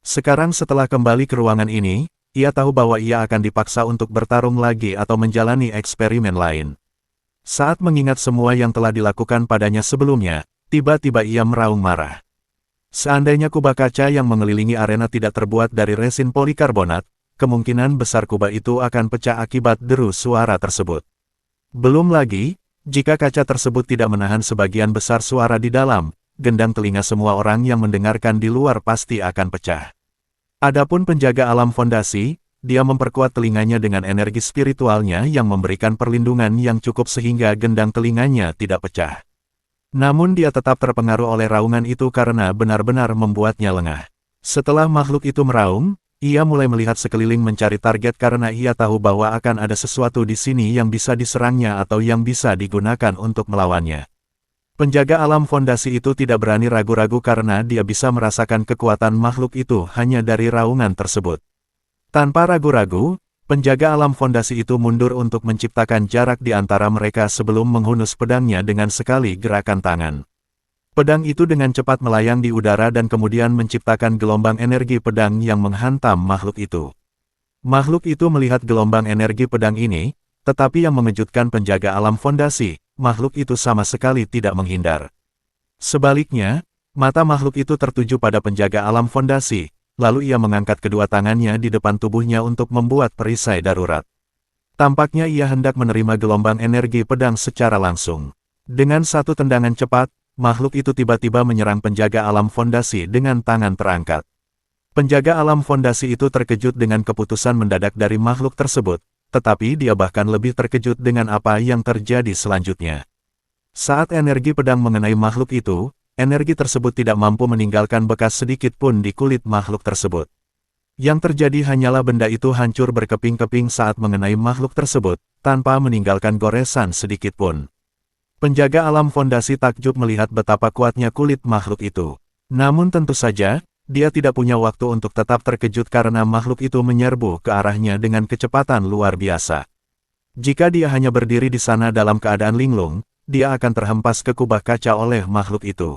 Sekarang setelah kembali ke ruangan ini, ia tahu bahwa ia akan dipaksa untuk bertarung lagi atau menjalani eksperimen lain. Saat mengingat semua yang telah dilakukan padanya sebelumnya, tiba-tiba ia meraung marah. Seandainya kubah kaca yang mengelilingi arena tidak terbuat dari resin polikarbonat, kemungkinan besar kubah itu akan pecah akibat deru suara tersebut. Belum lagi, jika kaca tersebut tidak menahan sebagian besar suara di dalam, gendang telinga semua orang yang mendengarkan di luar pasti akan pecah. Adapun penjaga alam fondasi, dia memperkuat telinganya dengan energi spiritualnya yang memberikan perlindungan yang cukup sehingga gendang telinganya tidak pecah. Namun dia tetap terpengaruh oleh raungan itu karena benar-benar membuatnya lengah. Setelah makhluk itu meraung, ia mulai melihat sekeliling mencari target karena ia tahu bahwa akan ada sesuatu di sini yang bisa diserangnya atau yang bisa digunakan untuk melawannya. Penjaga alam fondasi itu tidak berani ragu-ragu karena dia bisa merasakan kekuatan makhluk itu hanya dari raungan tersebut. Tanpa ragu-ragu, penjaga alam fondasi itu mundur untuk menciptakan jarak di antara mereka sebelum menghunus pedangnya dengan sekali gerakan tangan. Pedang itu dengan cepat melayang di udara dan kemudian menciptakan gelombang energi pedang yang menghantam makhluk itu. Makhluk itu melihat gelombang energi pedang ini, tetapi yang mengejutkan penjaga alam fondasi, makhluk itu sama sekali tidak menghindar. Sebaliknya, mata makhluk itu tertuju pada penjaga alam fondasi, lalu ia mengangkat kedua tangannya di depan tubuhnya untuk membuat perisai darurat. Tampaknya ia hendak menerima gelombang energi pedang secara langsung. Dengan satu tendangan cepat, makhluk itu tiba-tiba menyerang penjaga alam fondasi dengan tangan terangkat. Penjaga alam fondasi itu terkejut dengan keputusan mendadak dari makhluk tersebut, tetapi dia bahkan lebih terkejut dengan apa yang terjadi selanjutnya. Saat energi pedang mengenai makhluk itu, energi tersebut tidak mampu meninggalkan bekas sedikit pun di kulit makhluk tersebut. Yang terjadi hanyalah benda itu hancur berkeping-keping saat mengenai makhluk tersebut, tanpa meninggalkan goresan sedikit pun. Penjaga alam fondasi takjub melihat betapa kuatnya kulit makhluk itu. Namun tentu saja, dia tidak punya waktu untuk tetap terkejut karena makhluk itu menyerbu ke arahnya dengan kecepatan luar biasa. Jika dia hanya berdiri di sana dalam keadaan linglung, dia akan terhempas ke kubah kaca oleh makhluk itu.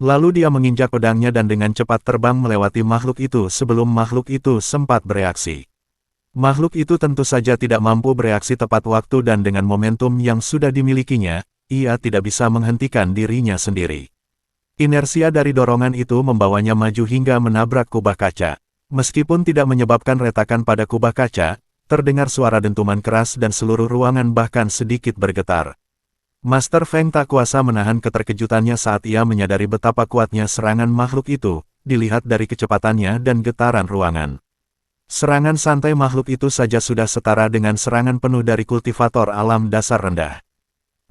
Lalu dia menginjak pedangnya dan dengan cepat terbang melewati makhluk itu sebelum makhluk itu sempat bereaksi. Makhluk itu tentu saja tidak mampu bereaksi tepat waktu dan dengan momentum yang sudah dimilikinya, ia tidak bisa menghentikan dirinya sendiri. Inersia dari dorongan itu membawanya maju hingga menabrak kubah kaca. Meskipun tidak menyebabkan retakan pada kubah kaca, terdengar suara dentuman keras dan seluruh ruangan bahkan sedikit bergetar. Master Feng tak kuasa menahan keterkejutannya saat ia menyadari betapa kuatnya serangan makhluk itu, dilihat dari kecepatannya dan getaran ruangan. Serangan santai makhluk itu saja sudah setara dengan serangan penuh dari kultivator alam dasar rendah.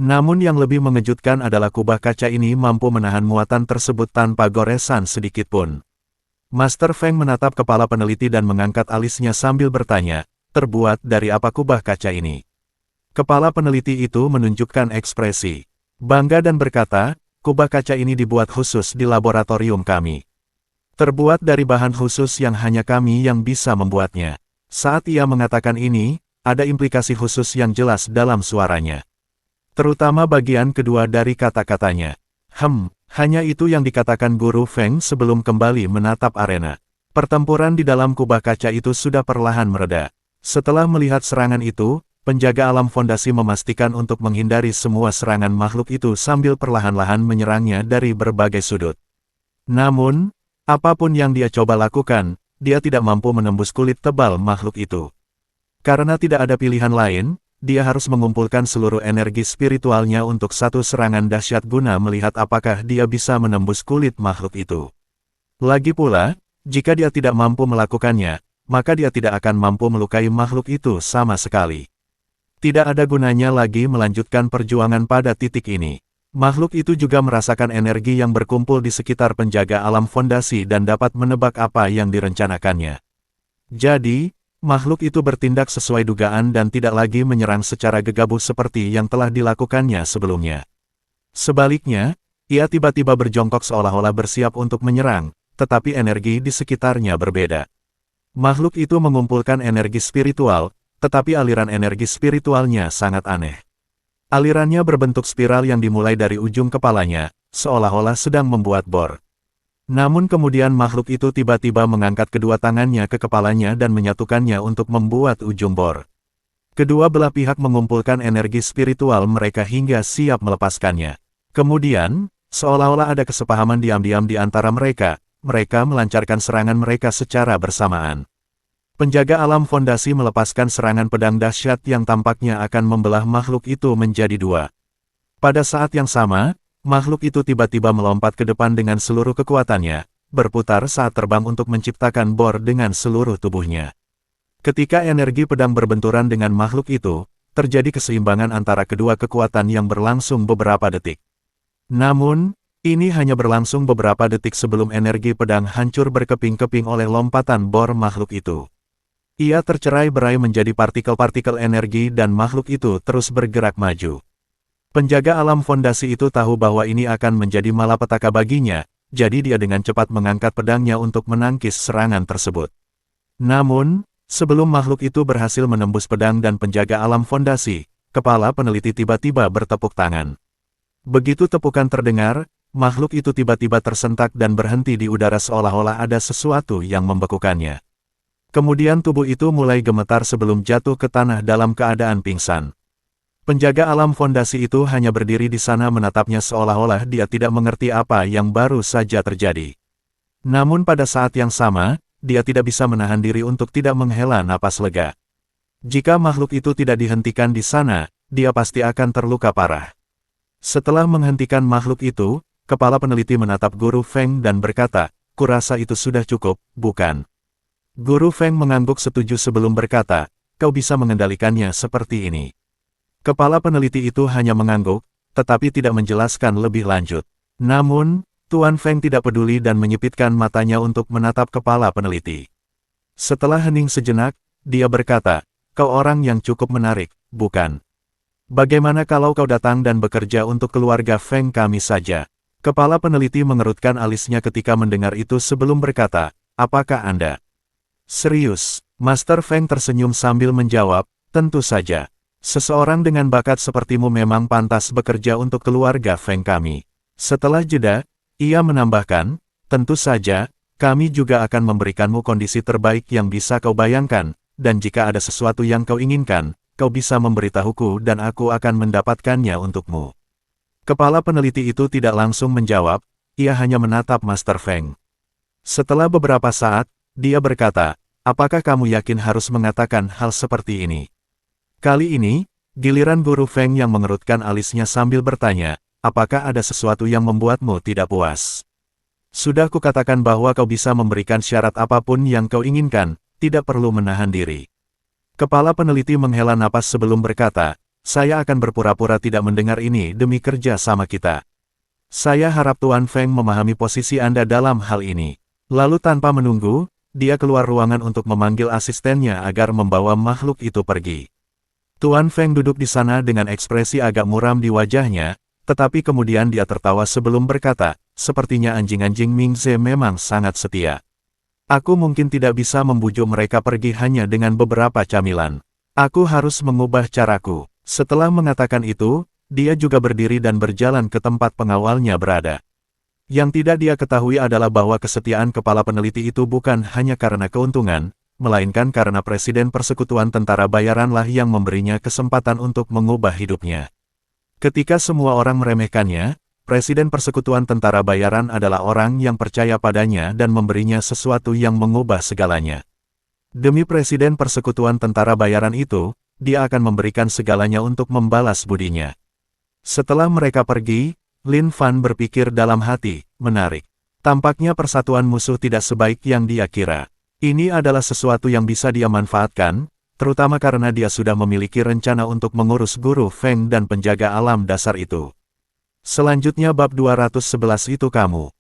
Namun yang lebih mengejutkan adalah kubah kaca ini mampu menahan muatan tersebut tanpa goresan sedikit pun. Master Feng menatap kepala peneliti dan mengangkat alisnya sambil bertanya, terbuat dari apa kubah kaca ini? Kepala peneliti itu menunjukkan ekspresi bangga dan berkata, kubah kaca ini dibuat khusus di laboratorium kami. Terbuat dari bahan khusus yang hanya kami yang bisa membuatnya. Saat ia mengatakan ini, ada implikasi khusus yang jelas dalam suaranya. Terutama bagian kedua dari kata-katanya. Hanya itu yang dikatakan Guru Feng sebelum kembali menatap arena. Pertempuran di dalam kubah kaca itu sudah perlahan mereda. Setelah melihat serangan itu, penjaga alam fondasi memastikan untuk menghindari semua serangan makhluk itu sambil perlahan-lahan menyerangnya dari berbagai sudut. Namun, apapun yang dia coba lakukan, dia tidak mampu menembus kulit tebal makhluk itu. Karena tidak ada pilihan lain, dia harus mengumpulkan seluruh energi spiritualnya untuk satu serangan dahsyat guna melihat apakah dia bisa menembus kulit makhluk itu. Lagi pula, jika dia tidak mampu melakukannya, maka dia tidak akan mampu melukai makhluk itu sama sekali. Tidak ada gunanya lagi melanjutkan perjuangan pada titik ini. Makhluk itu juga merasakan energi yang berkumpul di sekitar penjaga alam fondasi dan dapat menebak apa yang direncanakannya. Jadi, makhluk itu bertindak sesuai dugaan dan tidak lagi menyerang secara gegabah seperti yang telah dilakukannya sebelumnya. Sebaliknya, ia tiba-tiba berjongkok seolah-olah bersiap untuk menyerang, tetapi energi di sekitarnya berbeda. Makhluk itu mengumpulkan energi spiritual, tetapi aliran energi spiritualnya sangat aneh. Alirannya berbentuk spiral yang dimulai dari ujung kepalanya, seolah-olah sedang membuat bor. Namun kemudian makhluk itu tiba-tiba mengangkat kedua tangannya ke kepalanya dan menyatukannya untuk membuat ujung bor. Kedua belah pihak mengumpulkan energi spiritual mereka hingga siap melepaskannya. Kemudian, seolah-olah ada kesepahaman diam-diam di antara mereka melancarkan serangan mereka secara bersamaan. Penjaga alam fondasi melepaskan serangan pedang dahsyat yang tampaknya akan membelah makhluk itu menjadi dua. Pada saat yang sama, makhluk itu tiba-tiba melompat ke depan dengan seluruh kekuatannya, berputar saat terbang untuk menciptakan bor dengan seluruh tubuhnya. Ketika energi pedang berbenturan dengan makhluk itu, terjadi keseimbangan antara kedua kekuatan yang berlangsung beberapa detik. Namun, ini hanya berlangsung beberapa detik sebelum energi pedang hancur berkeping-keping oleh lompatan bor makhluk itu. Ia tercerai-berai menjadi partikel-partikel energi dan makhluk itu terus bergerak maju. Penjaga alam fondasi itu tahu bahwa ini akan menjadi malapetaka baginya, jadi dia dengan cepat mengangkat pedangnya untuk menangkis serangan tersebut. Namun, sebelum makhluk itu berhasil menembus pedang dan penjaga alam fondasi, kepala peneliti tiba-tiba bertepuk tangan. Begitu tepukan terdengar, makhluk itu tiba-tiba tersentak dan berhenti di udara seolah-olah ada sesuatu yang membekukannya. Kemudian tubuh itu mulai gemetar sebelum jatuh ke tanah dalam keadaan pingsan. Penjaga alam fondasi itu hanya berdiri di sana menatapnya seolah-olah dia tidak mengerti apa yang baru saja terjadi. Namun pada saat yang sama, dia tidak bisa menahan diri untuk tidak menghela napas lega. Jika makhluk itu tidak dihentikan di sana, dia pasti akan terluka parah. Setelah menghentikan makhluk itu, kepala peneliti menatap Guru Feng dan berkata, kurasa itu sudah cukup, bukan? Guru Feng mengangguk setuju sebelum berkata, kau bisa mengendalikannya seperti ini. Kepala peneliti itu hanya mengangguk, tetapi tidak menjelaskan lebih lanjut. Namun, Tuan Feng tidak peduli dan menyipitkan matanya untuk menatap kepala peneliti. Setelah hening sejenak, dia berkata, kau orang yang cukup menarik, bukan? Bagaimana kalau kau datang dan bekerja untuk keluarga Feng kami saja? Kepala peneliti mengerutkan alisnya ketika mendengar itu sebelum berkata, apakah Anda serius? Master Feng tersenyum sambil menjawab, tentu saja. Seseorang dengan bakat sepertimu memang pantas bekerja untuk keluarga Feng kami. Setelah jeda, ia menambahkan, tentu saja, kami juga akan memberikanmu kondisi terbaik yang bisa kau bayangkan, dan jika ada sesuatu yang kau inginkan, kau bisa memberitahuku dan aku akan mendapatkannya untukmu. Kepala peneliti itu tidak langsung menjawab, ia hanya menatap Master Feng. Setelah beberapa saat, dia berkata, apakah kamu yakin harus mengatakan hal seperti ini? Kali ini, giliran Guru Feng yang mengerutkan alisnya sambil bertanya, apakah ada sesuatu yang membuatmu tidak puas? Sudah kukatakan bahwa kau bisa memberikan syarat apapun yang kau inginkan, tidak perlu menahan diri. Kepala peneliti menghela napas sebelum berkata, saya akan berpura-pura tidak mendengar ini demi kerja sama kita. Saya harap Tuan Feng memahami posisi Anda dalam hal ini. Lalu tanpa menunggu, dia keluar ruangan untuk memanggil asistennya agar membawa makhluk itu pergi. Tuan Feng duduk di sana dengan ekspresi agak muram di wajahnya, tetapi kemudian dia tertawa sebelum berkata, sepertinya anjing-anjing Mingze memang sangat setia. Aku mungkin tidak bisa membujuk mereka pergi hanya dengan beberapa camilan. Aku harus mengubah caraku. Setelah mengatakan itu, dia juga berdiri dan berjalan ke tempat pengawalnya berada. Yang tidak dia ketahui adalah bahwa kesetiaan kepala peneliti itu bukan hanya karena keuntungan, melainkan karena Presiden Persekutuan Tentara Bayaranlah yang memberinya kesempatan untuk mengubah hidupnya. Ketika semua orang meremehkannya, Presiden Persekutuan Tentara Bayaran adalah orang yang percaya padanya dan memberinya sesuatu yang mengubah segalanya. Demi Presiden Persekutuan Tentara Bayaran itu, dia akan memberikan segalanya untuk membalas budinya. Setelah mereka pergi, Lin Fan berpikir dalam hati, menarik. Tampaknya persatuan musuh tidak sebaik yang dia kira. Ini adalah sesuatu yang bisa dia manfaatkan, terutama karena dia sudah memiliki rencana untuk mengurus Guru Feng dan penjaga alam dasar itu. Selanjutnya bab 211 itu kamu.